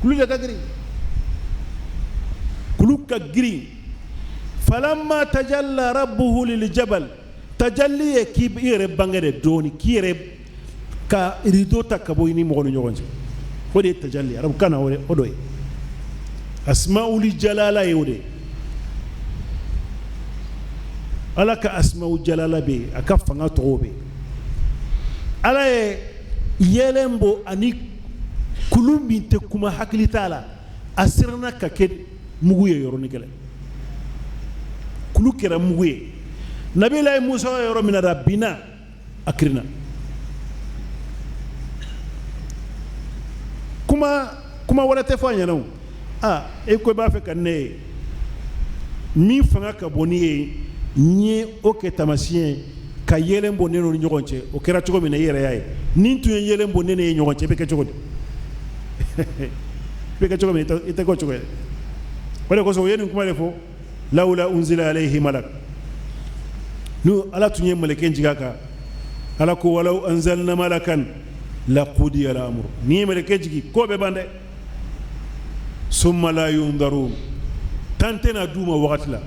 kulu de ka girin kulu ka girin falamma tajalla rabbuhu lil jabal tajalli ye k'i yɛrɛ bange de dɔɔni k'i yɛrɛ ka rideau ta ka bɔ i ni mɔgɔ ni ɲɔgɔn cɛ o de ye tajalli arabukan na o dɔ ye asmaul jalala ye o de ye ala ka asmaul jalala bɛ yen a ka fanga tɔgɔw bɛ yen ala ye yelen bɔ ani kulu min tɛ kuma hakili t'a la a siranna ka kɛ mugu ye yɔrɔnin kelen kulu kɛra mugu ye nabilahi musa ye yɔrɔ min na a binna a kirinna kuma wɛrɛ tɛ fɔ a ɲɛna o e ko i b'a fɛ ka ne ye min fanga ka bon ni ye n ye o kɛ taamasiyɛn ka yelen bɔ ne ni ɲɔgɔn cɛ o kɛra cogo min na i yɛrɛ y'a ye ni tun ye yelen bɔ ne ni ye ɲɔgɔn cɛ i bɛ kɛ cogo di i bɛ kɛ cogo min i tɛ k'o cogo ye o de kosɔn o ye nin kuma de fɔ lawla unzila alayhi malak n'u ala tun ye malekɛ jigin a kan ala ko walaw anzalna malakan laqudiya al-amr ni ye malekɛ jigin ko bɛ ban dɛ summa la yundarun tan tɛna d'u ma wagati la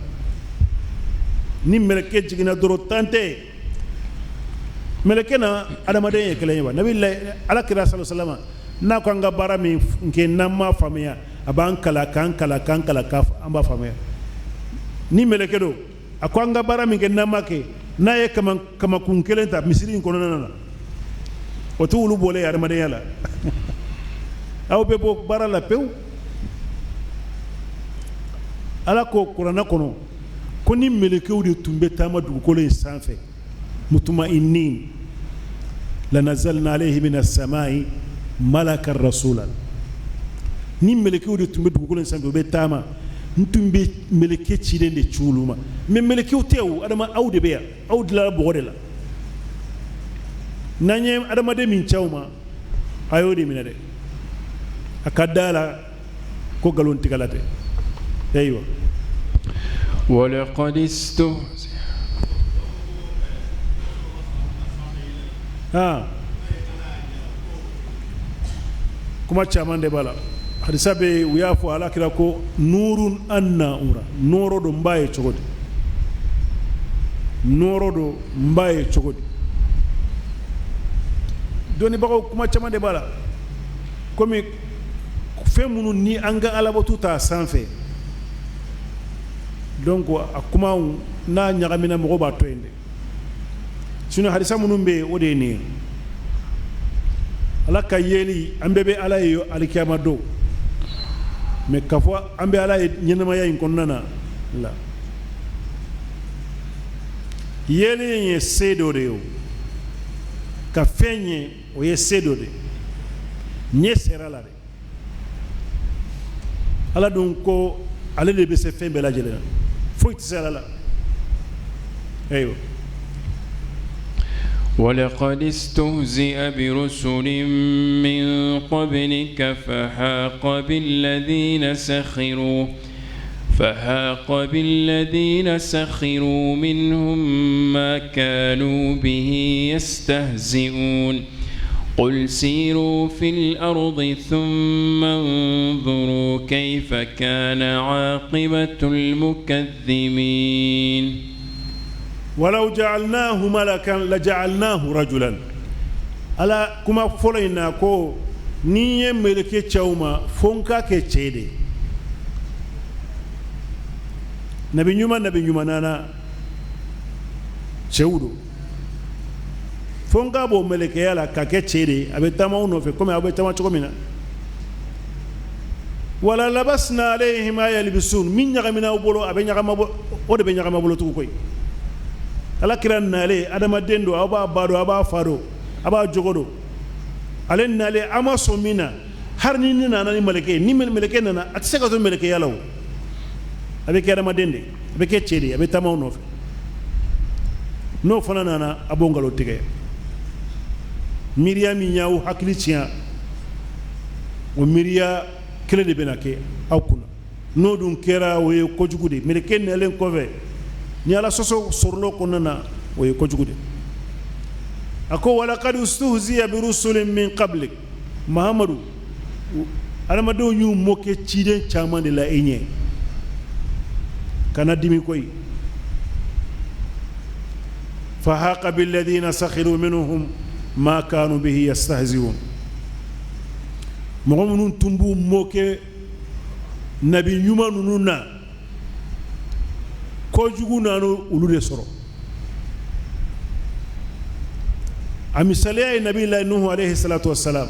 ni meleke jiginna dɔrɔn tan tɛ meleke na adamaden ye kelen ye wa nabilahi ala kira sallallahu alaihi wasallam n'a ko an ka baara min kɛ n'an ma faamuya a b'an kala k'an b'a faamuya ni meleke don a ko an ka baara min kɛ n'an ma kɛ n'a ye kamakun kelen ta misiri in kɔnɔna na o tɛ wulu bɔlen ye adamadenya la aw bɛ bɔ baara la pewu ala ko kuranɛ kɔnɔ ko ni melekew de tun bɛ taama dugukolo in sanfɛ mutma'innin lanazalna alayhi min as-samai malakan rasulan ni melekew de tun bɛ dugukolo in sanfɛ u bɛ taama n tun bɛ meleke cilen de ci olu ma mais melekew tɛ o adama aw de bɛ yan aw dilanna bɔgɔ de la n'an ye adamaden min cɛw ma a y'o de minɛ dɛ a ka da la ko nkalontigɛla tɛ ayiwa ولقد استهزئ kuma caman de b'a la hadisa bɛ u y'a fɔ ala kira ko nurun anna ura nɔɔrɔ don n b'a ye cogo di nɔɔrɔ don n b'a ye cogo di dɔnnibagaw kuma caman de b'a la komi fɛn minnu ni an ka alabato t'a sanfɛ donc a kumaw n'a ɲagamina mɔgɔ b'a to yen de sinon hadisa minnu bɛ yen o de ye nin ye ala ka yeli an bɛɛ bɛ ala ye alikiyama don mais k'a fɔ an bɛ ala ye ɲɛnamaya in kɔnɔna na la yeli in ye se dɔ de ye o ka fɛn ye o ye se dɔ de ɲɛ sera la de ala dun ko ale de bɛ se fɛn bɛɛ lajɛlen foyi tɛ se ala la ayiwa ولقد استهزئ برسل من قبلك فحاق بالذين سخروا منهم ما كانوا به يستهزئون قل سيروا في الأرض ثم انظروا كيف كان عاقبة المكذبين ولو جعلناه ملكا لجعلناه رجلا ألا كما فلينا كو ني ملكي تشاوما فونكا كتشيدي نبي نيوما نانا تشودو فونكا بو ملكي يالا كتشيدي أبي تامو نوفي كما أبي تامو تشومينا ولا لبسنا عليهم ما يلبسون من يغمنا وبولو أبي يغمنا ودي بي يغمنا وبولو تكوكوي ala kira nale adama dendo aba bado aba faro aba jogodo ale nale ama somina har ni nana ni maleke ni maleke nana atse ka to maleke yalaw abe kira adama dende abe ke chedi abe tamaw no no fana nana abongalo tige miriam nyaw hakili tia o miria kele de benake akuna no dun kera o ko jugude maleke nelen kove ni ala soso sorlo konana way ko jugude ako wala qad ustuhziya bi rusulin min qablik muhammadu alama do ñu moke ciiden chamande la enye kana dimi koy fa haqa bil ladina sakhiru minhum ma kanu bihi yastahzi'un mohamunun tumbu moke nabi nyuma nununa ko jugu nanu ulu de soro ami salaya nabi allah nuh alayhi salatu wassalam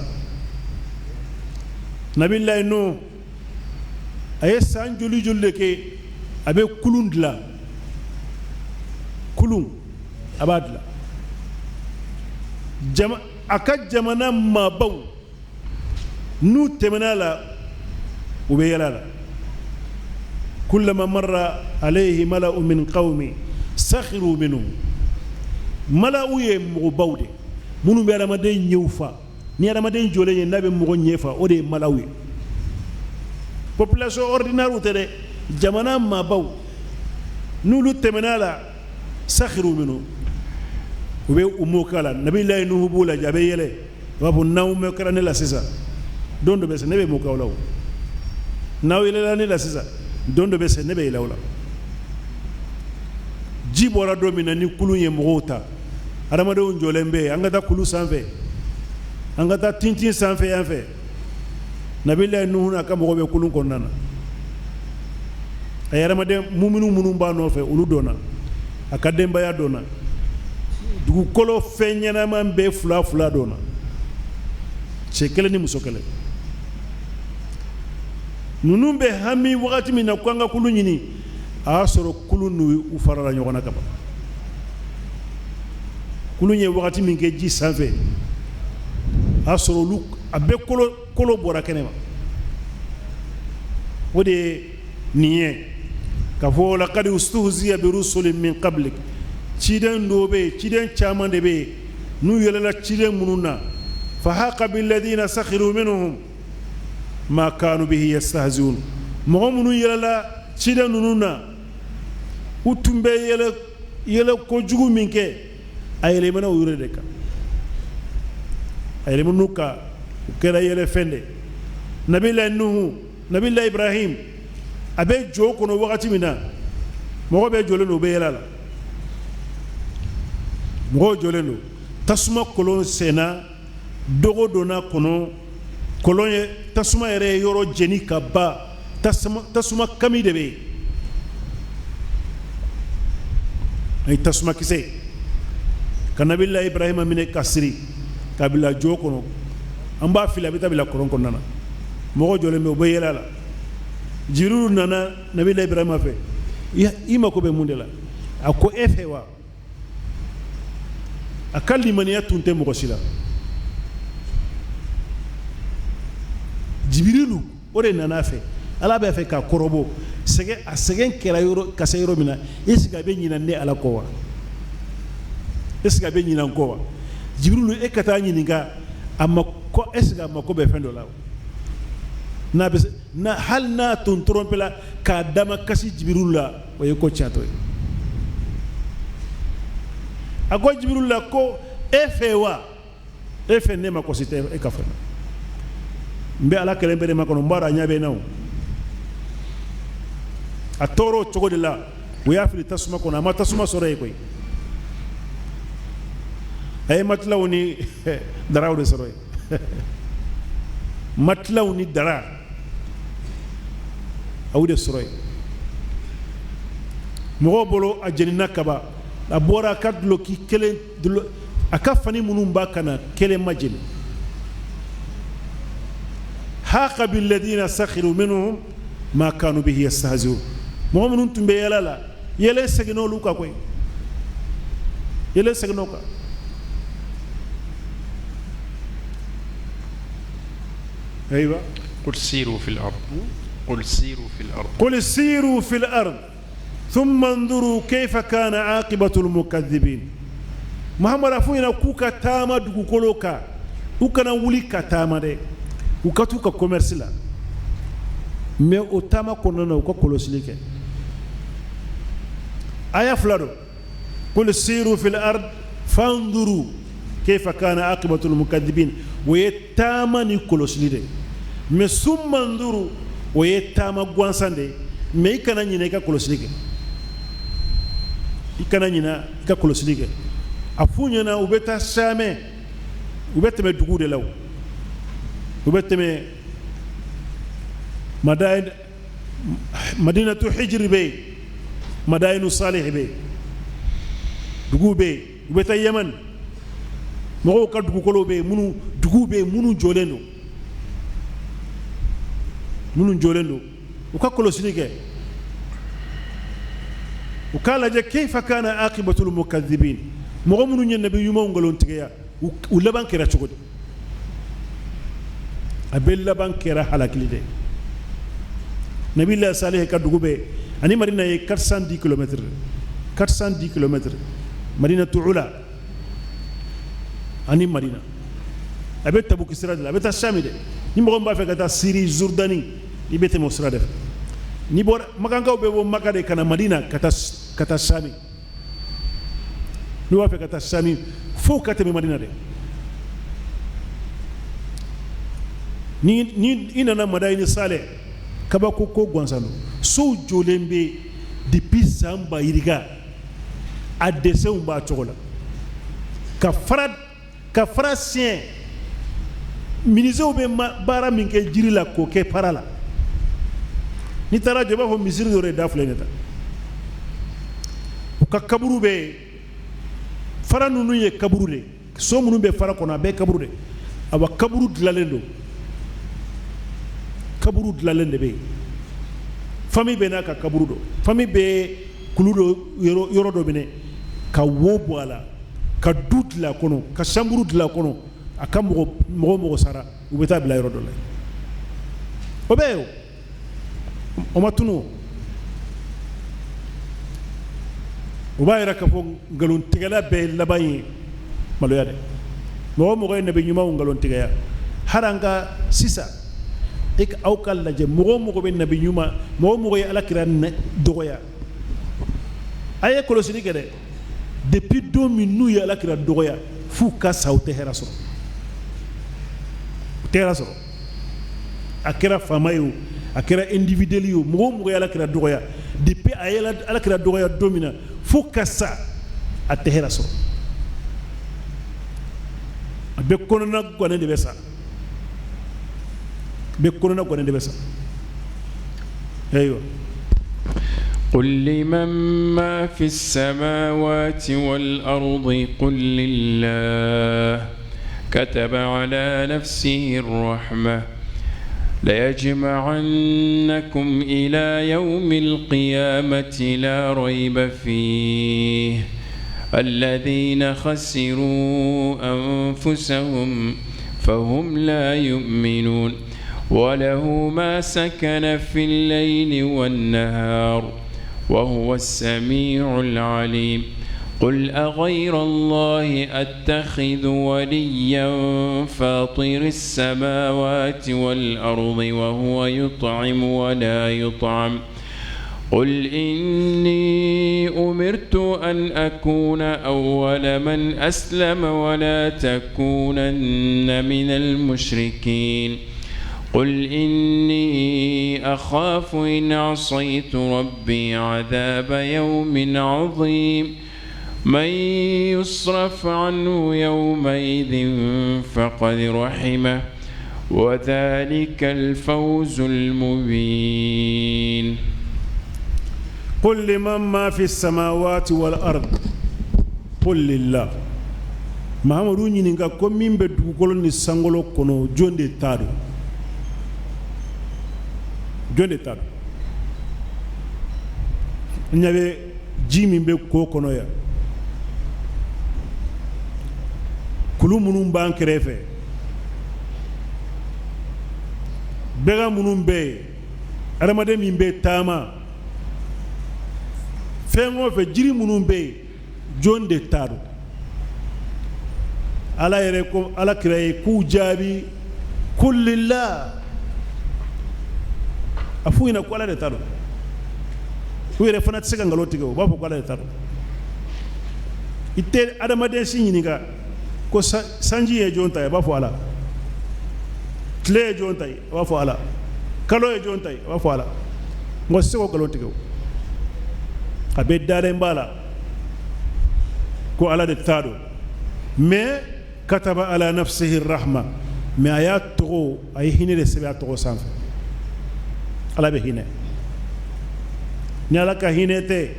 nabi allah nuh ay san joli jolle ke abe kulundla kulun abadla jama akad jamana mabaw nu temenala ube yalala كلما مر عليه ملأ من قومه سخروا منه ملأ يمغبود منو بيرمدين يوفا ni adamaden jole yen nabe mo nyefa o de malawi population ordinaire utere jamana mabaw nulu temenala sakhiru minu ube umukala nabi la nuhu bula jabe yele wabu nawme karane la sisa dondo be se nebe mo kawlaw naw yele la ni la sisa dondo be se nebe ilawla jibora domina ni kulu ye mogota adamado njolembe angata kulu sanfe angata tintin sanfe yanfe nabilla nuhu na kam gobe kulun konnana ay adamade mu'minu munum ba no fe ulu dona akademba ya dona dugu kolo fenyana man be fula fula dona chekele ni musokele nunumbe hami wakati mina kwanga kulu nyini asoro kulu nu ufarala nyogona kaba kulu nye wakati minge ji sanfe asoro lu abe kolo bora kenema wode niye kafo laqad ustuhziya bi rusulin min qablik ciden dobe ciden chamande be nu yelela ciden mununa fa haqa bil ladina sakhiru minhum ma kanu bihi yastahzi'un mu'minu yelela ciden nununa utumbe yele ko jugu minke ayele mana uyure de ka ayele munuka kera yele fende nabila nuhu nabila ibrahim abe jo kono wakati mina mo be jole no be yelala mo jole no tasuma kolon sena dogo dona kono kolon ye tasuma yere yoro jeni kaba tasuma kami debe ay tasuma kise kanabilla ibrahima mine kasri kabila jo kono amba fila bitabila koron konnana mo jole me be yelala jiru nana nabila ibrahima fe ima ko be mundela ako efewa akalli man yatunte mo sila jibrilu ore nana fe ala b'a fɛ ka kɔrɔbɔ sɛgɛn a sɛgɛn kɛra yɔrɔ ka se yɔrɔ min na est ce que a bɛ ɲinɛ ne ala kɔ wa est ce que a bɛ ɲinɛ n kɔ wa Jibrilu e ka taa ɲininka a ma ko est ce que a mako bɛ fɛn dɔ la n'a bɛ na hali n'a tun trompe la k'a dama kasi Jibrilu la o ye ko tiɲɛtɔ ye a ko Jibrilu la ko e fɛ wa e fɛ ne ma kɔsi tɛ e ka fɛn n bɛ ala kɛlɛ bɛ de ma kɔnɔ n b'a dɔn a ɲɛ bɛ n na o a tɔɔrɔ o cogo de la u y'a fili tasuma kɔnɔ a ma tasuma sɔrɔ yen koyi a ye matilaw ni daraw de sɔrɔ yen matilaw ni dara a y'u de sɔrɔ yen mɔgɔw bolo a jenina kaba a bɔra a ka duloki kelen a ka fani minnu b'a kan na kelen ma jeni haqa billadina sakhiru minhum ma kanu bihi yastahzi'un mɔgɔ minnu tun bɛ yɛlɛ la yɛlɛ seginna olu kan koyi yɛlɛ seginna o kan أيوة قل سيروا في الأرض قل سيروا في الأرض قل سيروا في الأرض ثم انظروا كيف كان عاقبة المكذبين محمد أفوينا كوكا تاما دوكولوكا وكنا وليكا تاما دي وكاتوكا كوميرسيلا مي او تاما كوننا وكا كولوسليكا آية فلادو قل سيروا في الأرض فانظروا كيف كان عاقبة المكذبين ويتاما نيكولوسليدي مي ثم انظروا ويتاما غوانساندي مي كانا نينيكا كولوسليكا ikana nyina ka kolosilike afunya na ubeta same ubeteme dugu de law ubeteme madain madinatu hijr be madainu salih be dugu be ubeta yaman mo ka dugu kolo be munu dugu be munu jolendo uka kolosilike وقال جا كيف كان عاقبة المكذبين مغمون النبي يوم ونقولون تجيا ولبان كرا شغل أبل لبان كرا حلاك ليه نبي الله صالح كدوبة أني مرينا 410 كيلومتر 410 كيلومتر مرينا تعلا أني مرينا أبي تبوك إسرائيل أبي تشامي ده نمغم بافع كتا سيري زورداني يبيت مصر ده ni bor makangaw be wo makade kana madina kata sami ni wafe kata sami fo kata me madina de ni ina na madaini sale kaba ko gwansano so jolembe depuis samba iriga a dessin ba chogola ka fara sien ministre be bara min ke jiri la ko ke parala ni tara joba fo misiri dore dafle neta ka kaburu be fara nunu ye kaburu de so munu be fara kono be kaburu de aba kaburu dlalendo be fami be na ka kaburu do fami be kuludo yoro do bine ka wobo ala ka dutla kono ka shamburu dla kono aka mogo sara ubeta bla yoro do la obeo o matuno o bayira ka fo ngalon tigala be labayi maloya de mo nabi nyuma ngalon tigaya haranga sisa ek awkal la je mo be nabi nyuma mo ala kiran dogoya aye kolosini kede depuis 2000 ya ala kiran dogoya fu ka saute heraso teraso akira famayo akira individuelio mo ala kira dogoya depuis ayela ala kira dogoya domina fo kasa atehera so be kono na gone de besa ايوه قل لمن ما في السماوات والأرض قل لله كتب على نفسه الرحمة ليجمعنكم إلى يوم القيامة لا ريب فيه الذين خسروا أنفسهم فهم لا يؤمنون وله ما سكن في الليل والنهار وهو السميع العليم قل أغير الله أتخذ وليا فاطر السماوات والأرض وهو يطعم ولا يطعم قل إني أمرت أن أكون أول من أسلم ولا تكونن من المشركين قل إني أخاف إن عصيت ربي عذاب يوم عظيم من يصرف عنه يومئذ فقد رحمه وذلك الفوز المبين قل لمن ما في السماوات والأرض قل لله محمد نينغا كومين بدوغولو ني سانغولو كونو جوندي تادو نيابي جيمي بي كو كونو يا كلو منون بان كريفه بيغا منون بي ارمادي مين بي تاما فengo fe jiri munun be jonde taru ala yere ko ala kiraye ku jabi kullillah afu ina ko ala de taru ku yere fana tsega ngaloti go ba ko ala de taru ite adama de sinyininga ko sanji e jonta e ba fo ala tle e jonta e ba fo ala kalo e jonta e ba fo ala ngo sego galoti go abe dare mbala ko ala de tado mais kataba ala nafsihi rahma mais ayat to ay hinere sebe to sanf ala be hine ni ala ka hinete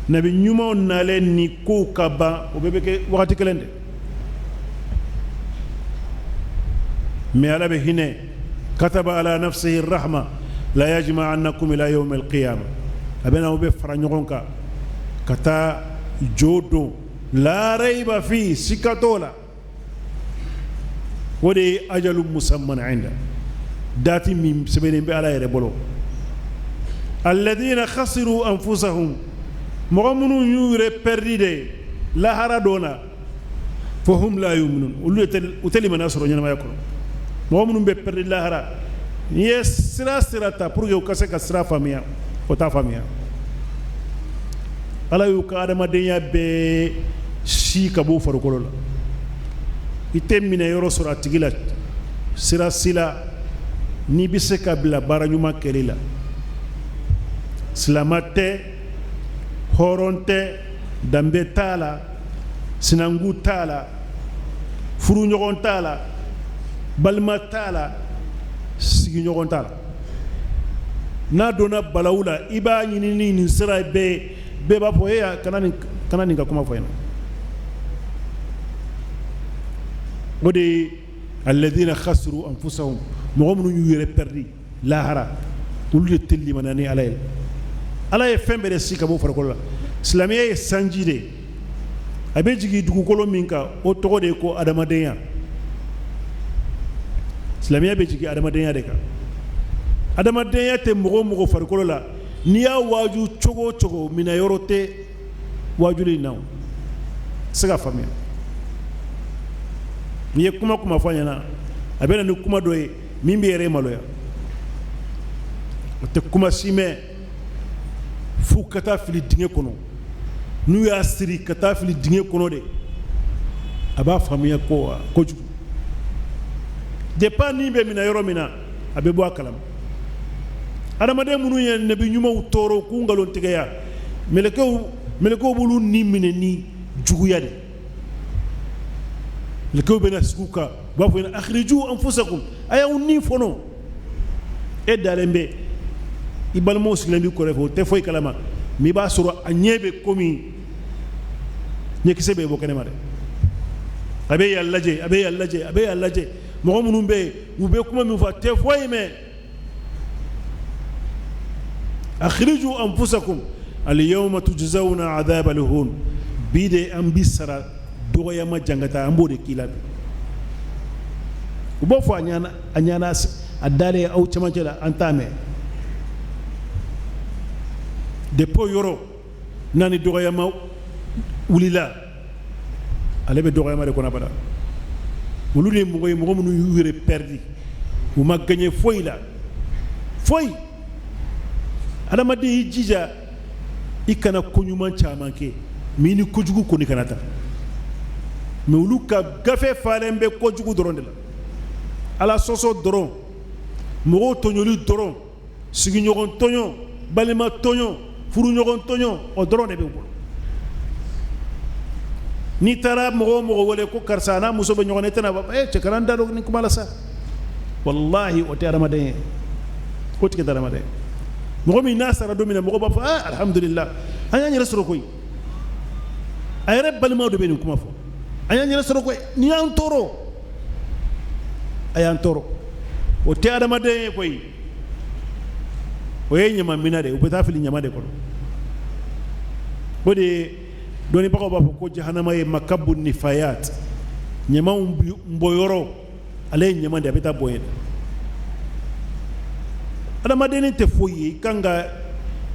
nabi nyuma nale ni ko kaba o bebe ke wakati kelende mais ala be hine kataba ala nafsihi rahma la yajma'annakum ila yawm al-qiyamah abena o be faranyogonka kata jodo la rayba fi sikatola wode ajalu musamman inda dati min sebene be ala yere bolo alladhina khasiru anfusahum mu'minun yure perdide la haradona fahum la yu'minun uteli manasro nyama yakoro mu'minun be perdide la hara yes sirata pour que o kase ka sira famia o ta famia ala yu ka adama denya be si ka bo farokolo la itemina yoro sura tigila sira sila ni bise ka bila baranyuma kelela slamate horonte dambe tala sinangu tala furu nyogon tala balma tala sigi nyogon tala na dona balawula iba nyini ni sira be ba po ya kanani ga kuma foyna ودي الذين خسروا أنفسهم مغمنون يوري بردي لا هرا ولد تلي مناني عليه على يفهم برسي كابو فرقولا سلامية سانجيدي أبيجي دكولو مينكا أو تقولي كو أدم دنيا سلامية بيجي أدم دنيا دكا أدم دنيا تمغو فرقولا نيا واجو تشوغو من يوروتي واجو لي ناو سغا فاميا ni kuma fanya na abena ni kuma doye mimbi yere maloya te kuma sime fu kata fili dinge kono nu ya siri kata fili dinge kono de aba famiya ko jugu de pa ni be mina yoro mina abe bo akalam adama de munu ye nabi nyuma utoro ku ngalon tigeya meleko bulu ni mine ni jugu ya de لكو بين سكوكا بافين اخرجوا انفسكم ايا ني فونو ادالمبي يبال موس لمبي كوريفو تفوي كلاما مي با سورو انيبه كومي نيكي سبي بو كنما ابي يالاجي مومنون بي وبي كوما مي فا تفوي مي اخرجوا انفسكم اليوم تجزون عذاب الهون بيدي ام بسرا doya ma jangata ambode kilabe ubo fo anyana adale au chamajela antame depo yoro nani dogoyama wulila alebe dogoyama de kona bada wulu ne mugo munu yure perdi ou ma gagné foy la foy adama de jija ikana konyuma chamanke mini kojugu ko ni kanata mais wulu ka gafe falembe kojugu doronde la ala soso doron mugo tonyoli doron sigi nyogon tonyo balima tonyo furu nyogon tonyo o doron de be bolo ni tara mugo wole ko karsana muso be nyogon etana ba cekaranda do ni kumala sa wallahi o te adama de ko tike adama de mugo mi nasara do mina mugo ba fa alhamdulillah anya ni resoro koy ayre balima do be ni kuma fo anya ni resoro koy ni an toro ayan toro o te adama de koy o ye nyama mina de o beta fili nyama de ko bode doni bako ba ko jahannama ye makabbu nifayat nyama mboyoro ale nyama de beta boye adama de ne te foyi kanga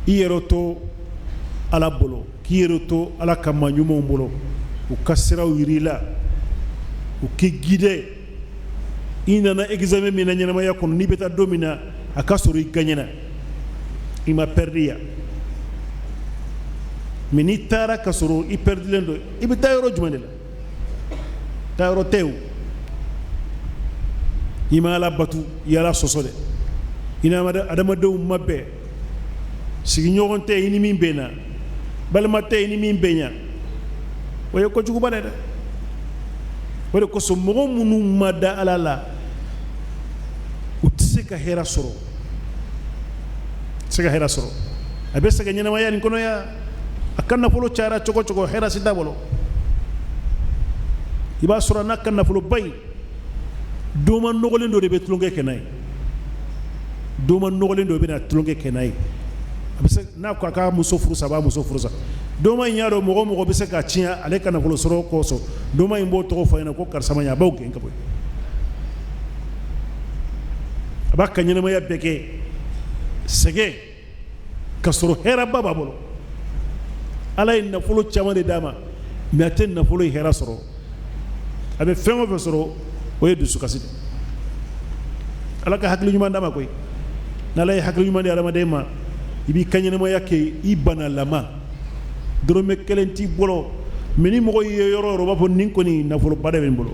iyeroto ala bolo kiyeroto ala kamanyumo bolo o kasira wirila o ke guide ina na examen mina nyama ya kono ni beta domina akasoro iganyena ima perdia mini tara kasoro i perdilendo ibi tayoro jumandela tayoro tew ima ala batu yala sosode ina adama dew mabbe sigi ñogonte ini min bena balmate ini min benya waye ko jugu bane de wala ko so mo munu mada alala utsika hera soro sega hera soro abe sega nyana waya ni kono ya akanna folo cara choko hera sida bolo iba sura nakanna folo bay doma nogolendo de betulonge kenay doma nogolendo be na tulonge kenay abse na ko aka muso furusa ba muso furusa doma nyaro mogo be se ka tia ale kana folo soro koso doma imbo to fo ina ko karsama nya bawke en kaboy abaka nyana maya beke sege kasoro hera baba bolo ala in nafolo chama de dama mais aten nafolo hera soro abe fengo fe soro o yedu sukaside ala ka hakli nyuma dama koy na lay hakli nyuma de ala dema ibi kanyene mo yake ibana lama drome kelenti bolo meni mo yoro ro bafo ninko ni nafolo bade ben bolo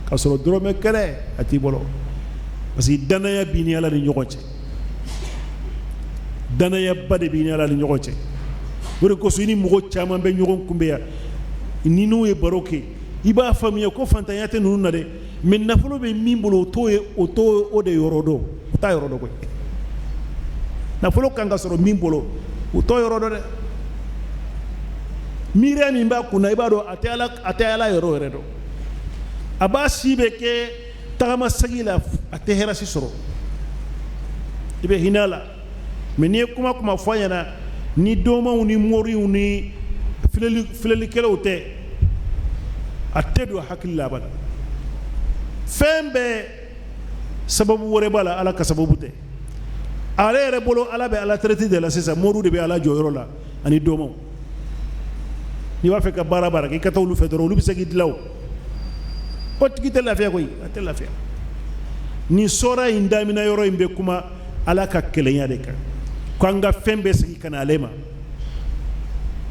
kasoro drome kele ati bolo parce que danaya bini ala ni nyokoche danaya bade bini ala ni nyokoche wore ko suni mugo chama be nyogon kumbeya ni no e baroke iba famiya ko fantanyate nunu na de men nafolo be mimbolo toye o de yorodo ta yorodo ko nafolo kanga soro mimbolo o to yorodo de mire mi ba kuna ibado atela yoro redo aba sibe ke tagama sagila atehera si soro ibe hinala meni kuma fanyana ni doma uni mori uni fileli kelo te atedo hakilla bala fembe sababu wore bala ala ka sababu te ala rebolo ala be ala traité de la sesa moru de be ala joyoro la ani doma ni wa fe ka bara ki katawlu fe doro lu bi segi dilaw o tigi te la fe koy te la fe ni sora indamina yoro imbe kuma ala ka kelenya de ka ko anga fembe segi kana lema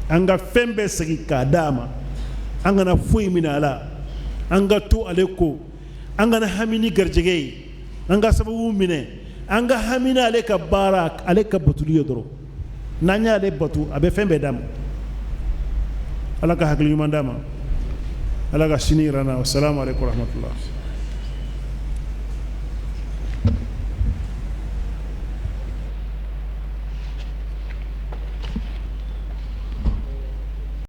anga fembe segi ka dama anga na fuyi mina ala anga to aleko anga na hamini garjege anga sababu mine anga hamina aleka barak aleka batuliyo doro nanya ale batu abe fembe dama ala ka hakli yumandama ala ka sini rana wassalamu alaikum warahmatullahi